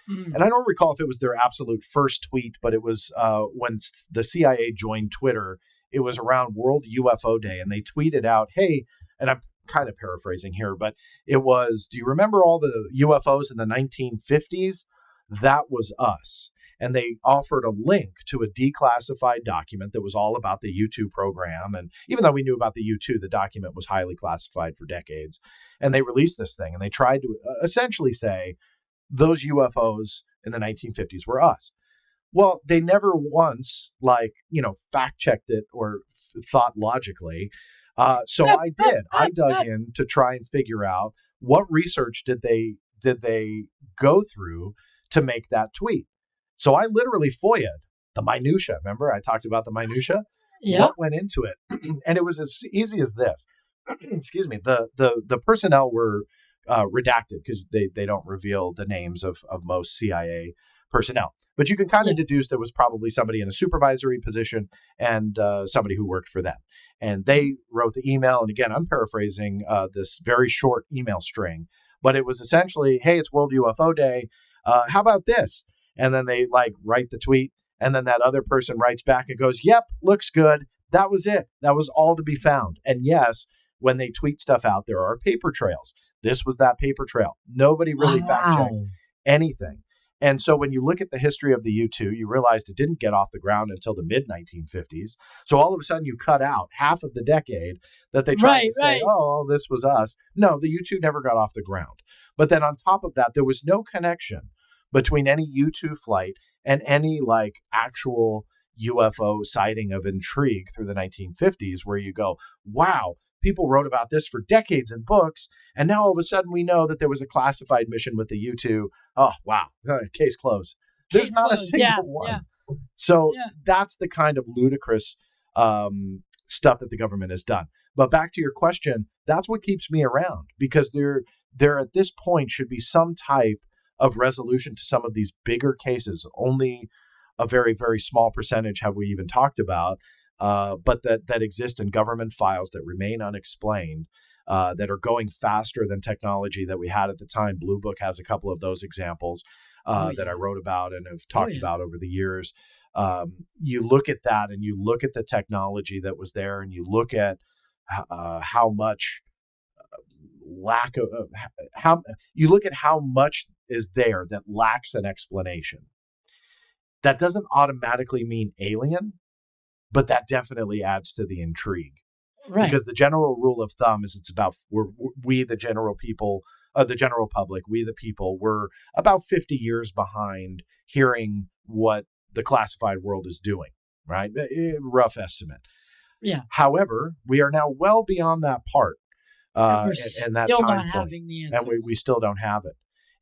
And I don't recall if it was their absolute first tweet, but it was when the CIA joined Twitter. It was around World UFO Day, and they tweeted out, hey, and I'm kind of paraphrasing here, but it was, do you remember all the UFOs in the 1950s? That was us. And they offered a link to a declassified document that was all about the U-2 program. And even though we knew about the U-2, the document was highly classified for decades. And they released this thing, and they tried to essentially say, those UFOs in the 1950s were us. Well, they never once fact-checked it or thought logically. So I did. I dug in to try and figure out what research did they go through to make that tweet. So I literally FOIA'd the minutia. Remember, I talked about the minutia? Yeah. What went into it? And it was as easy as this. Excuse me. The personnel were redacted because they don't reveal the names of most CIA personnel. But you can kind of deduce there was probably somebody in a supervisory position and somebody who worked for them. And they wrote the email. And again, I'm paraphrasing this very short email string. But it was essentially, hey, it's World UFO Day. How about this? And then they write the tweet. And then that other person writes back and goes, yep, looks good. That was it. That was all to be found. And yes, when they tweet stuff out, there are paper trails. This was that paper trail. Nobody really fact-checked anything. And so when you look at the history of the U-2, you realized it didn't get off the ground until the mid-1950s. So all of a sudden you cut out half of the decade that they tried to say, oh, this was us. No, the U-2 never got off the ground. But then on top of that, there was no connection between any U-2 flight and any actual UFO sighting of intrigue through the 1950s, where you go, wow, people wrote about this for decades in books, and now all of a sudden we know that there was a classified mission with the U-2. Oh, wow, case closed. There's not a single one. Yeah. So that's the kind of ludicrous stuff that the government has done. But back to your question, that's what keeps me around, because there at this point should be some type of resolution to some of these bigger cases. Only a very, very small percentage have we even talked about, but that exist in government files that remain unexplained, that are going faster than technology that we had at the time. Blue Book has a couple of those examples that I wrote about and have talked about over the years. You look at that and you look at the technology that was there, and you look at how much you look at how much is there that lacks an explanation. That doesn't automatically mean alien, but that definitely adds to the intrigue. Right. Because the general rule of thumb is it's about we the general people, the general public, we the people, we're about 50 years behind hearing what the classified world is doing, right? Rough estimate. Yeah. However, we are now well beyond that part. And that time point, and we still don't have it.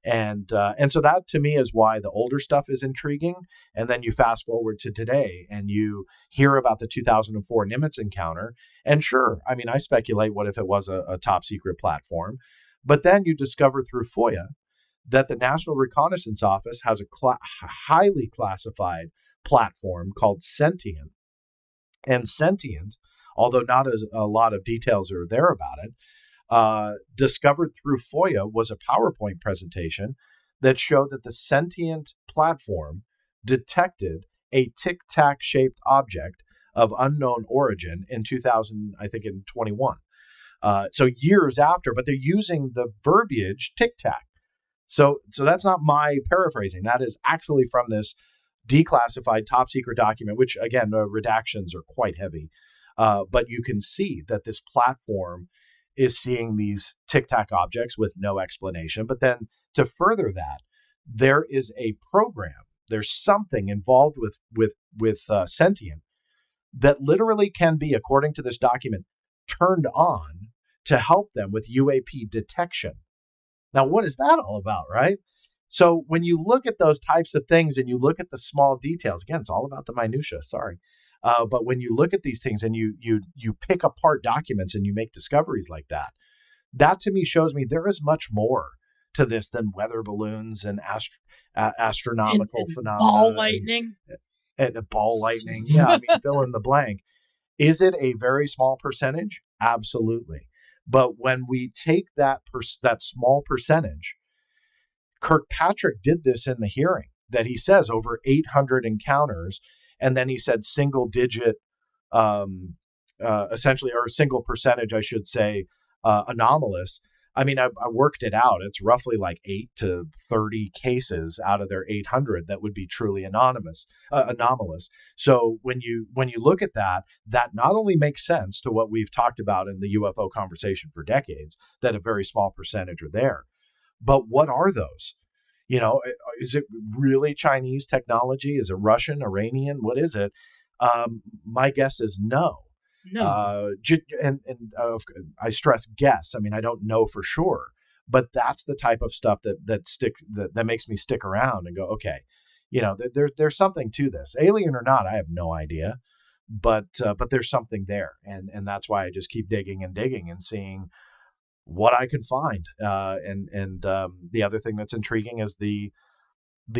And so that to me is why the older stuff is intriguing. And then you fast forward to today and you hear about the 2004 Nimitz encounter. And sure, I mean, I speculate, what if it was a top secret platform? But then you discover through FOIA that the National Reconnaissance Office has a highly classified platform called Sentient. And Sentient, although not as a lot of details are there about it, discovered through FOIA was a PowerPoint presentation that showed that the sentient platform detected a tic-tac shaped object of unknown origin in 2000, I think in 21. So years after, but they're using the verbiage tic-tac. So that's not my paraphrasing. That is actually from this declassified top secret document, which again, the redactions are quite heavy. But you can see that this platform is seeing these tic-tac objects with no explanation. But then to further that, there is a program. There's something involved with sentient that literally can be, according to this document, turned on to help them with UAP detection. Now, what is that all about, right? So when you look at those types of things and you look at the small details, again, it's all about the minutia, sorry. But when you look at these things and you pick apart documents and you make discoveries like that, that to me shows me there is much more to this than weather balloons and astronomical phenomena. Ball lightning. And ball lightning. Yeah, I mean, fill in the blank. Is it a very small percentage? Absolutely. But when we take that small percentage, Kirkpatrick did this in the hearing, that he says over 800 encounters, and then he said single digit, essentially, or single percentage, I should say, anomalous. I mean, I worked it out. It's roughly like 8 to 30 cases out of their 800 that would be truly anomalous. So when you look at that not only makes sense to what we've talked about in the UFO conversation for decades, that a very small percentage are there. But what are those? You know, is it really Chinese technology? Is it Russian, Iranian? What is it? My guess is no. No. I stress guess. I mean, I don't know for sure, but that's the type of stuff that makes me stick around and go, okay, you know, there's something to this, alien or not. I have no idea, but there's something there, and that's why I just keep digging and seeing what I can find. And the other thing that's intriguing is the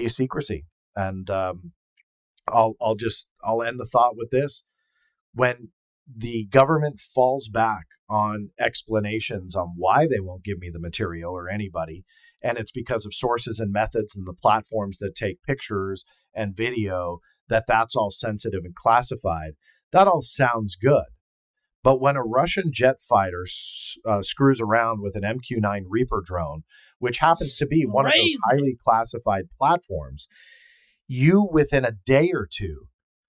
secrecy. And I'll end the thought with this: when the government falls back on explanations on why they won't give me the material or anybody, and it's because of sources and methods and the platforms that take pictures and video, that's all sensitive and classified, that all sounds good. But when a Russian jet fighter screws around with an MQ-9 Reaper drone, which happens to be one of those highly classified platforms, you within a day or two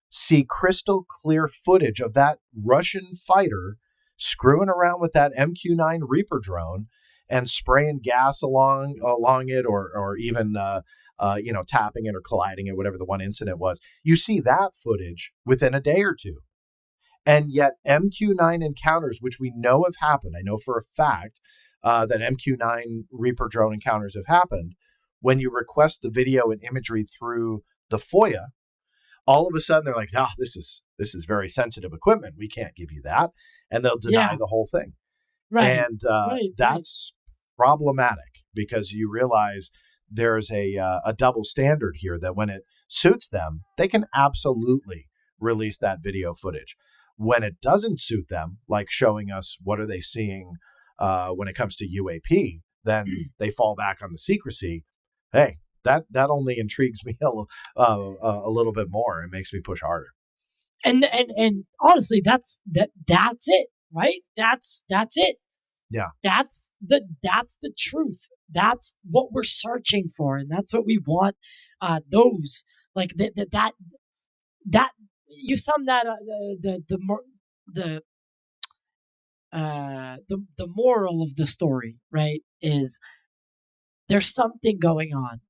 see crystal clear footage of that Russian fighter screwing around with that MQ-9 Reaper drone and spraying gas along it, or even tapping it or colliding it, whatever the one incident was. You see that footage within a day or two. And yet MQ-9 encounters, which we know have happened, I know for a fact that MQ-9 Reaper drone encounters have happened, when you request the video and imagery through the FOIA, all of a sudden they're like, no, this is very sensitive equipment. We can't give you that. And they'll deny the whole thing. Right. And that's problematic, because you realize there's a double standard here, that when it suits them, they can absolutely release that video footage. When it doesn't suit them, like showing us what are they seeing when it comes to UAP, then they fall back on the secrecy. Hey, that only intrigues me a little bit more. It makes me push harder. And honestly, that's it, right? That's it. Yeah. That's the truth. That's what we're searching for, and that's what we want. Those like that you sum that the moral of the story, right, is there's something going on.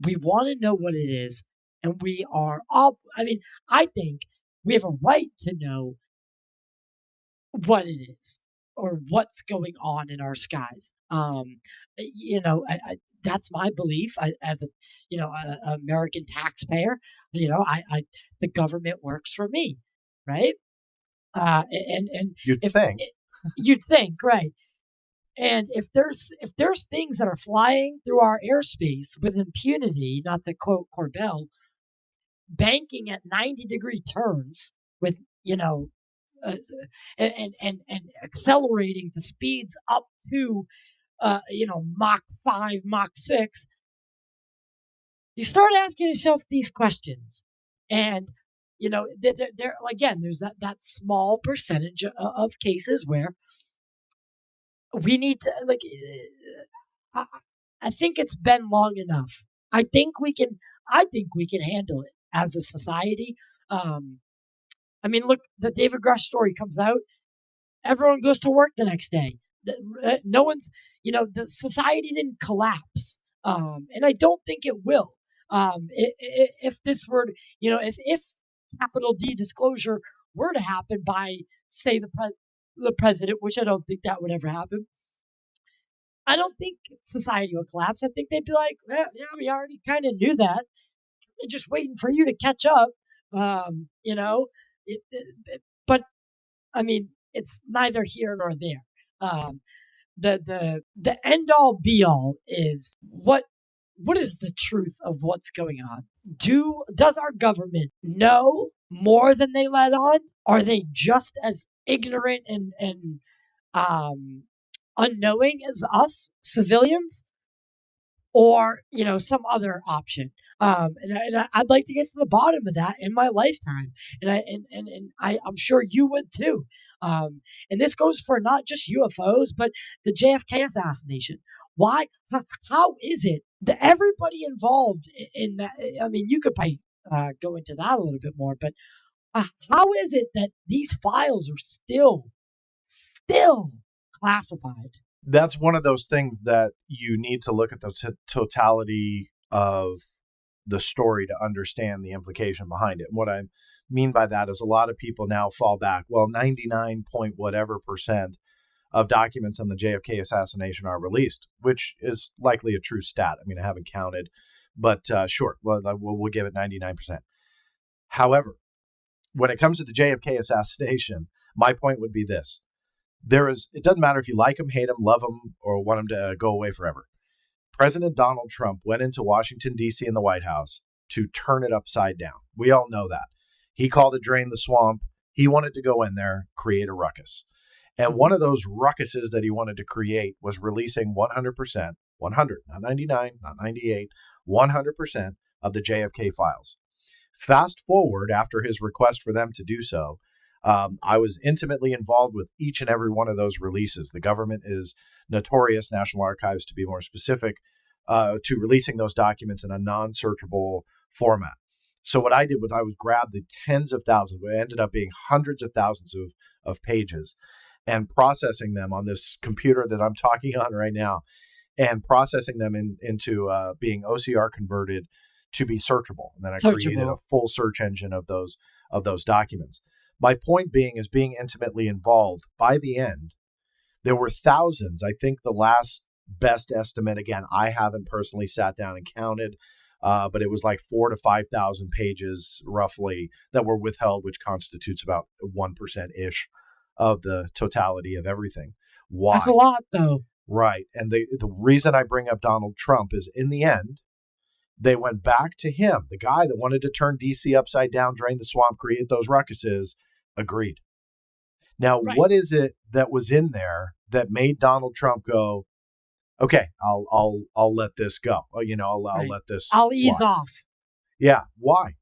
We want to know what it is, and we are all, I think we have a right to know what it is or what's going on in our skies. That's my belief. As a American taxpayer, the government works for me, right? And you'd think, right? And if there's things that are flying through our airspace with impunity, not to quote Corbell, banking at 90-degree turns with and accelerating to speeds up to Mach 5, Mach 6, you start asking yourself these questions. And, there again, there's that small percentage of cases where we need to, I think it's been long enough. I think we can handle it as a society. Look, the David Grusch story comes out. Everyone goes to work the next day. No one's, the society didn't collapse. And I don't think it will. If this were, if capital D disclosure were to happen by, say, the president, which I don't think that would ever happen, I don't think society will collapse. I think they'd be like, yeah, we already kind of knew that. They're just waiting for you to catch up. But I mean, it's neither here nor there. The end all be all is what is the truth of what's going on? Does our government know more than they let on? Are they just as ignorant and unknowing as us civilians, or some other option? And I'd like to get to the bottom of that in my lifetime, and I'm sure you would too. And this goes for not just UFOs, but the JFK assassination. Why? How is it that everybody involved in that? I mean, you could probably go into that a little bit more, but how is it that these files are still classified? That's one of those things that you need to look at the totality of the story to understand the implication behind it. And what I mean by that is a lot of people now fall back. Well, 99 point whatever % of documents on the JFK assassination are released, which is likely a true stat. I mean, I haven't counted, but sure, we'll give it 99%. However, when it comes to the JFK assassination, my point would be this. It doesn't matter if you like him, hate him, love him, or want him to go away forever. President Donald Trump went into Washington, D.C. in the White House to turn it upside down. We all know that. He called it drain the swamp. He wanted to go in there, create a ruckus. And one of those ruckuses that he wanted to create was releasing 100%, 100, not 99, not 98, 100% of the JFK files. Fast forward after his request for them to do so, I was intimately involved with each and every one of those releases. The government is notorious, National Archives to be more specific, to releasing those documents in a non-searchable format. So what I did was I would grab the tens of thousands, it ended up being hundreds of thousands of pages, and processing them on this computer that I'm talking on right now, and processing them into being OCR converted to be searchable. And then I created a full search engine of those documents. My point being is being intimately involved. By the end, there were thousands. I think the last best estimate, again, I haven't personally sat down and counted, but it was like 4,000 to 5,000 pages roughly that were withheld, which constitutes about 1%-ish of the totality of everything. Why? That's a lot, though. Right. And the reason I bring up Donald Trump is in the end, they went back to him, the guy that wanted to turn DC upside down, drain the swamp, create those ruckuses, agreed. Now, What is it that was in there that made Donald Trump go, okay, I'll let this go. I'll let this. I'll ease off. Yeah. Why?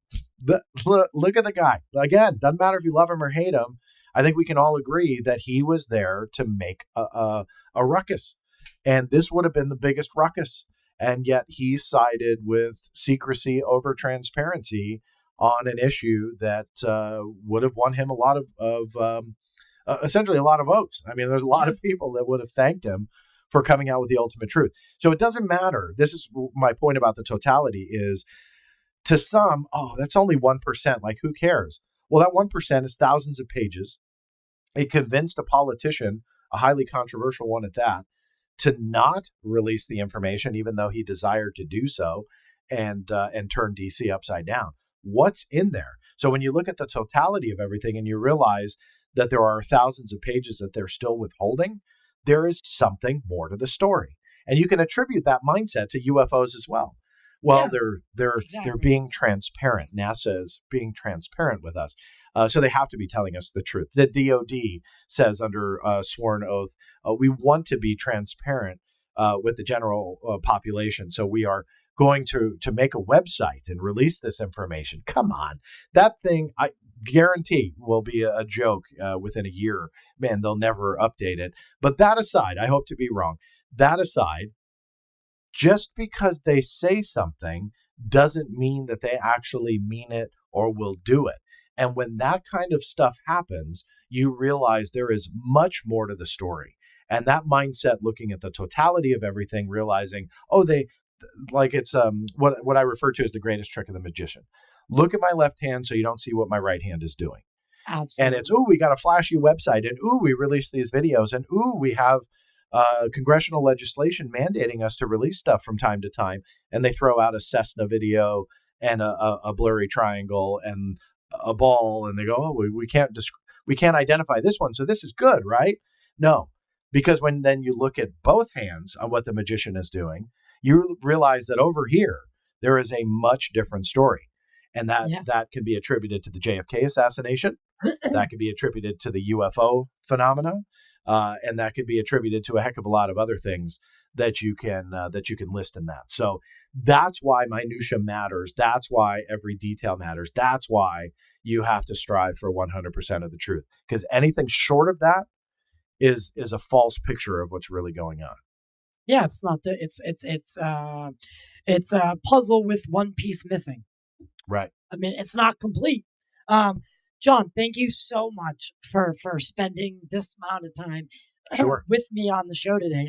Look at the guy. Again, doesn't matter if you love him or hate him. I think we can all agree that he was there to make a ruckus. And this would have been the biggest ruckus. And yet he sided with secrecy over transparency on an issue that would have won him a lot of essentially a lot of votes. I mean, there's a lot of people that would have thanked him for coming out with the ultimate truth. So it doesn't matter. This is my point about the totality is, to some, that's only 1%. Like, who cares? Well, that 1% is thousands of pages. It convinced a politician, a highly controversial one at that, to not release the information, even though he desired to do so, and turn DC upside down. What's in there? So when you look at the totality of everything and you realize that there are thousands of pages that they're still withholding, there is something more to the story. And you can attribute that mindset to UFOs as well. Well, Yeah, they're exactly. being transparent. NASA is being transparent with us, so they have to be telling us the truth. The DoD says under sworn oath, we want to be transparent with the general population. So we are going to make a website and release this information. Come on, that thing I guarantee will be a joke within a year. Man, they'll never update it. But that aside, I hope to be wrong. That aside, just because they say something doesn't mean that they actually mean it or will do it. And when that kind of stuff happens, you realize there is much more to the story. And that mindset, looking at the totality of everything, realizing, oh, they like it's what I refer to as the greatest trick of the magician. Look at my left hand so you don't see what my right hand is doing. Absolutely. And it's, ooh, we got a flashy website, and ooh, we release these videos, and ooh, we have congressional legislation mandating us to release stuff from time to time. And they throw out a Cessna video and a blurry triangle and a ball, and they go, oh, we can't identify this one, so this is good, right? No, because when then you look at both hands on what the magician is doing, you realize that over here there is a much different story, and that can be attributed to the JFK assassination, that can be attributed to the UFO phenomena, and that could be attributed to a heck of a lot of other things that you can list in that. So that's why minutia matters. That's why every detail matters. That's why you have to strive for 100% of the truth, because anything short of that is a false picture of what's really going on. Yeah, it's not it's a puzzle with one piece missing. Right. I mean, it's not complete. John, thank you so much for spending this amount of time Sure. with me on the show today.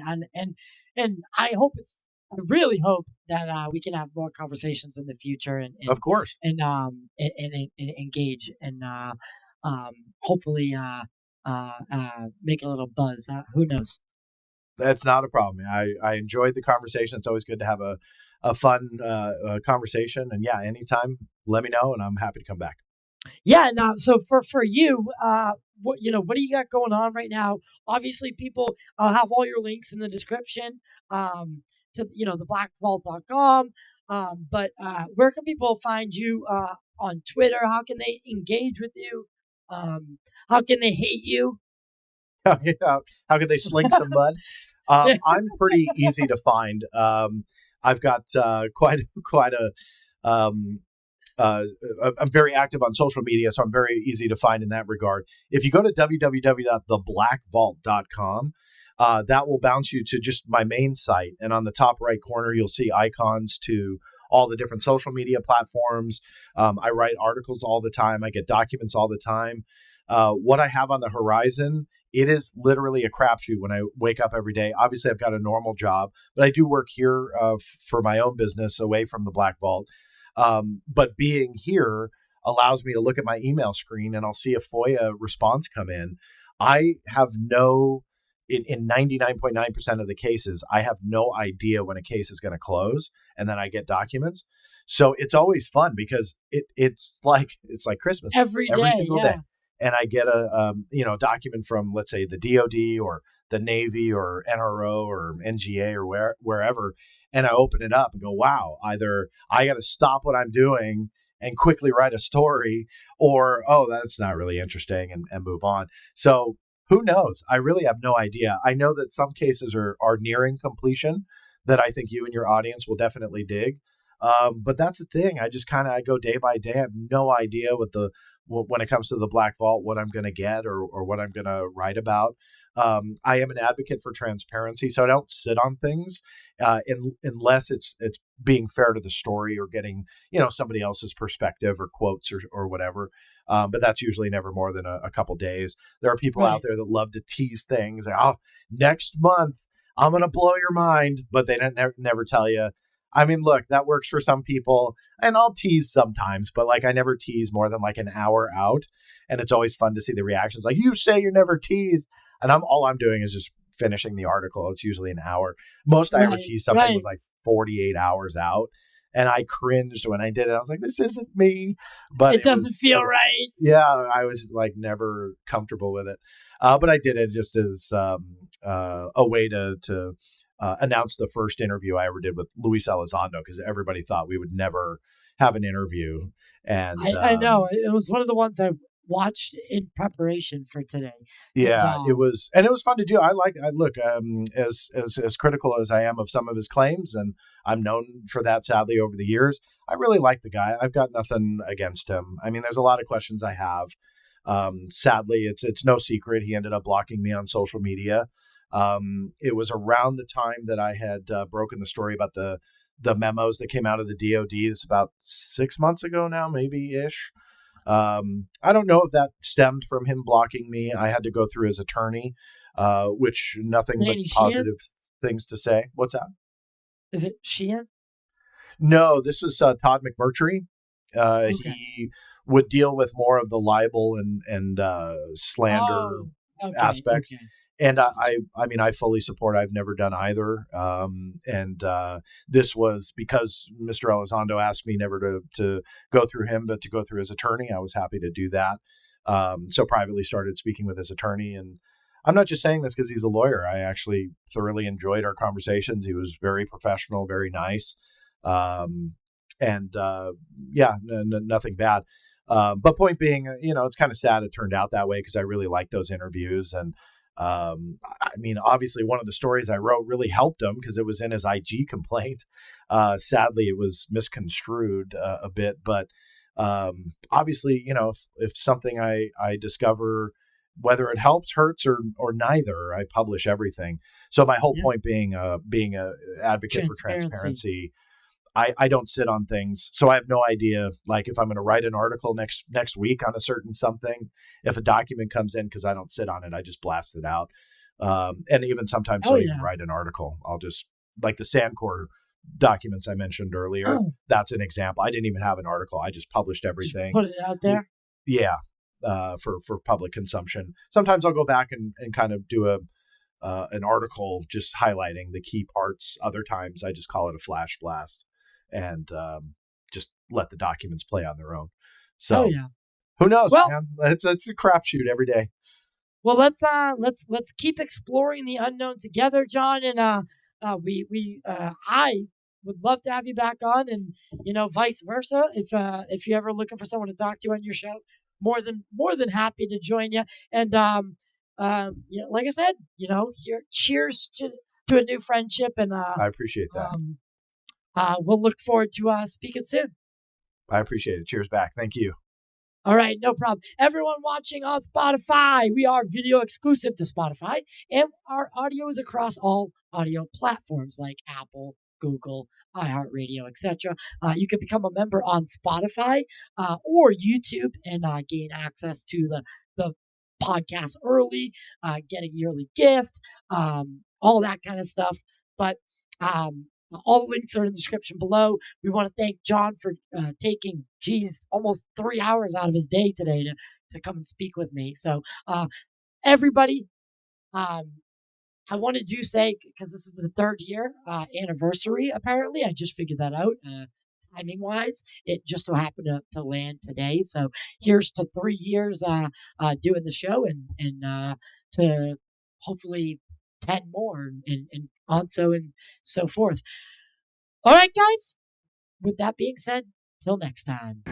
And I really hope that we can have more conversations in the future and of course, and engage and hopefully make a little buzz. Who knows? That's not a problem. I enjoyed the conversation. It's always good to have a fun conversation. And yeah, anytime, let me know, and I'm happy to come back. Yeah, and so for you, what do you got going on right now? Obviously, people have all your links in the description to theblackvault.com. But where can people find you on Twitter? How can they engage with you? How can they hate you? How can they sling some mud? I'm pretty easy to find. I've got quite a. I'm very active on social media, so I'm very easy to find in that regard. If you go to www.theblackvault.com, that will bounce you to just my main site. And on the top right corner, you'll see icons to all the different social media platforms. I write articles all the time. I get documents all the time. What I have on the horizon, it is literally a crapshoot when I wake up every day. Obviously, I've got a normal job, but I do work here for my own business away from the Black Vault. But being here allows me to look at my email screen and I'll see a FOIA response come in. I have in 99.9% of the cases, I have no idea when a case is going to close, and then I get documents. So it's always fun because it's like Christmas every single day. And I get a document from, let's say, the DOD or the Navy or NRO or NGA or wherever, and I open it up and go, wow, either I got to stop what I'm doing and quickly write a story, or, oh, that's not really interesting, and move on. So who knows? I really have no idea. I know that some cases are nearing completion that I think you and your audience will definitely dig. But that's the thing. I go day by day. I have no idea when it comes to the Black Vault, what I'm going to get or what I'm going to write about. I am an advocate for transparency, so I don't sit on things unless it's being fair to the story or getting somebody else's perspective or quotes or whatever. But that's usually never more than a couple days. There are people out there that love to tease things. Like, oh, next month I'm going to blow your mind, but they never tell you. I mean, look, that works for some people, and I'll tease sometimes, but I never tease more than an hour out. And it's always fun to see the reactions. Like, you say you never tease. And all I'm doing is just finishing the article. It's usually an hour. Most I ever teased something was 48 hours out. And I cringed when I did it. I was like, this isn't me. But it doesn't feel right. Yeah, I was never comfortable with it. But I did it just as a way to announce the first interview I ever did with Luis Elizondo, because everybody thought we would never have an interview. And I know it was one of the ones I watched in preparation for today. Yeah, it was fun to do. I look, as critical as I am of some of his claims, and I'm known for that, sadly, over the years. I really like the guy. I've got nothing against him. I mean, there's a lot of questions I have. Sadly, it's no secret he ended up blocking me on social media. It was around the time that I had broken the story about the memos that came out of the DOD. It's about 6 months ago now, maybe ish. I don't know if that stemmed from him blocking me. I had to go through his attorney, which nothing but positive things to say. What's that? Is it Sheehan? No, this is Todd McMurtry. Okay. He would deal with more of the libel and slander aspects. Okay. And I mean, I fully support. I've never done either. This was because Mr. Elizondo asked me never to go through him, but to go through his attorney. I was happy to do that. So privately started speaking with his attorney. And I'm not just saying this because he's a lawyer. I actually thoroughly enjoyed our conversations. He was very professional, very nice. Nothing bad. But point being, it's kind of sad it turned out that way, because I really liked those interviews. And I mean, obviously one of the stories I wrote really helped him because it was in his IG complaint. Sadly, it was misconstrued a bit, but obviously, if something I discover, whether it helps, hurts, or neither, I publish everything. So my whole point being a advocate for transparency. I don't sit on things, so I have no idea. Like if I'm going to write an article next week on a certain something, if a document comes in, because I don't sit on it, I just blast it out. And even sometimes, even write an article, I'll just, like the Sandcore documents I mentioned earlier. That's an example. I didn't even have an article. I just published everything. Just put it out there. Yeah, for public consumption. Sometimes I'll go back and kind of do an article just highlighting the key parts. Other times I just call it a flash blast and just let the documents play on their own. So who knows, man? It's a crapshoot every day. Well, let's keep exploring the unknown together, John. And I would love to have you back on, and vice versa. If you're ever looking for someone to talk to on your show, more than happy to join you. And like I said, here, cheers to a new friendship. And I appreciate that. We'll look forward to speaking soon. I appreciate it. Cheers back. Thank you. All right, no problem. Everyone watching on Spotify, we are video exclusive to Spotify, and our audio is across all audio platforms like Apple, Google, iHeartRadio, etc. You can become a member on Spotify or YouTube and gain access to the podcast early, get a yearly gift, all that kind of stuff. But all the links are in the description below. We want to thank John for taking, almost 3 hours out of his day today to come and speak with me. So, everybody, I want to say, because this is the 3rd year anniversary, apparently. I just figured that out. Timing-wise, it just so happened to land today. So here's to 3 years doing the show and to hopefully 10 more and on and so forth. All right, guys. With that being said, till next time.